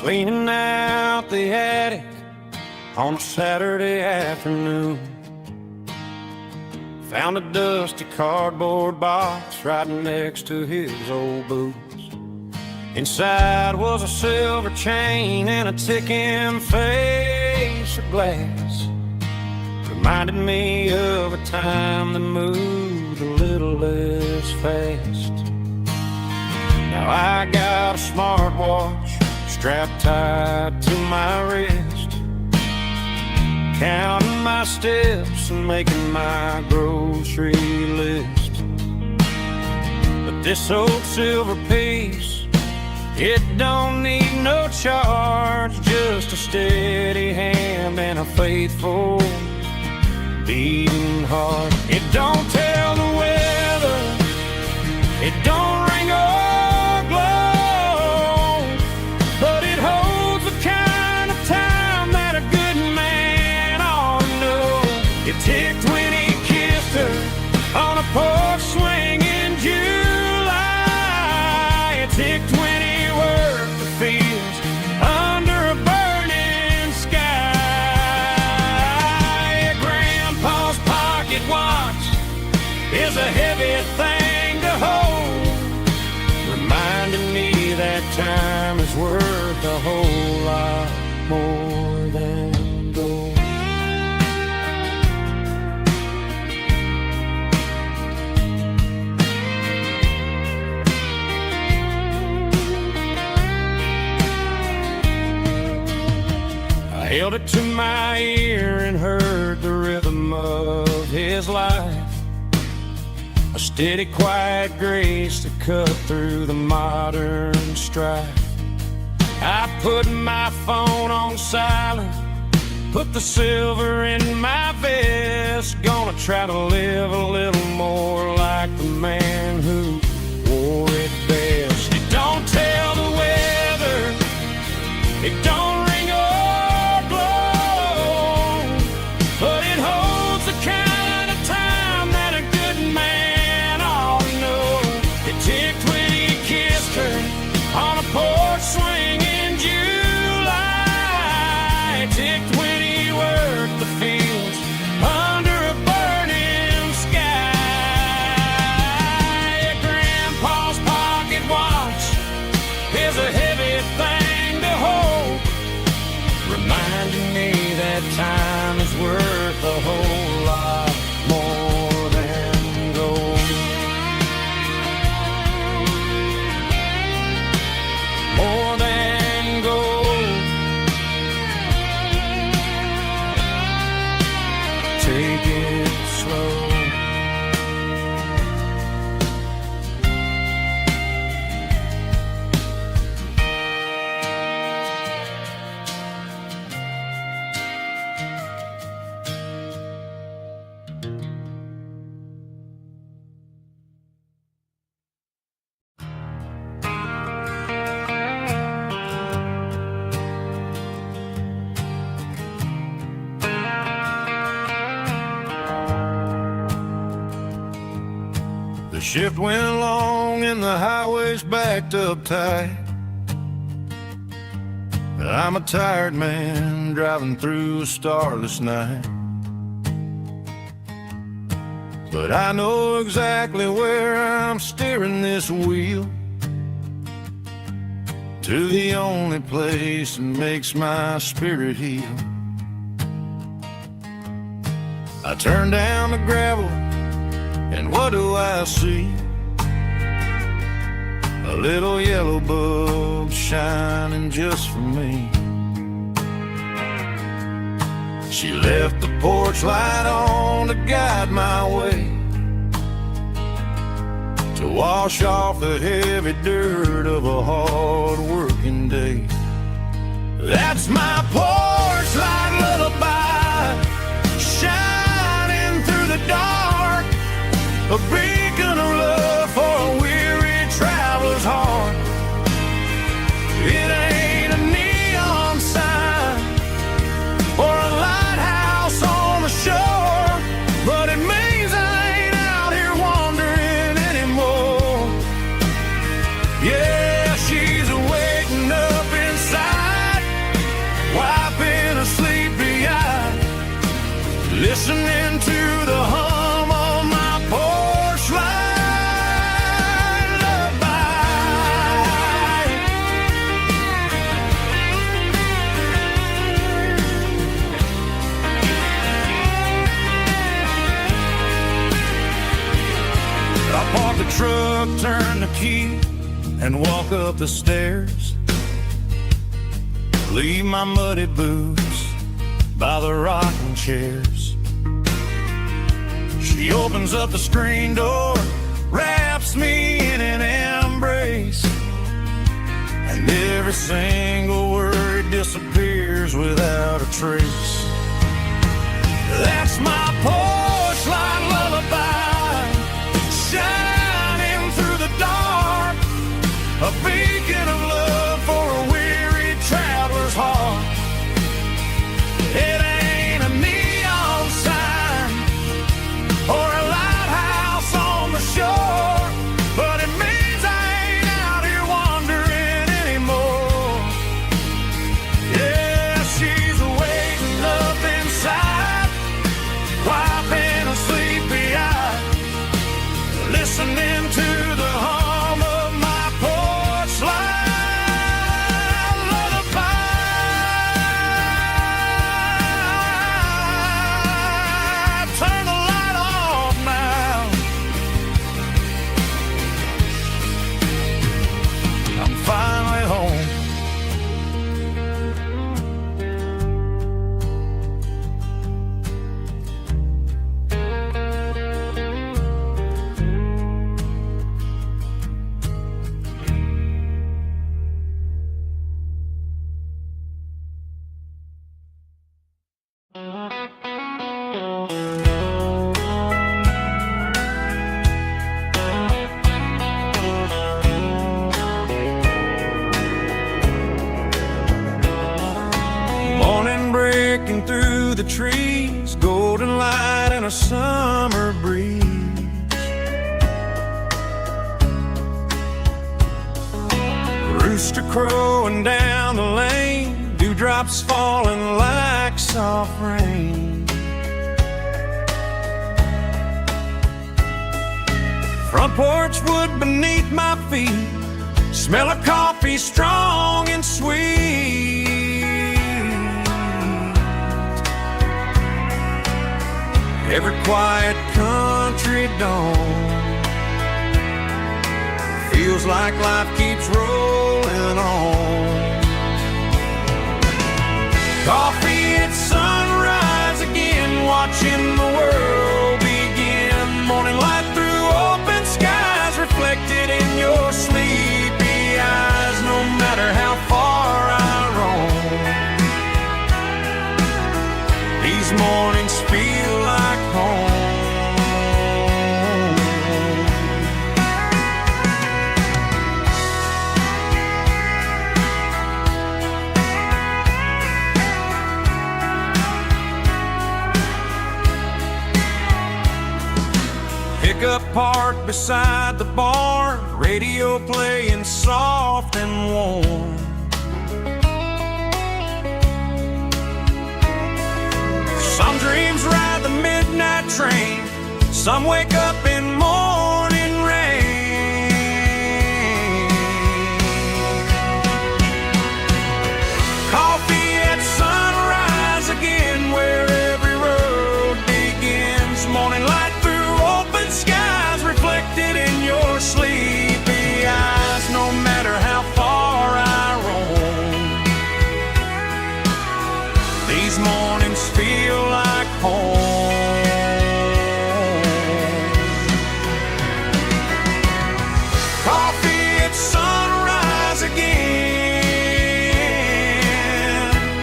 cleaning out the attic on a Saturday afternoon. Found a dusty cardboard box right next to his old boots. Inside was a silver chain and a ticking face of glass. Reminded me of a time that moved a little less fast. Now I got a smartwatch strapped tight to my wrist, counting my steps and making my grocery list. But this old silver piece, it don't need no charge, just a steady hand and a faithful beating heart. It don't tell the weather, it don't ring or glow, but it holds the kind of time that a good man ought to know. It ticked when he kissed her on a porch swing in July. It ticked when he worked the fields under a burning sky. Grandpa's pocket watch is a heavy thing to hold, reminding me that time is worth a whole lot more than gold. I held it to my ear and heard the rhythm of his life, a steady, quiet grace that cut through the modern strife. I put my phone on silent, put the silver in my vest. Gonna try to live a little more like the man who wore it best. It don't tell the weather, it don't ring or blow, but it holds the kind of time that a good man ought to know. It ticked when he kissed her on a porch swing in July. It ticked when he worked the fields under a burning sky. The shift went long and the highway's backed up tight. I'm a tired man driving through a starless night. But I know exactly where I'm steering this wheel, to the only place that makes my spirit heal. I turn down the gravel, and what do I see? A little yellow bulb shining just for me. She left the porch light on to guide my way, to wash off the heavy dirt of a hard-working day. That's my porch light lullaby, shining through the dark, a beacon of love for a weary traveler's heart. It ain't a neon sign or a lighthouse on the shore, but it means I ain't out here wandering anymore. Yeah, she's waking up inside, wiping a sleepy eye, listening to the hum of my porch light lullaby. I park the truck, turn the key, and walk up the stairs. Leave my muddy boots by the rocking chairs. She opens up the screen door, wraps me in an embrace, and every single word disappears without a trace. That's my porch light lullaby, shining through the dark, a beacon of love for a weary traveler's heart. It ain't a neon sign or a lighthouse on the shore, but it means I ain't out here wandering anymore. Yeah, she's waiting up inside, wiping a sleepy eye, listening to the hum of my porch light lullaby. Turn the light off now. I'm finally home. Morning breaking through the trees, golden light and a summer breeze. Rooster crowing down the lane, dewdrops falling like soft rain. Front porch wood beneath my feet, smell of coffee strong and sweet. Every quiet country dawn feels like life keeps rolling on. Coffee at sunrise again, watching the world begin. Morning light through open skies, reflected in your sleepy eyes. No matter how far I roam, these mornings feel like home. parked beside the barn, radio playing soft and warm. Some dreams ride the midnight train, some wake up in morning rain. Coffee at sunrise again, where every road begins. Morning light through open skies, reflected in your sleepy eyes. No matter how far I roam, these mornings feel like home. Coffee at sunrise again,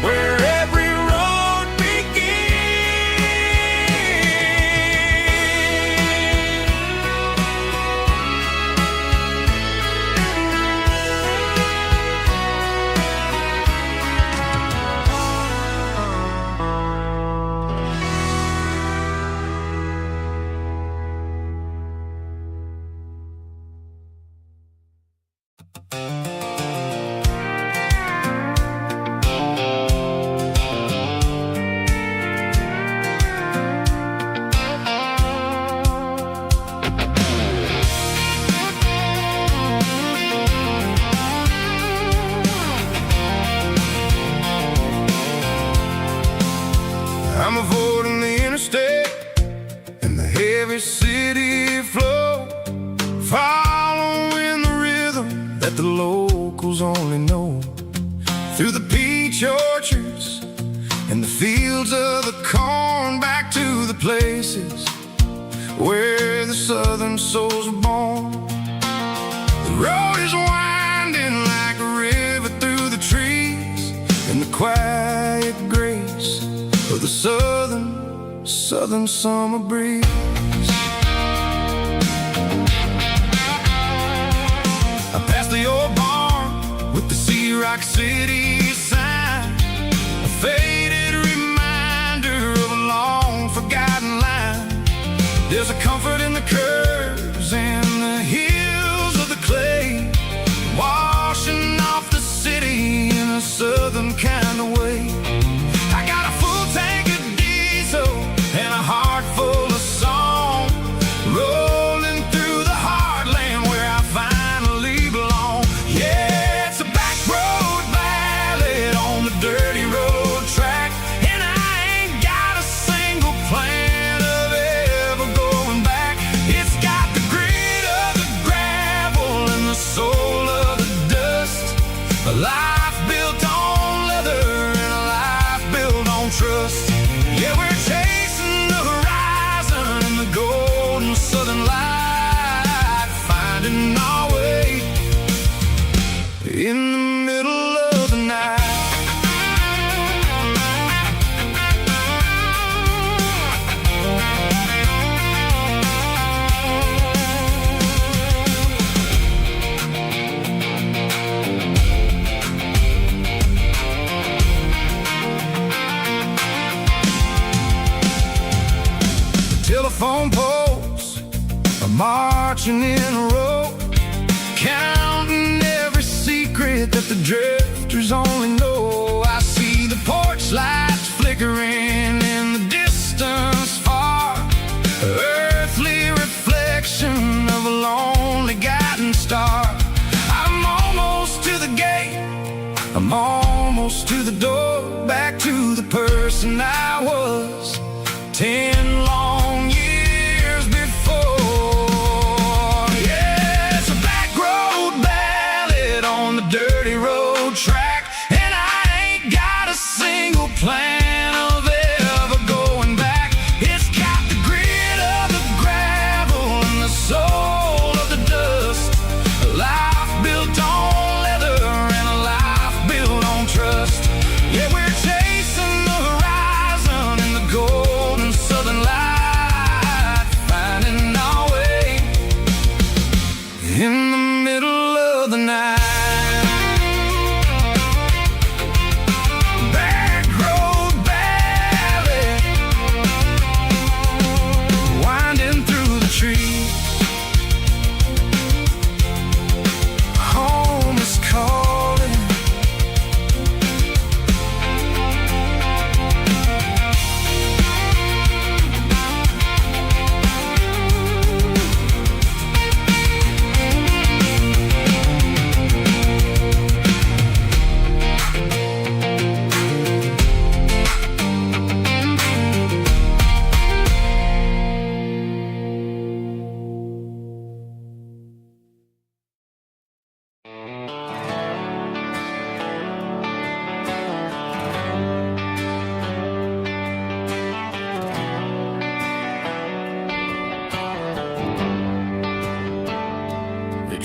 where every road I'm avoiding the interstate and the heavy city flow, following the rhythm that the locals only know. Through the peach orchards and the fields of the corn, back to the places where the southern souls are born. The road is winding like a river through the trees, and the quiet grace of the southern summer breeze. I passed the old barn with the Sea Rock City sign, a faded reminder of a long forgotten line. There's a comfort in the curves and the hills of the clay, washing off the city in a southern kind of way. I got a full tank of diesel and a heart full of song, rolling through the heartland where I finally belong. Yeah, it's a back road ballad on the dirty road track, and I ain't got a single plan of ever going back. It's got the grit of the gravel and the soul of the dust, a life built on leather and a life built on trust. Yeah, we're chasing the horizon in the golden southern light, finding our way in the middle of the night. Telephone poles are marching in a row, counting every secret that the drifters only know. I see the porch lights flickering in the distance far, earthly reflection of a lonely guiding star. I'm almost to the gate, I'm almost to the door, back to the person I was 10 long years before. Yeah, it's a back road ballad on the dirty road track, and I ain't got a single plan of ever going back. It's got the grit of the gravel and the soul of the dust, a life built on leather and a life built on trust. Yeah, we're chasing the horizon in the golden southern light, finding our way in the middle of the night. Back road ballad, winding through the trees.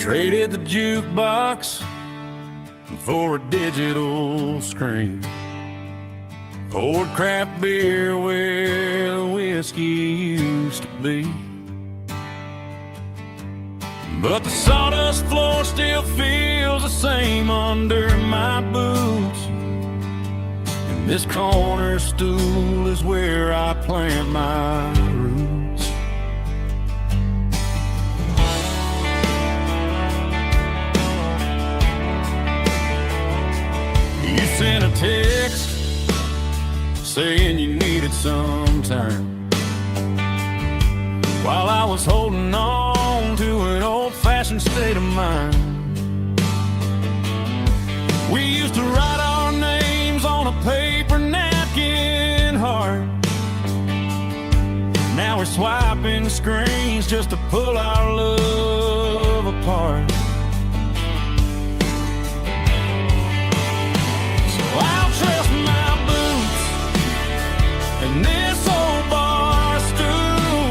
Traded the jukebox for a digital screen. Poured craft beer where the whiskey used to be. But the sawdust floor still feels the same under my boots. And this corner stool is where I plant my roots. You sent a text saying you needed some time, while I was holding on to an old-fashioned state of mind. We used to write our names on a paper napkin heart. Now we're swiping screens just to pull our love apart. So I'll trust my boots and this old bar stool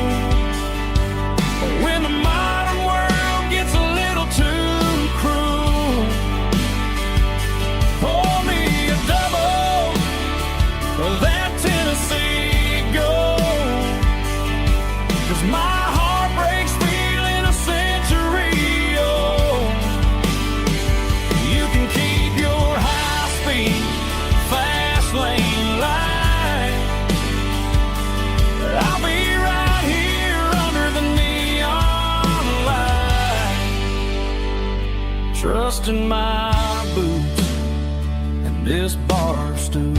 when the modern world gets a little too cruel. Pour me a double of that Tennessee Gold, 'cause my heart breaks feeling a century old. You can keep your high-speed, fast lane light. I'll be right here under the neon light, trusting my boots and this bar stool.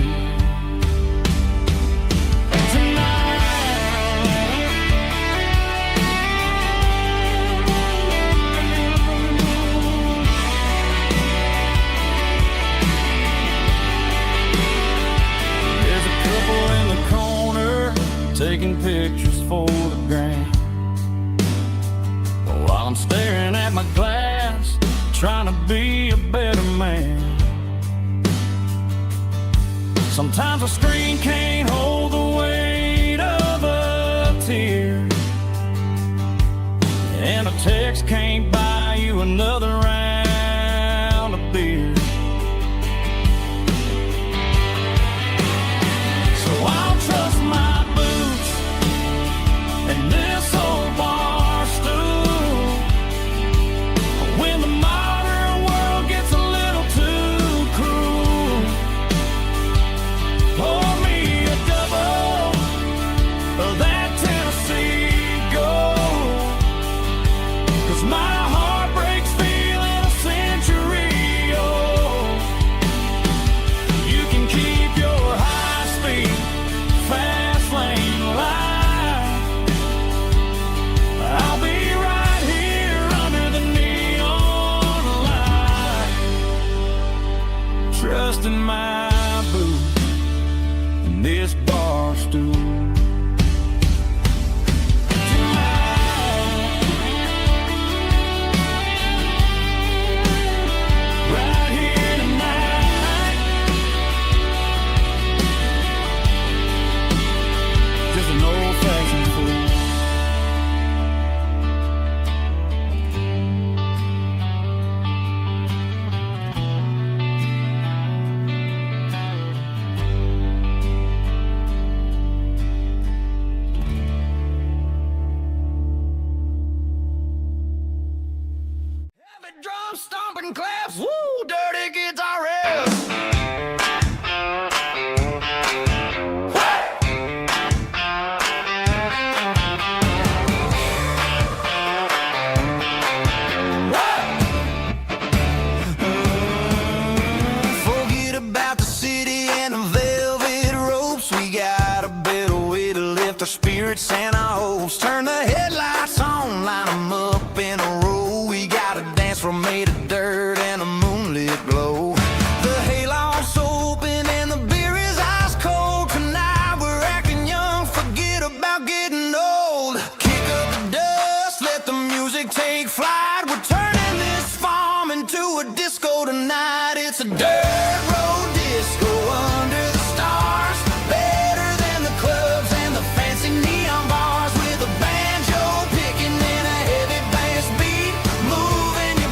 There's a couple in the corner taking pictures for the gram, while I'm staring at my glass, trying to be a better man. Sometimes a screen can't hold the weight of a tear, and a text can't buy you another round of beer. So I'll trust my boots and this old bar stool when the modern world gets a little too cruel. Pour me a double of that Tennessee Gold, 'cause my heart breaks feeling a century old. You can keep your high-speed, fast lane light. I'll be right here under the neon light, trusting my boots and this bar stool. Right here tonight, just an old-fashioned fool. Heavy drum stomping claps, woo, dirty guitar riffs. Forget about the city and the velvet ropes. We got a better way to lift our spirits and our hopes. Turn the headlights on, line them up in a row. We got a dance floor made of dirt and a moonlit glow. The hayloft's open and the beer is ice cold. Tonight we're acting young, forget about getting old. Kick up the dust, let the music take flight. We're turning this farm into a disco tonight. It's a dirt road disco under the stars. Better than the clubs and the fancy neon bars, with a banjo picking and a heavy bass beat, moving your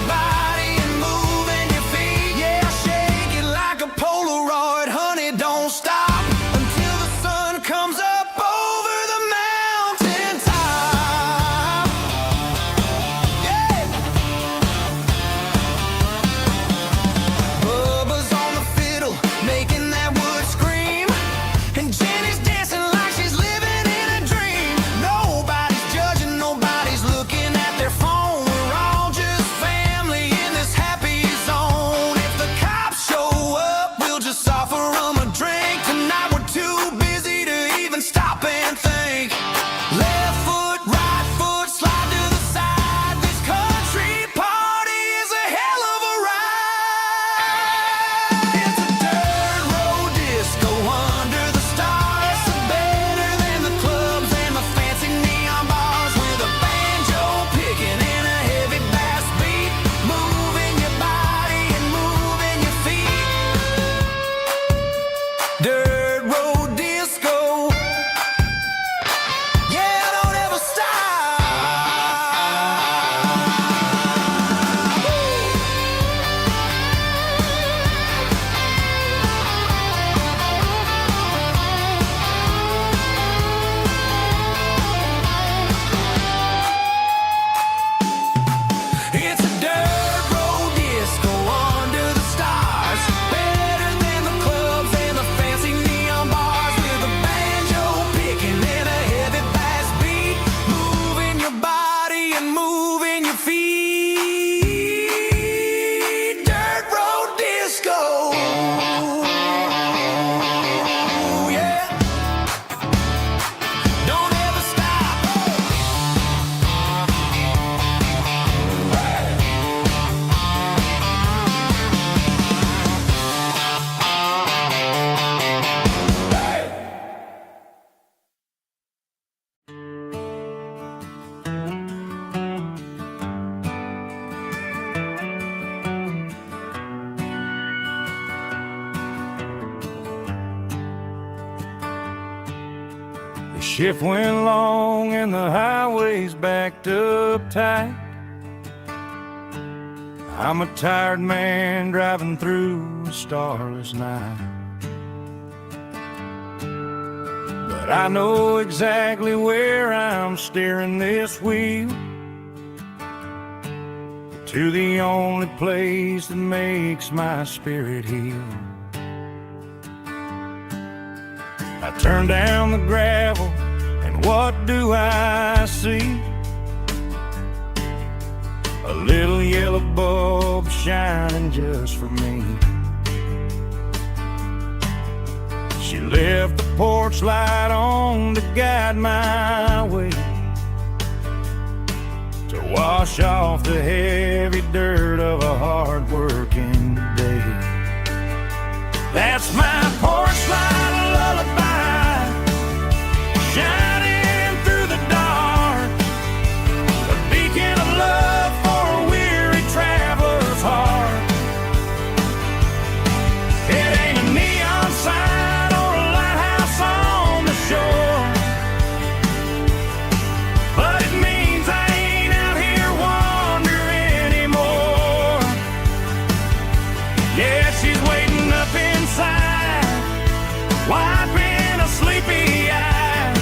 shift went long and the highway's backed up tight. I'm a tired man driving through a starless night. But I know exactly where I'm steering this wheel, to the only place that makes my spirit heal. I turn down the gravel, and what do I see? A little yellow bulb shining just for me. She left the porch light on to guide my way, to wash off the heavy dirt of a hard-working day. That's my porch light lullaby, shining through the dark, a beacon of love for a weary traveler's heart. It ain't a neon sign or a lighthouse on the shore, but it means I ain't out here wandering anymore. Yeah, she's waiting up inside, wiping a sleepy eye,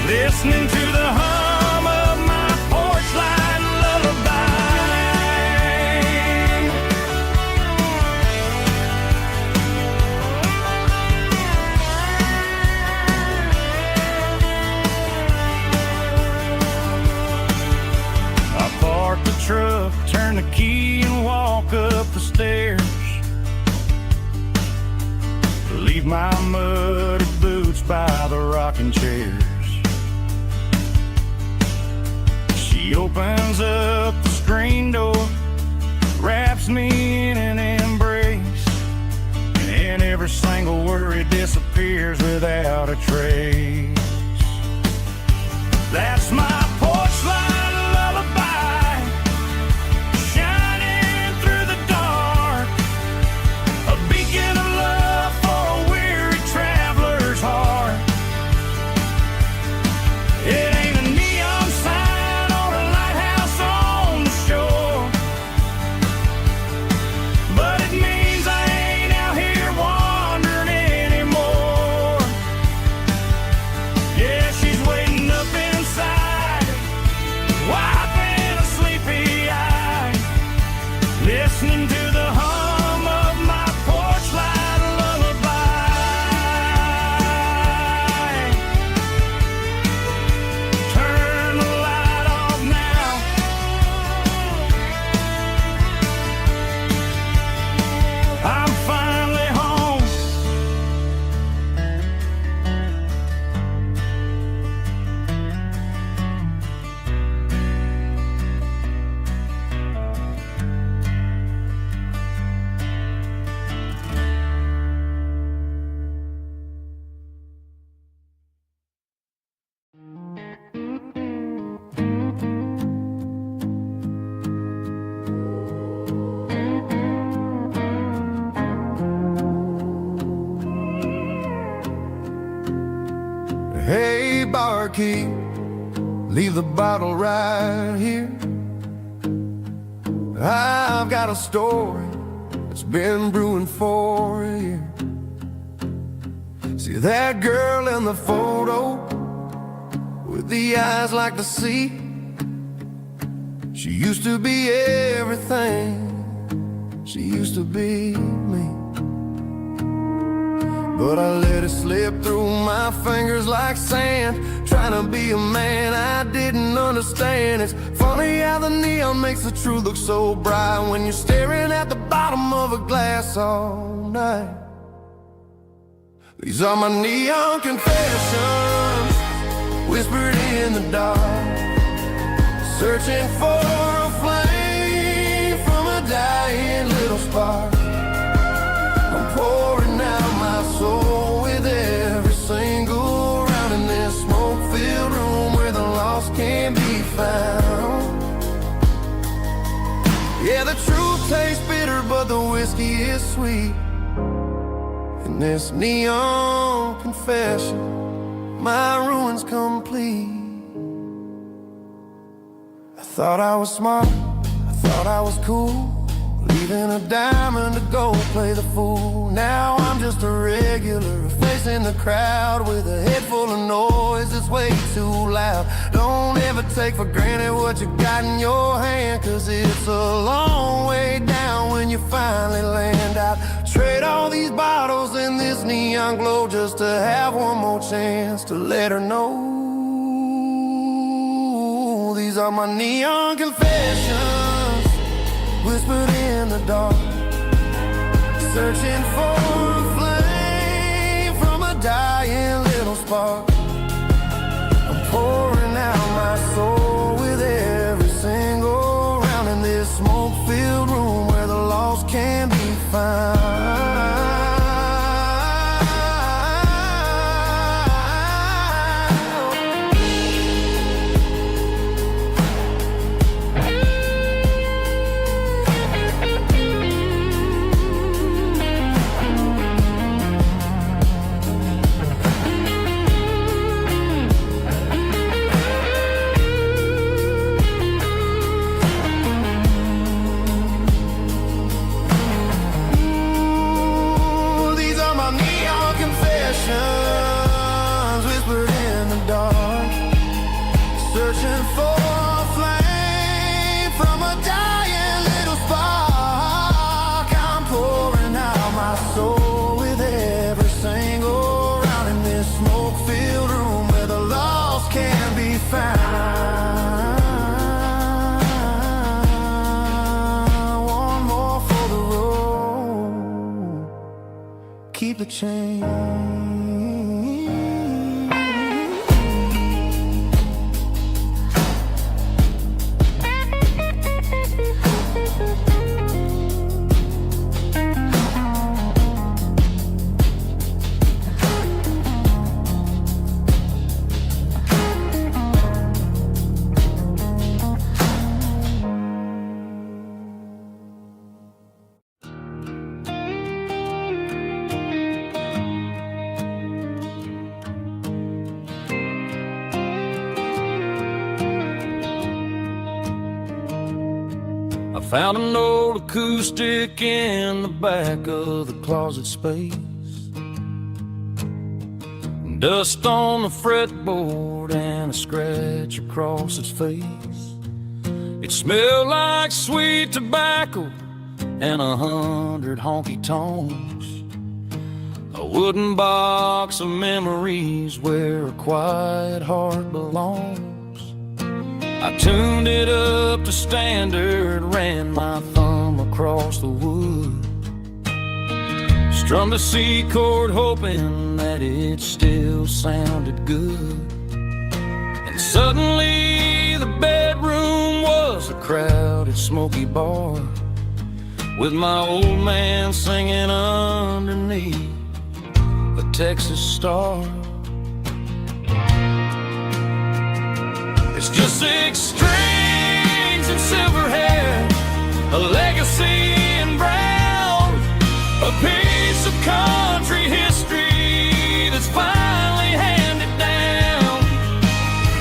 listening to the hum of my porch light lullaby. I park the truck, turn the key and walk up the stairs, leave my muddy boots by the rocking chairs. She opens up the screen door, wraps me in an embrace, and every single worry disappears without a trace. That's my porch light lullaby, shining through the dark, a beacon of love for a weary traveler's heart. It ain't a neon sign or a lighthouse on the shore, but it means I ain't out here wandering anymore. Yeah, she's waiting up inside, wiping a sleepy eye, listening to the hum of my porch light lullaby. Turn the light off now, I'm finally home. Hey, barkeep, leave the bottle right here. I've got a story that's been brewing for a year. See that girl in the photo with the eyes like the sea? She used to be everything, she used to be me. But I let it slip through my fingers like sand, trying to be a man I didn't understand. It's funny how the neon makes the truth look so bright when you're staring at the bottom of a glass all night. These are my neon confessions, whispered in the dark, searching for a flame from a dying little spark. I'm pouring out my soul with every single round in this smoke-filled room where the lost can be found. Yeah, the truth tastes bitter, but the whiskey is sweet. And this neon confession my ruin's complete. I thought I was smart, I thought I was cool, leaving a diamond to go play the fool. Now I'm just a regular, facing the crowd with a head full of noise that's way too loud. Don't ever take for granted what you got in your hand, 'cause it's a long way down when you finally land out. Trade all these bottles and this neon glow just to have one more chance to let her know. These are my neon confessions, whispered in the dark, searching for a flame from a dying little spark. I'm pouring out my soul with every single round in this smoke-filled room where the lost can be found. Whispered in the dark, searching for a flame from a dying little spark. I'm pouring out my soul with every single round in this smoke-filled room where the lost can be found. One more for the road, keep the change. Found an old acoustic in the back of the closet space. Dust on the fretboard and a scratch across its face. It smelled like sweet tobacco and 100 honky-tonks. A wooden box of memories where a quiet heart belongs. I tuned it up to standard, ran my thumb across the wood, strummed a C chord hoping that it still sounded good. And suddenly the bedroom was a crowded smoky bar, with my old man singing underneath the Texas star. It's just 6 strings and silver hair, a legacy in brown, a piece of country history that's finally handed down.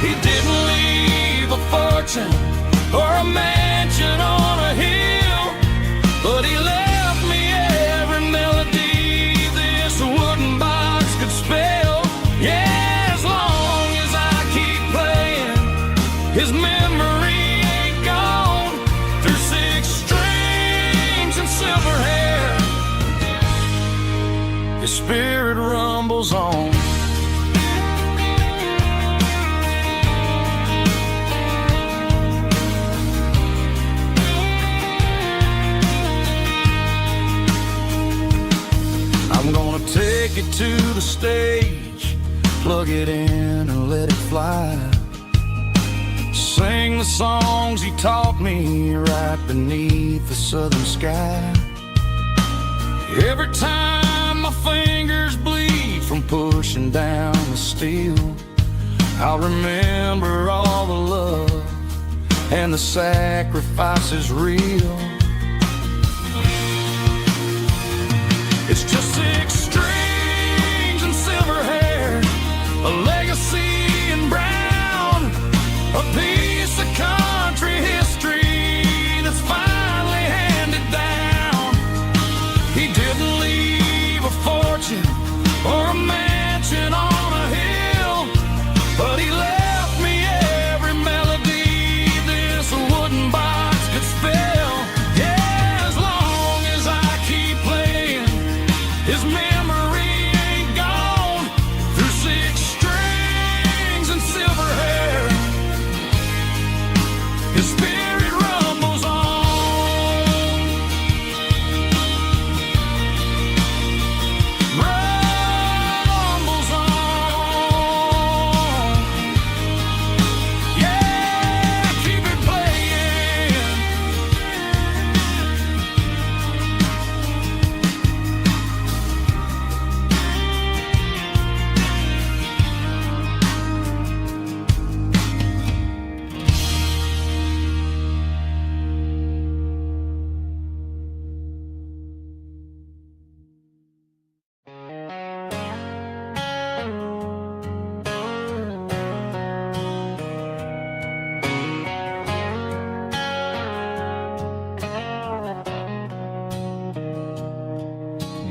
He didn't leave a fortune or a mansion on a hill, but he left me every melody this wooden box could spell. Yeah. His memory ain't gone through 6 strings and silver hair. His spirit rumbles on. I'm gonna take it to the stage, plug it in and let it fly. Sing the songs he taught me right beneath the southern sky. Every time my fingers bleed from pushing down the steel, I'll remember all the love and the sacrifices real. It's just 6 strings and silver hair, a legacy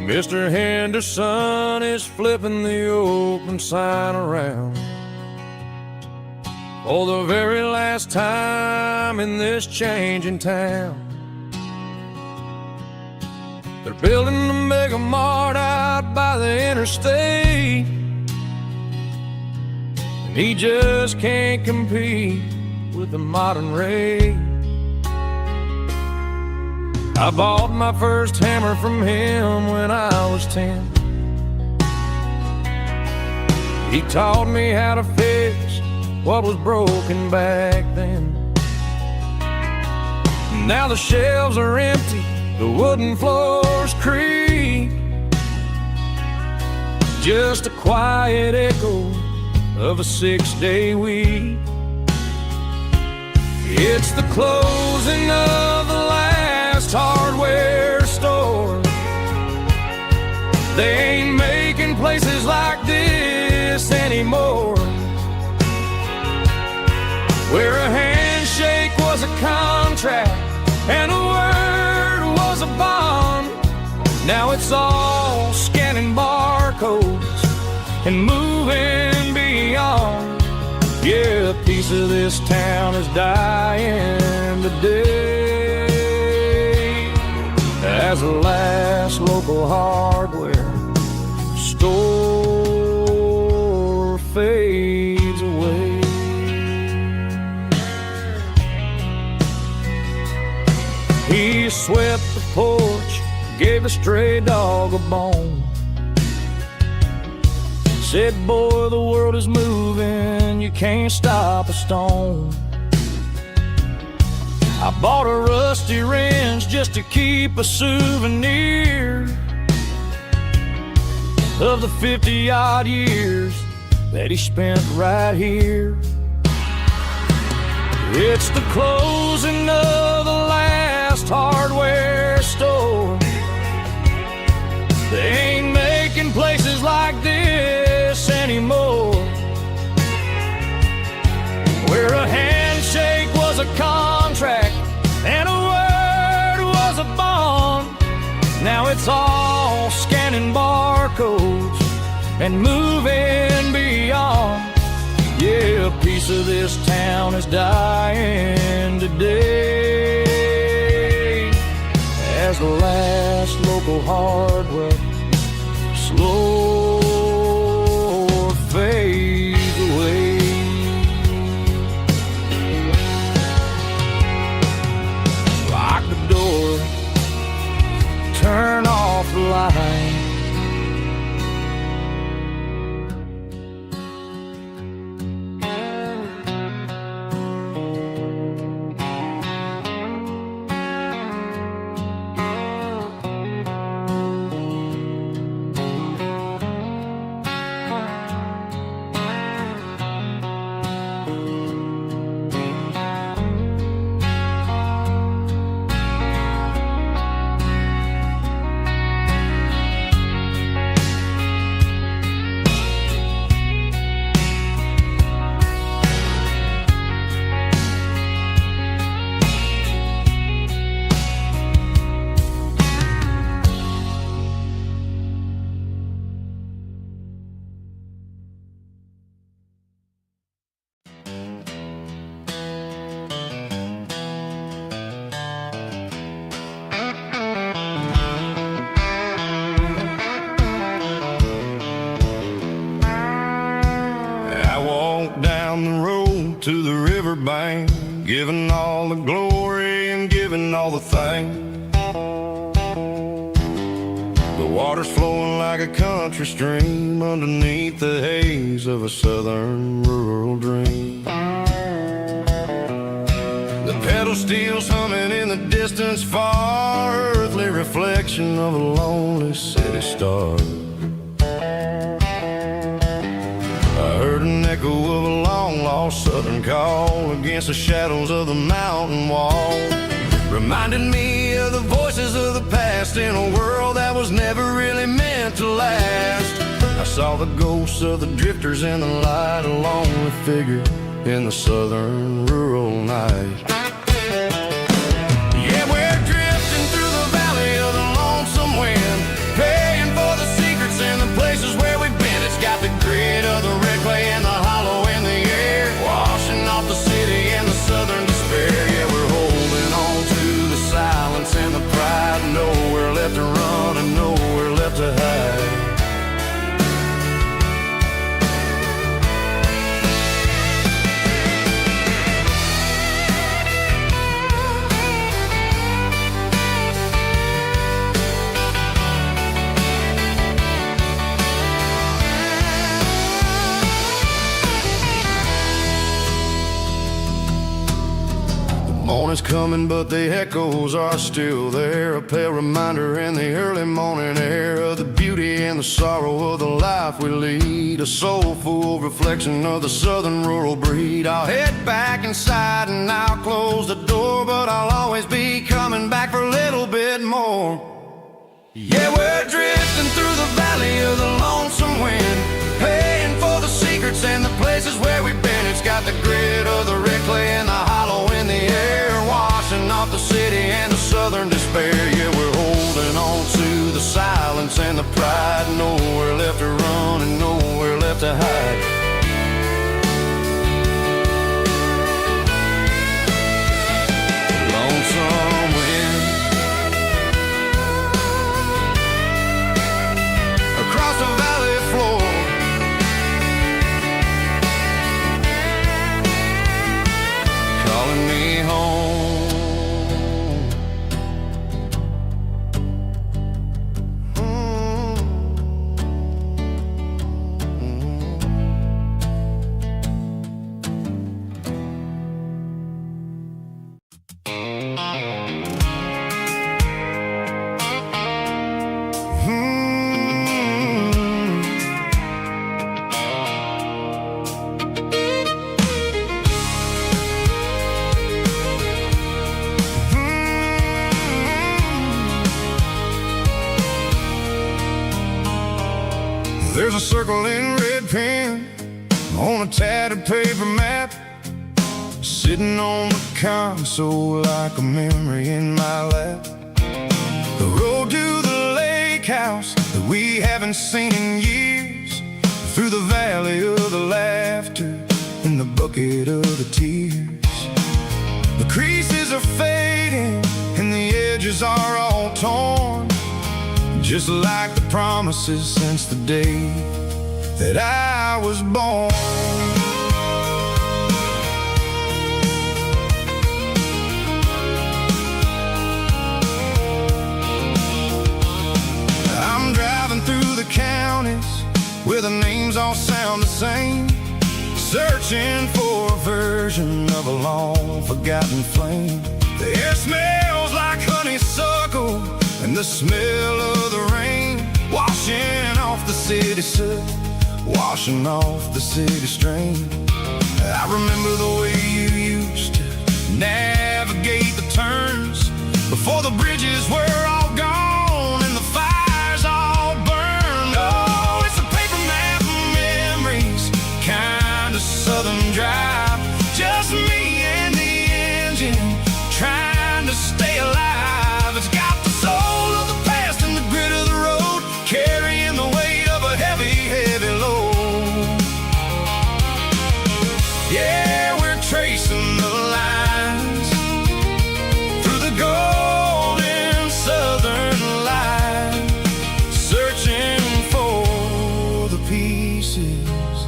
Mr. Henderson is flipping the open sign around for the very last time in this changing town. They're building a mega mart out by the interstate, and he just can't compete with the modern rate. I bought my first hammer from him when I was 10. He taught me how to fix what was broken back then. Now the shelves are empty, the wooden floors creak, just a quiet echo of a 6-day week. It's the closing of the last hardware store. They ain't making places like this anymore, where a handshake was a contract and a word was a bond. Now it's all scanning barcodes and moving beyond. Yeah, a piece of this town is dying today as the last local hardware store fades away. He swept the porch, gave a stray dog a bone, said, boy, the world is moving, you can't stop a stone. I bought a rusty wrench just to keep a souvenir of the 50-odd years that he spent right here. It's the closing of the last hardware store. They ain't making places like this anymore, where a handshake was a contract and a word was a bond. Now it's all scanning barcodes and moving beyond. Yeah, a piece of this town is dying today as the last local hardware slow fades away. Lock the door, turn off the light. To the riverbank, giving all the glory and giving all the thanks. The water's flowing like a country stream underneath the haze of a southern rural dream. The pedal steel's humming in the distance far, earthly reflection of a lonely city star. I heard an echo of a long-lost southern call against the shadows of the mountain wall, reminded me of the voices of the past in a world that was never really meant to last. I saw the ghosts of the drifters in the light, a lonely figure in the southern rural night. Yeah, we're drifting through the valley of the lonesome wind, paying morning's coming, but the echoes are still there. A pale reminder in the early morning air of the beauty and the sorrow of the life we lead. A soulful reflection of the southern rural breed. I'll head back inside and I'll close the door, but I'll always be coming back for a little bit more. Yeah, we're drifting through the valley of the lonesome wind, paying for the secrets and the places where we've been. It's got the grit of the red clay and the hollow in the air, washing off the city and the southern despair. Yeah, we're holding on to the silence and the pride. Nowhere left to run and nowhere left to hide. Lonesome wind across the valley floor, calling me home. There's a circle in red pen on a tattered paper map, sitting on the console like a memory in my lap. The road to the lake house that we haven't seen in years, through the valley of the laughter and the bucket of the tears. The creases are fading and the edges are all torn, just like the promises since the day that I was born. I'm driving through the counties where the names all sound the same, searching for a version of a long forgotten flame. The air smells like honeysuckle and the smell of the rain, washing off the city soot, washing off the city strain. I remember the way you used to navigate the turns before the bridges were all gone and the fires all burned. Oh, it's a paper map of memories, kind of southern drive, just me and the engine trying to stay alive. It's got the soul of the past and the grit of the road, carrying the weight of a heavy, heavy load. Yeah, we're tracing the lines through the golden southern light, searching for the pieces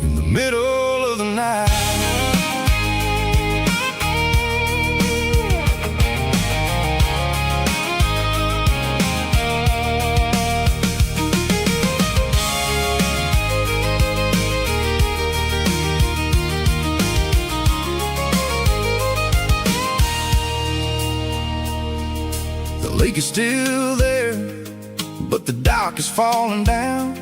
in the middle of the night. The lake is still there, but the dock is falling down,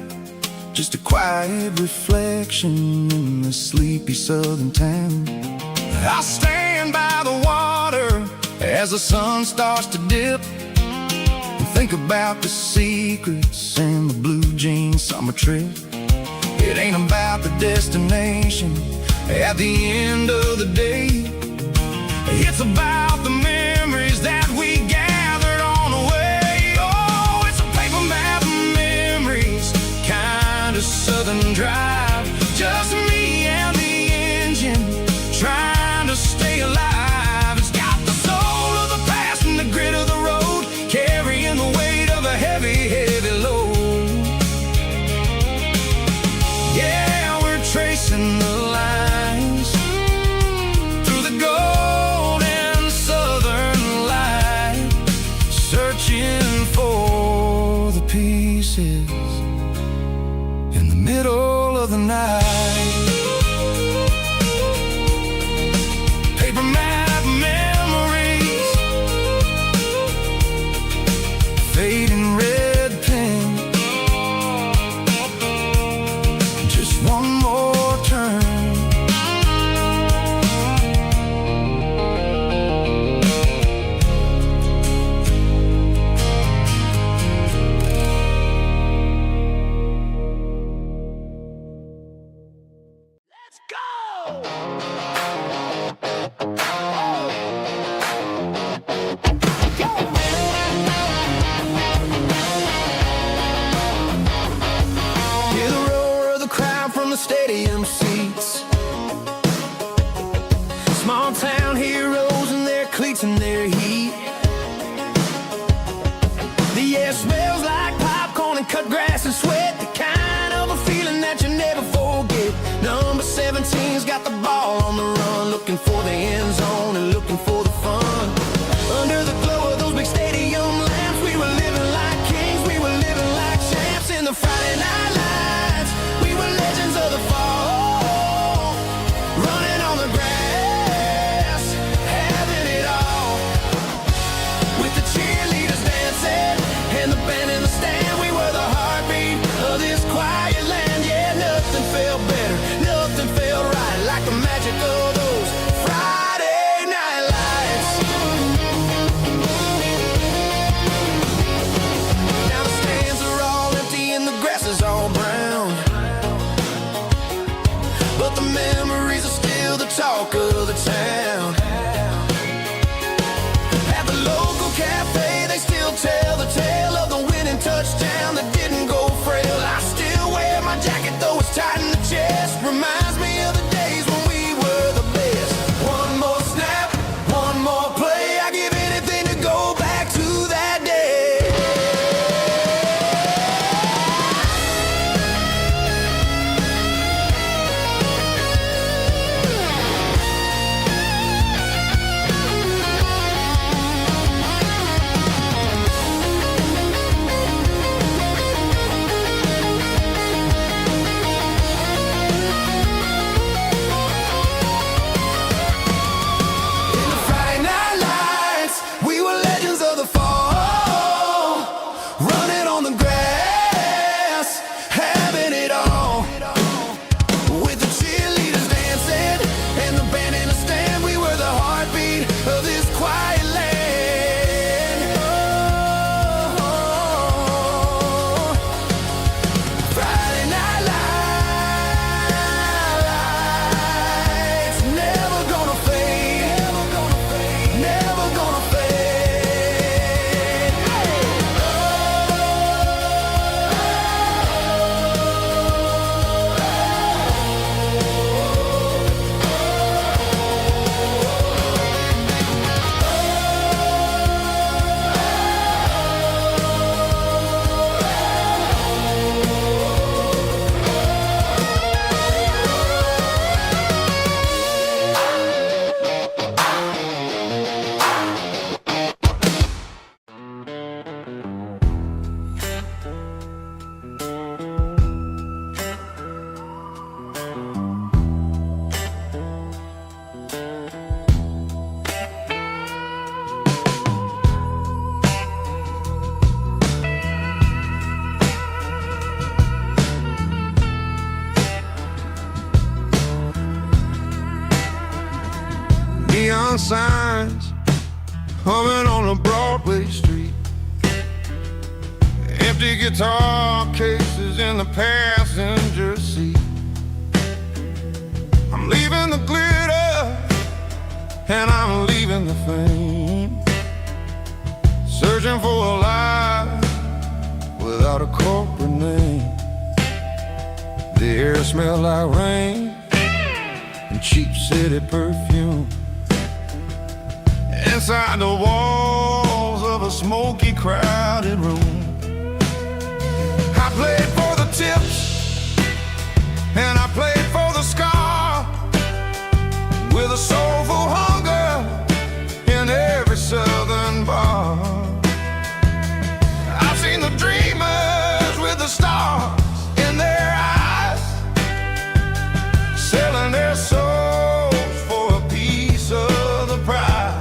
just a quiet reflection in the sleepy southern town. I'll stand by the water as the sun starts to dip and think about the secrets and the blue jean summer trip. It ain't about the destination at the end of the day, it's about the memories that we gathered on the way. Oh, it's a paper map of memories, kind of southern drive, just me and the engine trying to stay alive. It's got the soul of the past and the grit of the road, carrying the weight of a heavy, heavy load. Yeah, we're tracing the lines through the golden cleats in their heat. The air smells like popcorn and cut grass and sweat, the kind of a feeling that you never forget. Number 17's got the ball on the run, looking for the end zone and looking for the fun. Under the glow of those big stadium lamps, we were living like kings, we were living like champs in the Friday night lights. We were legends of the fall, running on the grass, having it all. With the cheerleaders dancing and the band in the stand, we were the heartbeat of this quiet land. Yeah, nothing felt better, nothing felt right like the magic of those Friday night lights. Now the stands are all empty and the grass is all brown, but the memories are still the talk of the town. At the local cafe, they still tell the tale of the winning touchdown that didn't go frail. I still wear my jacket though it's tight in the chest, reminds me of the days when we were the best. One more snap, one more play, I give anything to go back to that day. In the Friday night lights, we were legends of the fall, running on the grass, having it all. With the cheerleaders dancing and the band in the stand, we were the heartbeat of this quiet land. Oh, Friday night lights, never gonna fade, never gonna fade. Neon signs humming on a Broadway street, empty guitar cases in the passenger seat. I'm leaving the glitter and I'm leaving the fame, searching for a life without a corporate name. The air smelled like rain and cheap city perfume. Inside the walls of a smoky, crowded room, I played for the tips and I played for the scar, with a soulful hunger in every southern bar. I've seen the dreamers with the stars in their eyes, selling their souls for a piece of the prize.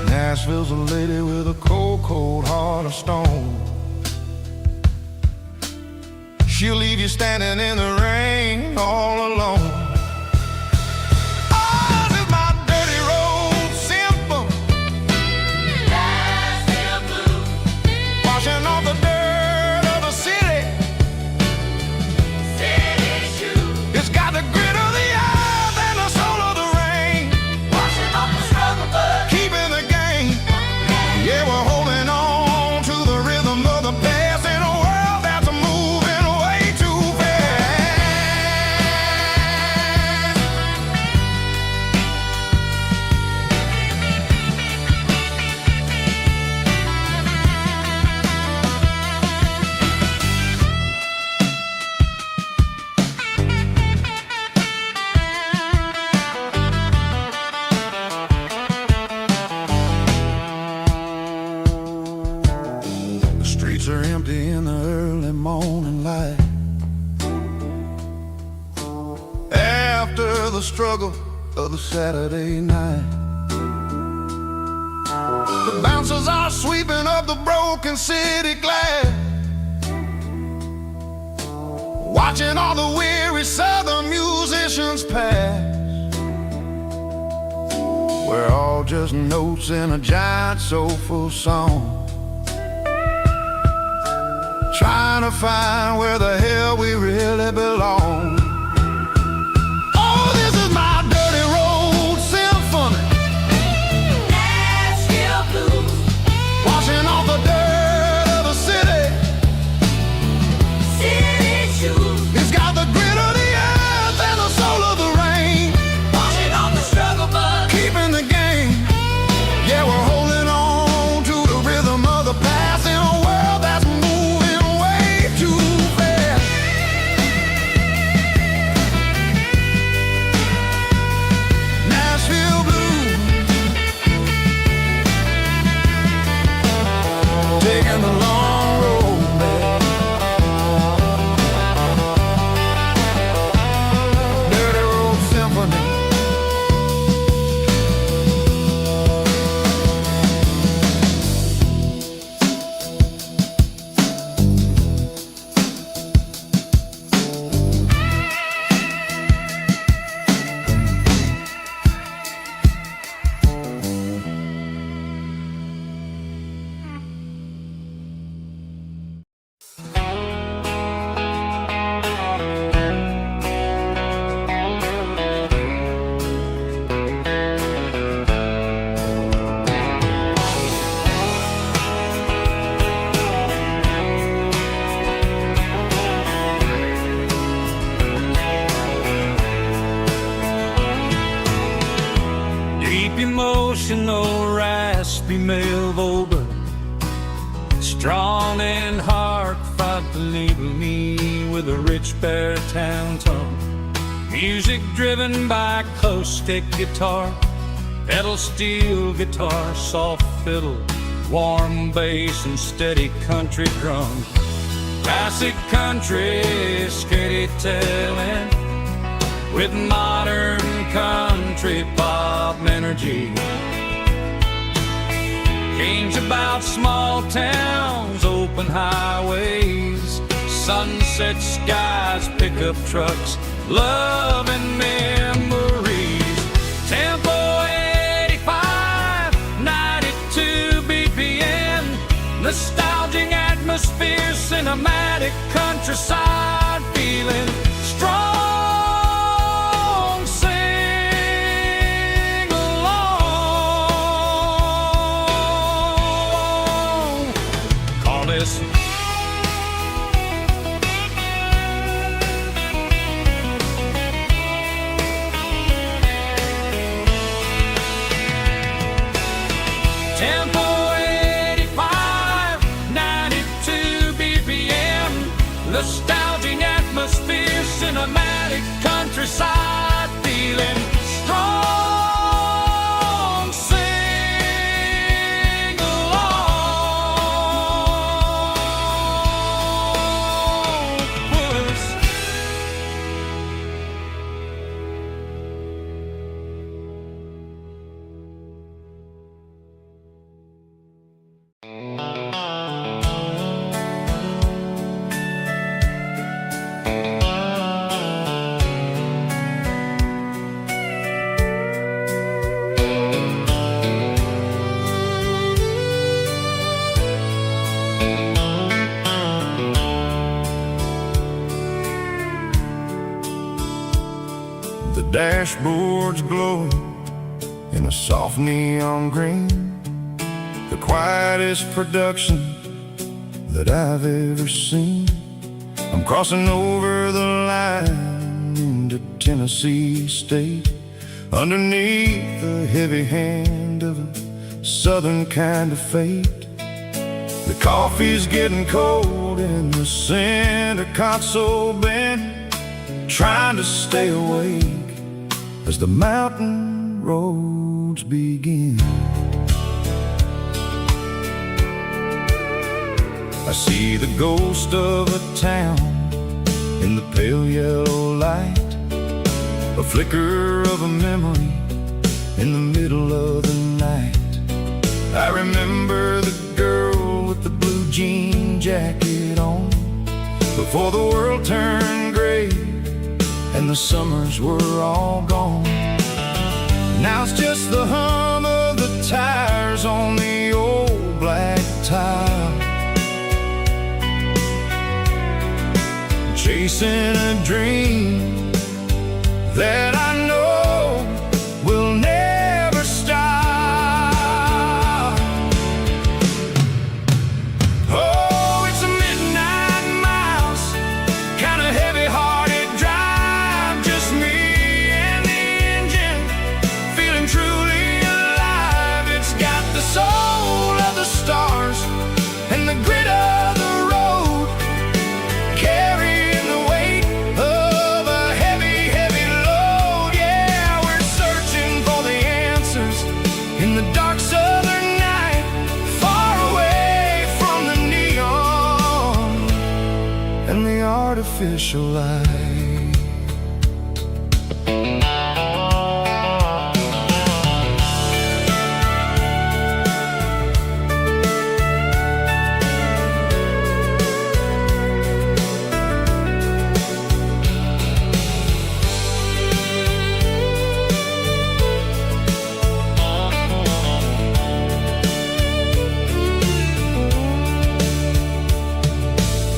Nashville's a lady with a cold, cold heart of stone. She'll leave you standing in the rain all alone. Ours is my dirty road symphony, Nashville blues, washing off the dirt of the city, city shoes. It's got the grit of the earth and the soul of the rain, washing off the struggle but keeping the game. Yeah, we're holding on to the rhythm of the past in a world that's moving way too fast. in the early morning light. After the struggle of the Saturday night, the bouncers are sweeping up the broken city glass, watching all the weary southern musicians pass. We're all just notes in a giant soulful song, trying to find where the hell we really belong. Oh, this is my dirty road symphony, Nashville blues, washing off the dirt of the city. city shoes, It's got the grit of the earth and the soul of the rain, washing off the struggle bug. keeping the game. Yeah, we're holding on to the rhythm of the past in a world that's moving way too fast. Nashville blues, taking the long road back. Dirty road symphony. Deep emotional, raspy male vulgar, strong and heart fight to label me with a rich baritone tone. Music driven by acoustic guitar, pedal steel guitar, soft fiddle, warm bass and steady country drum. Classic country storytelling with modern country pop energy. Games about small towns, open highways, sunset skies, pickup trucks, love and memories. Tempo 85, 92 BPM, nostalgic atmosphere, cinematic countryside feeling strong. Tempo 85, 92 BPM, nostalgic atmosphere, cinematic countryside feeling strong. Sing along with us. The dashboard's glowing in a soft neon green, the quietest production that I've ever seen. I'm crossing over the line into Tennessee State, underneath the heavy hand of a southern kind of fate. The coffee's getting cold in the center console bin, trying to stay awake as the mountain roads begin. I see the ghost of a town in the pale yellow light, a flicker of a memory in the middle of the night. I remember the girl with the blue jean jacket on, before the world turned gray and the summers were all gone. Now it's just the hum of the tires on the old black tile, chasing a dream that I know will never stop. Oh, it's a midnight miles, kind of heavy-hearted drive, just me and the engine, feeling truly alive. It's got the soul of the stars and the grit of the road, carrying the weight of a heavy, heavy load. Yeah, we're searching for the answers in the dark southern night, far away from the neon and the artificial light.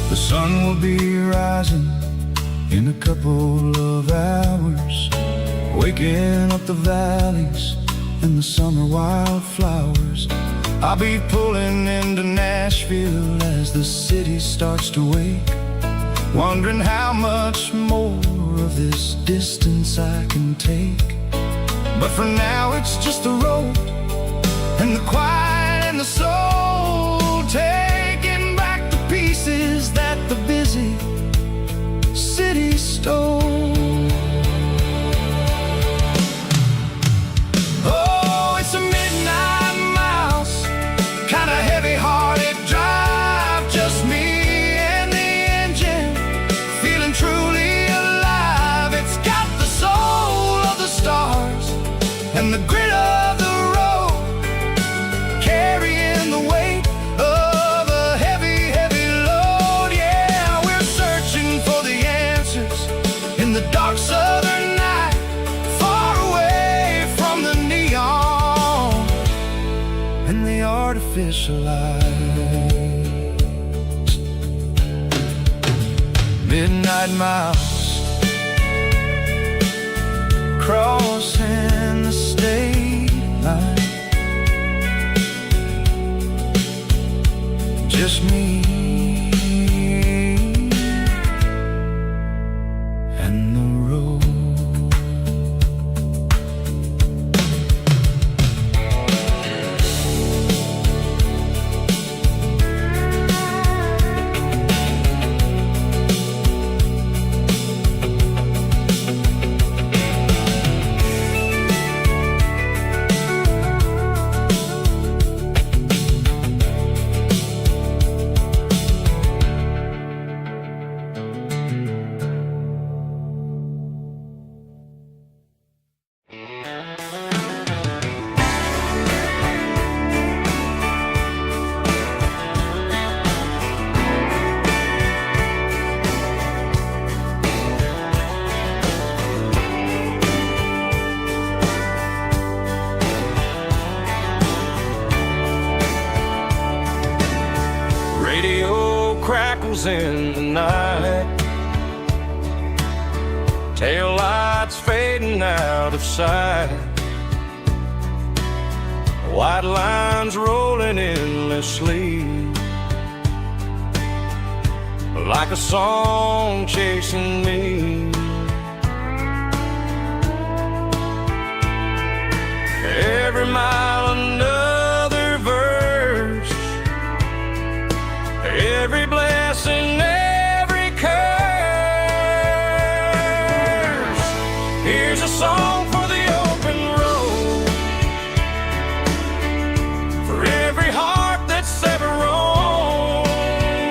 The sun will be rising in a couple of hours, waking up the valleys and the summer wildflowers. I'll be pulling into Nashville as the city starts to wake, wondering how much more of this distance I can take. But for now it's just the road and the quiet and the soul, taking back the pieces that the busy city stole. Oh, it's a midnight miles, kind of heavy-hearted drive, just me and the engine, feeling truly alive. It's got the soul of the stars and the grit of the road, carrying the weight of a heavy, heavy load. Yeah, we're searching for the answers in the dark southern night, far away from the neon and the artificial lights. Midnight miles, crossing the state line, just me and the road. Radio crackles in the night, tail lights fading out of sight, white lines rolling endlessly, like a song chasing me. Every mile another verse, every blessing, every curse. Here's a song for the open road, for every heart that's ever roamed.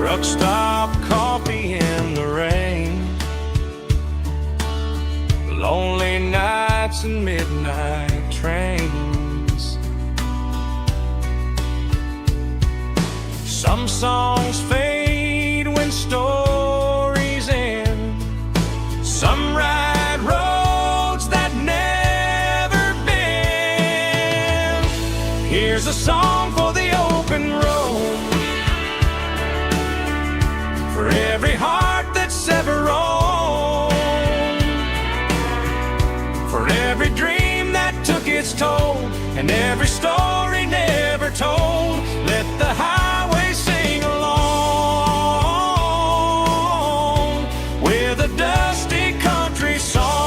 Truck stop coffee in the rain, lonely nights and midnight trains. Some songs fade when stories end. Some ride roads that never bend. Here's a song for the open road, for every heart that's ever roamed, for every dream that took its toll, and every story never told. Let the highway sing along with a dusty country song.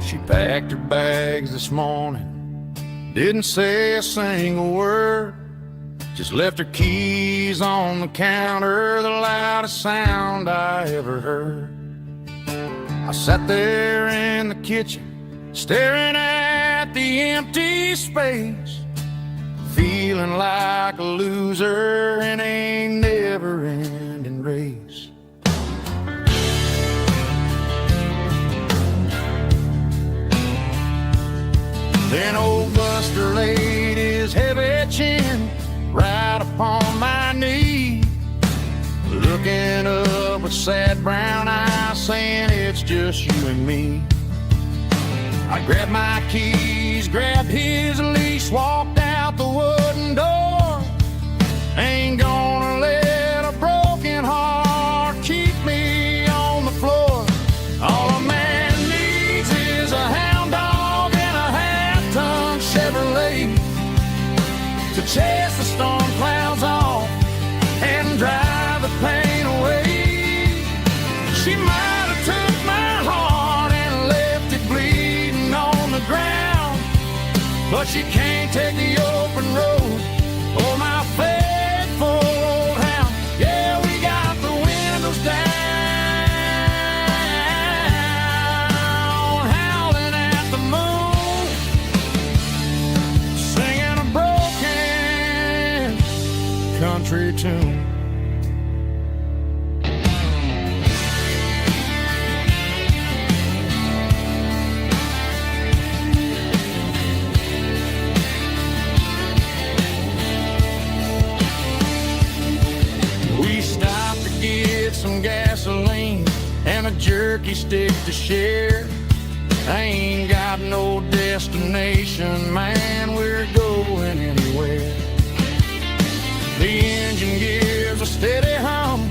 She packed her bags this morning, didn't say a single word, just left her keys on the counter, the loudest sound I ever heard. I sat there in the kitchen, staring at the empty space, feeling like a loser in a never-ending race. Then old Buster laid his heavy chin right upon my knee, looking up with sad brown eyes, saying it's just you and me. I grabbed my keys, grabbed his leash, walked out the wooden door. Ain't gonna let a broken heart keep me on the floor. All a man needs is a hound dog and a half-ton Chevrolet to chase the storm clouds off and drive the pain away. She might have took my heart and left it bleeding on the ground, but she can't take the open road or my faithful old hound. Yeah, we got the windows down, howling at the moon, singing a broken country tune. We stopped to get some gasoline and a jerky stick to share. I ain't got no destination, man, we're going anywhere. The engine gives a steady hum,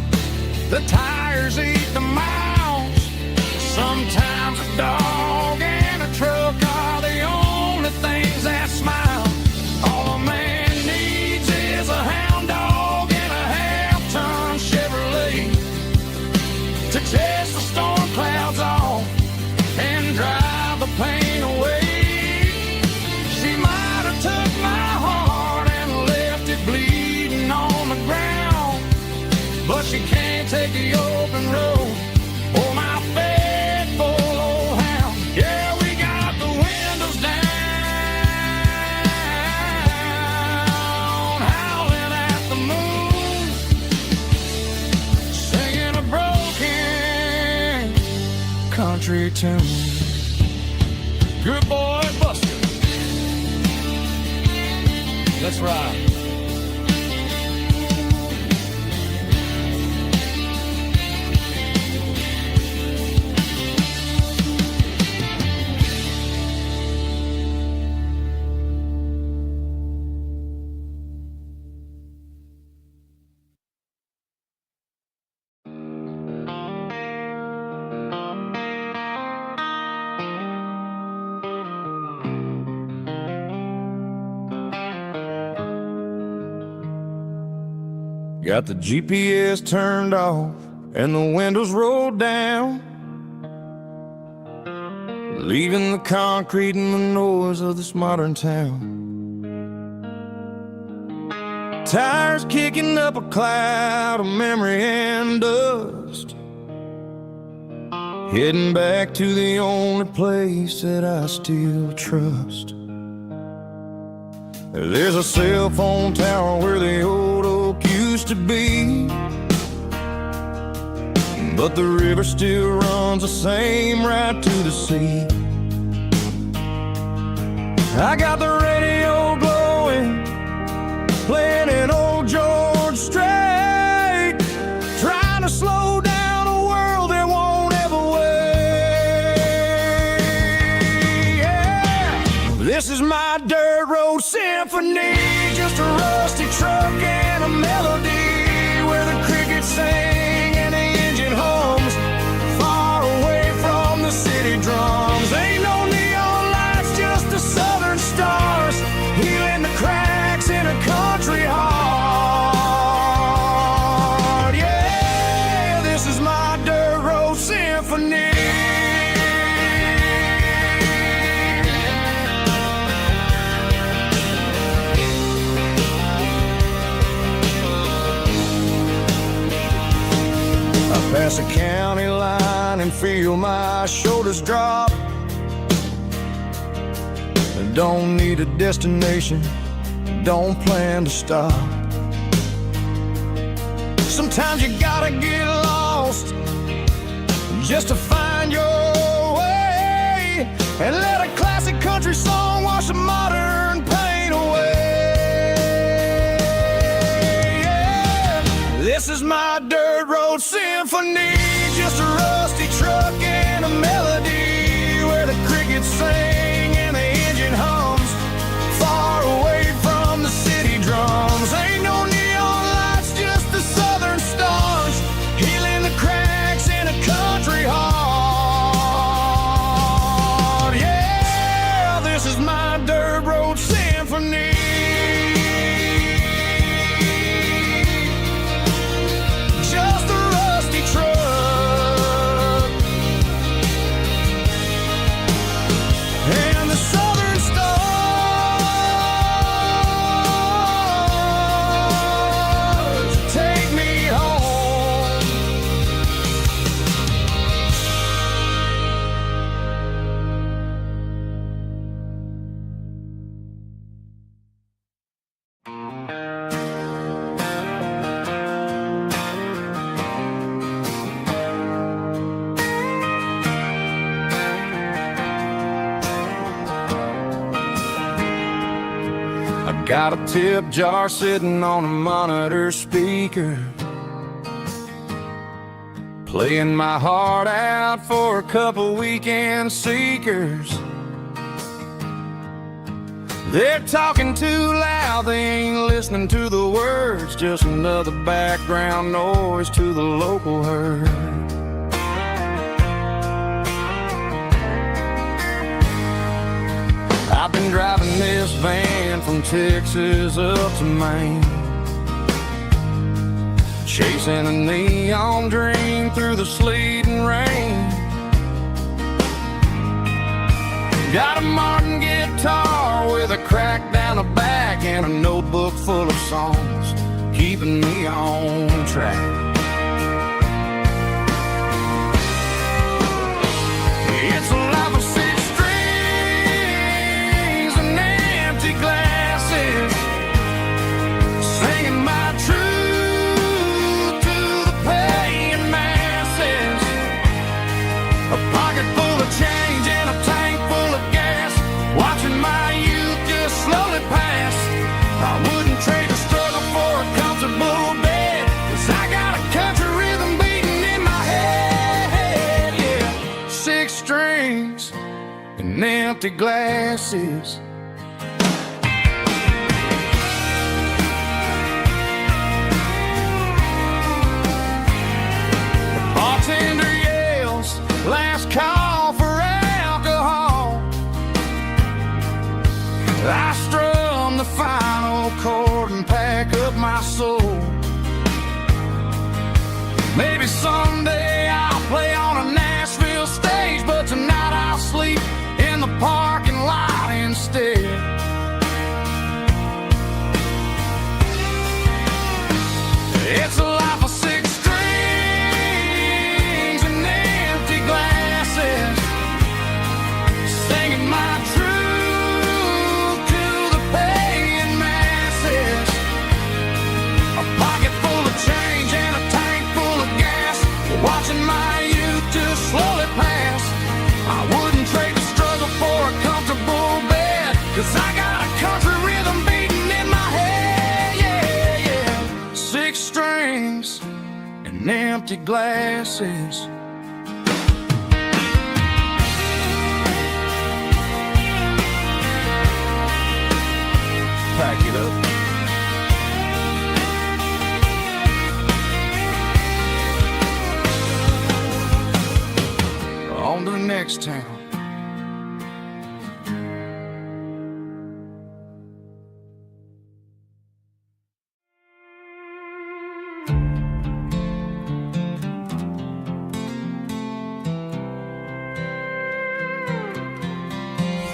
the tires eat the miles. Sometimes a dog and a truck are the only things that smile. All a man needs is a hound dog and a half-ton Chevrolet to chase the storm clouds off and drive the pain away. She might have took my heart and left it bleeding on the ground, but she can't take the open road country tune. Good boy, Buster. Let's ride. Got the GPS turned off and the windows rolled down, leaving the concrete and the noise of this modern town. Tires kicking up a cloud of memory and dust, heading back to the only place that I still trust. There's a cell phone tower where the old oak used to be, but the river still runs the same right to the sea. I got the radio glowing, playing an old George Strait, trying to slow down a world that won't ever wait. Yeah. This is my dirt road symphony, just a rusty truck and a melody where the crickets sing and the engine hums, far away from the city drums. Ain't no neon lights, just the southern stars, healing the cracks in a country heart. Yeah, this is my dirt road symphony. Pass a county line and feel my shoulders drop. Don't need a destination, don't plan to stop. Sometimes you gotta get lost just to find your way, and let a classic country song wash a modern pain away. Yeah. This is my dirt road symphony, just a rusty truck and a melody where the crickets sing and the engine hums, far away from the city drums. Ain't no neon lights, just the southern stars, healing the cracks in a country heart. Yeah, this is my dirt road symphony. Got a tip jar sitting on a monitor speaker, playing my heart out for a couple weekend seekers. They're talking too loud, they ain't listening to the words, just another background noise to the local herd. I've been driving this van from Texas up to Maine, chasing a neon dream through the sleet and rain. Got a Martin guitar with a crack down the back and a notebook full of songs, keeping me on track. It's a life of six strings and empty glasses, singing my truth to the paying masses. a pocket full of change and a tank full of gas, watching my youth just slowly pass. I wouldn't trade the struggle for a comfortable bed, 'cause I got a country rhythm beating in my head, yeah. 6 strings and empty glasses. Bartender yells, last call for alcohol. I strum the final chord and pack up my soul. Maybe someday I'll play on a Nashville stage, but tonight I'll sleep in the parking lot instead. It's a life of 6 strings and empty glasses, singing my truth to the paying masses. A pocket full of change and a tank full of gas, watching my youth just slowly pass. I wouldn't trade the struggle for a comfortable bed, 'cause I got a country rhythm beating in my head, yeah, yeah. 6 strings and empty glasses. Pack it up. On to the next town.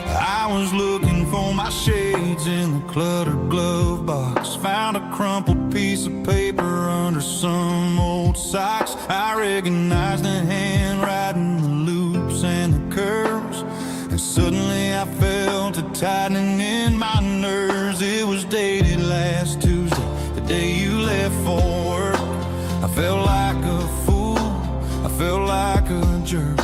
I was looking for my shades in the cluttered glove box. Found a crumpled piece of paper under some old socks. I recognized the handwriting, the loops and the curves, and suddenly I felt a tightening in my nerves. It was dated last Tuesday, the day you left for work. I felt like a fool, I felt like a jerk.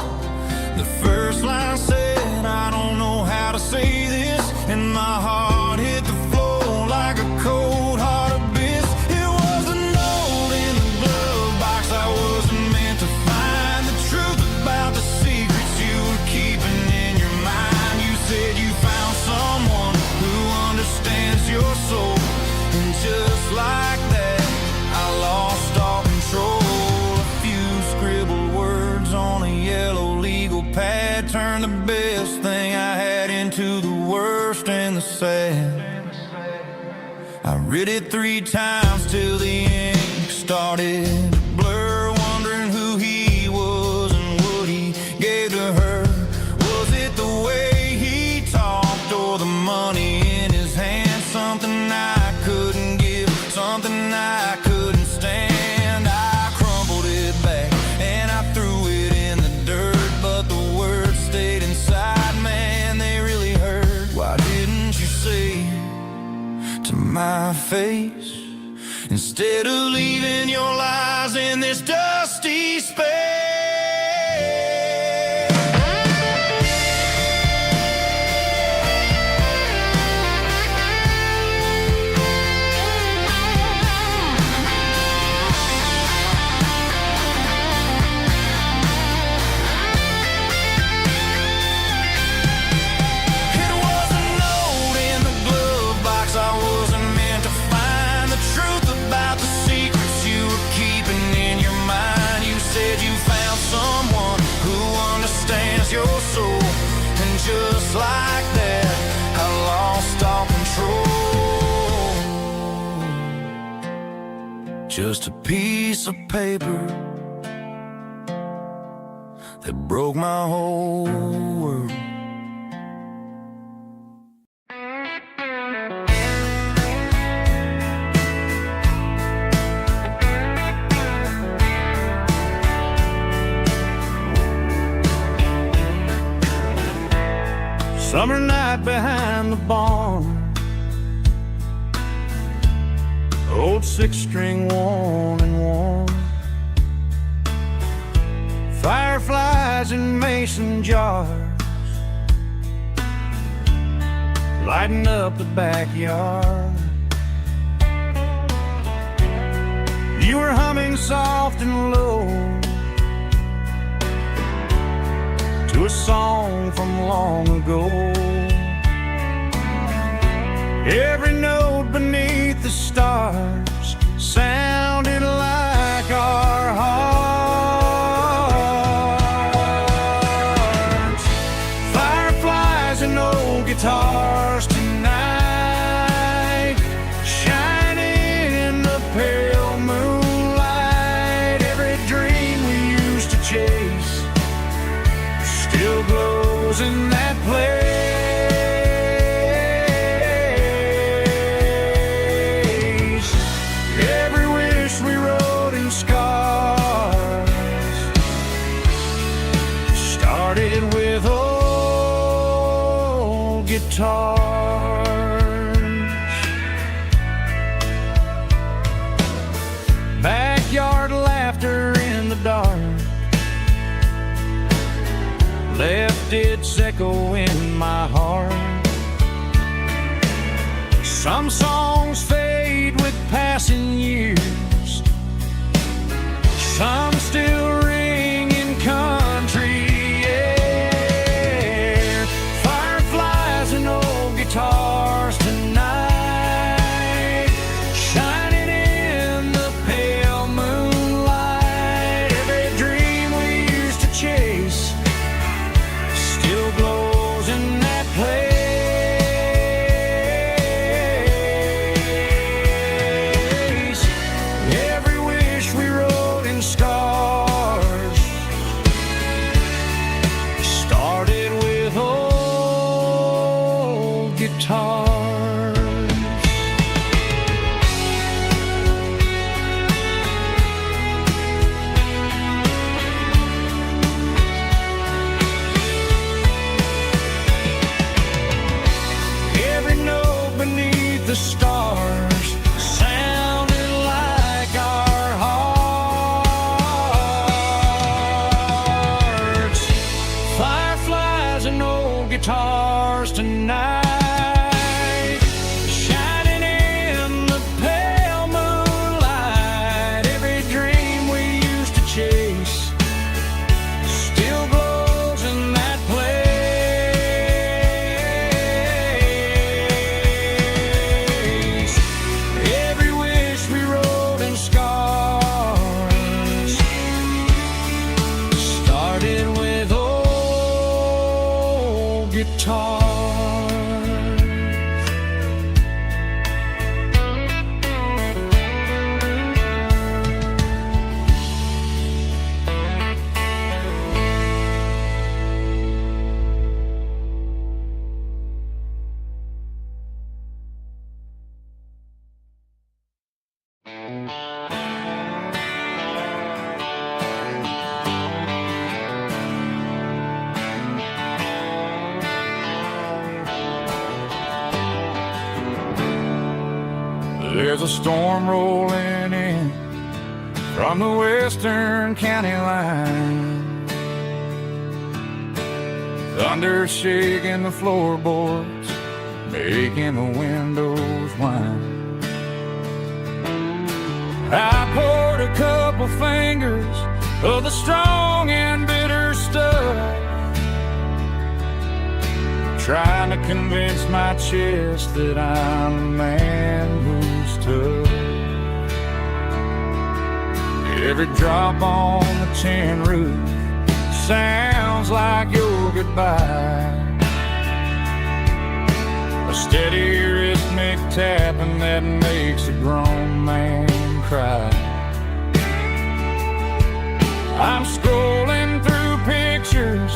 The first line said, I don't know how to say this, and my heart hit the floor like a cold heart abyss. It was a note in the glove box. I wasn't meant to find the truth about the secrets you were keeping in your mind. You said you found someone who understands your soul, and just like that, I lost all control. A few scribbled words on a yellow legal pad turned the best thing I had into the worst and the sad. I read it 3 times till the ink started to blur, wondering who he was and what he gave to her. Was it the way he talked or the money in his hand? Something I couldn't give, something I couldn't stand. I crumpled it back and I threw it in the dirt, but the words stayed inside, man, they really hurt. Why didn't you say to my face, instead of leaving your lies in this dusty space? It was a note in the glove box. I wasn't meant to find the truth about the secrets you were keeping in your mind. You said you found someone who understands your soul, and just like that, I lost all control. Just a piece of paper that broke my whole world. Summer night behind the barn, old 6-string worn and worn. Fireflies in mason jars, lighting up the backyard. You were humming soft and low to a song from long ago. Every note beneath the stars sounded like our hearts. Fireflies and old guitars tonight, shining in the pale moonlight. Every dream we used to chase still glows in that place. Every wish we wrote in scars started with old guitars. Backyard laughter in the dark left its echo in my heart. Some songs fade with passing years, some still ring in country air. Fireflies and old guitars tonight, shining in the pale moonlight. Every dream we used to chase still glows in that place. Every wish we wrote in scars started with old guitars. Every note beneath the stars sounded like our hearts. Fireflies and old guitars tonight, shining in the pale moonlight. Every dream we used to chase still glows in that place. Every wish we wrote in scars started with old guitars. There's a storm rolling in from the western county line. Thunder shaking the floorboards, making the windows whine. I poured a couple fingers of the strong and bitter stuff, trying to convince my chest that I'm a man who's tough. Every drop on the tin roof sounds like your goodbye, a steady rhythmic tapping that makes a grown man cry. I'm scrolling through pictures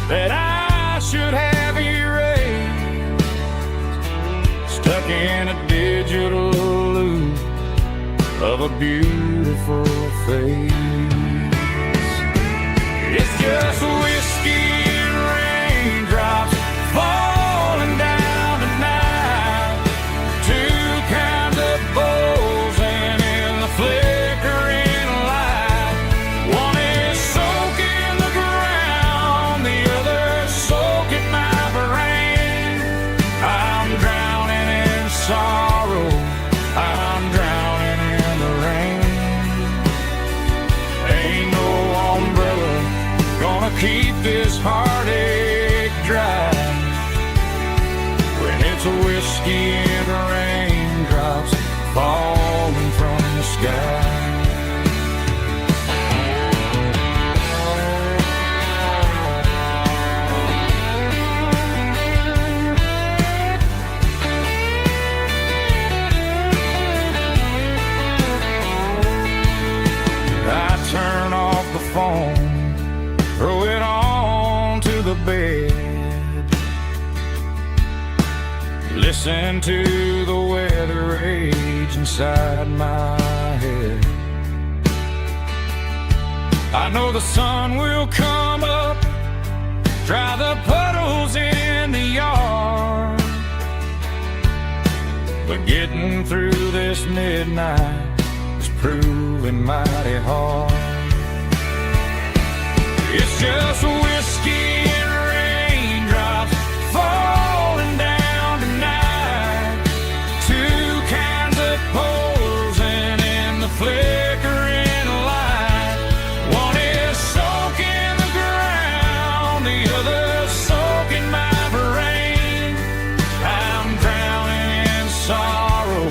that I should have erased, stuck in a digital loop of a beautiful face. It's just whiskey and raindrops falling down tonight, two kinds of bowls and in the flickering light. One is soaking whiskey and raindrops falling from the sky. Turn off the phone, throw it on to the bed, listen to the weather rage inside my head. I know the sun will come up, dry the puddles in the yard, but getting through this midnight is proving mighty hard. It's just whiskey and raindrops falling down tonight. Two cans of poison in the flickering light. One is soaking the ground, the other soaking my brain. I'm drowning in sorrow,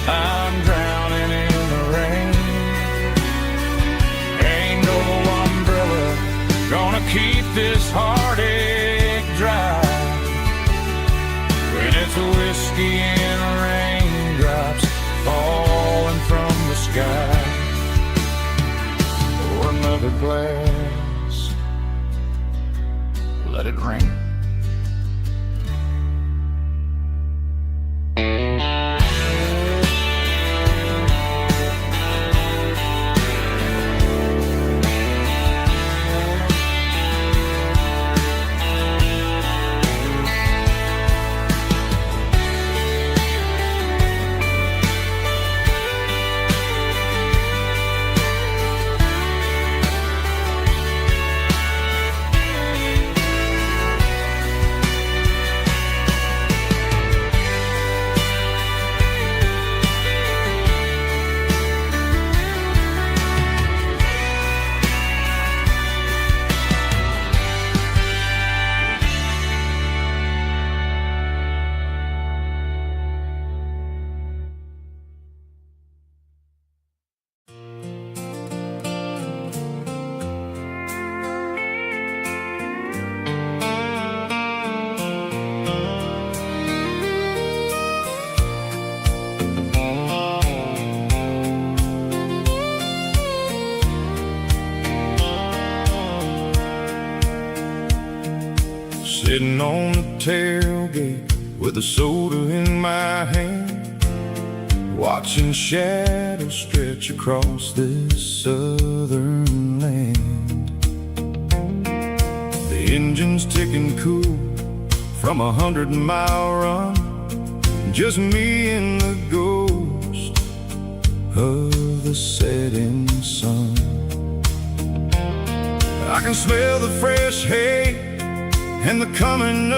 I'm drowning in the rain. Ain't no umbrella gonna keep this heartache dry when it's whiskey and raindrops falling from the sky. Pour another glass, let it rain. Sitting on the tailgate with a soda in my hand, watching shadows stretch across this southern land. The engine's ticking cool from 100-mile run, just me and the ghost of the setting sun. I can smell the fresh hay and the coming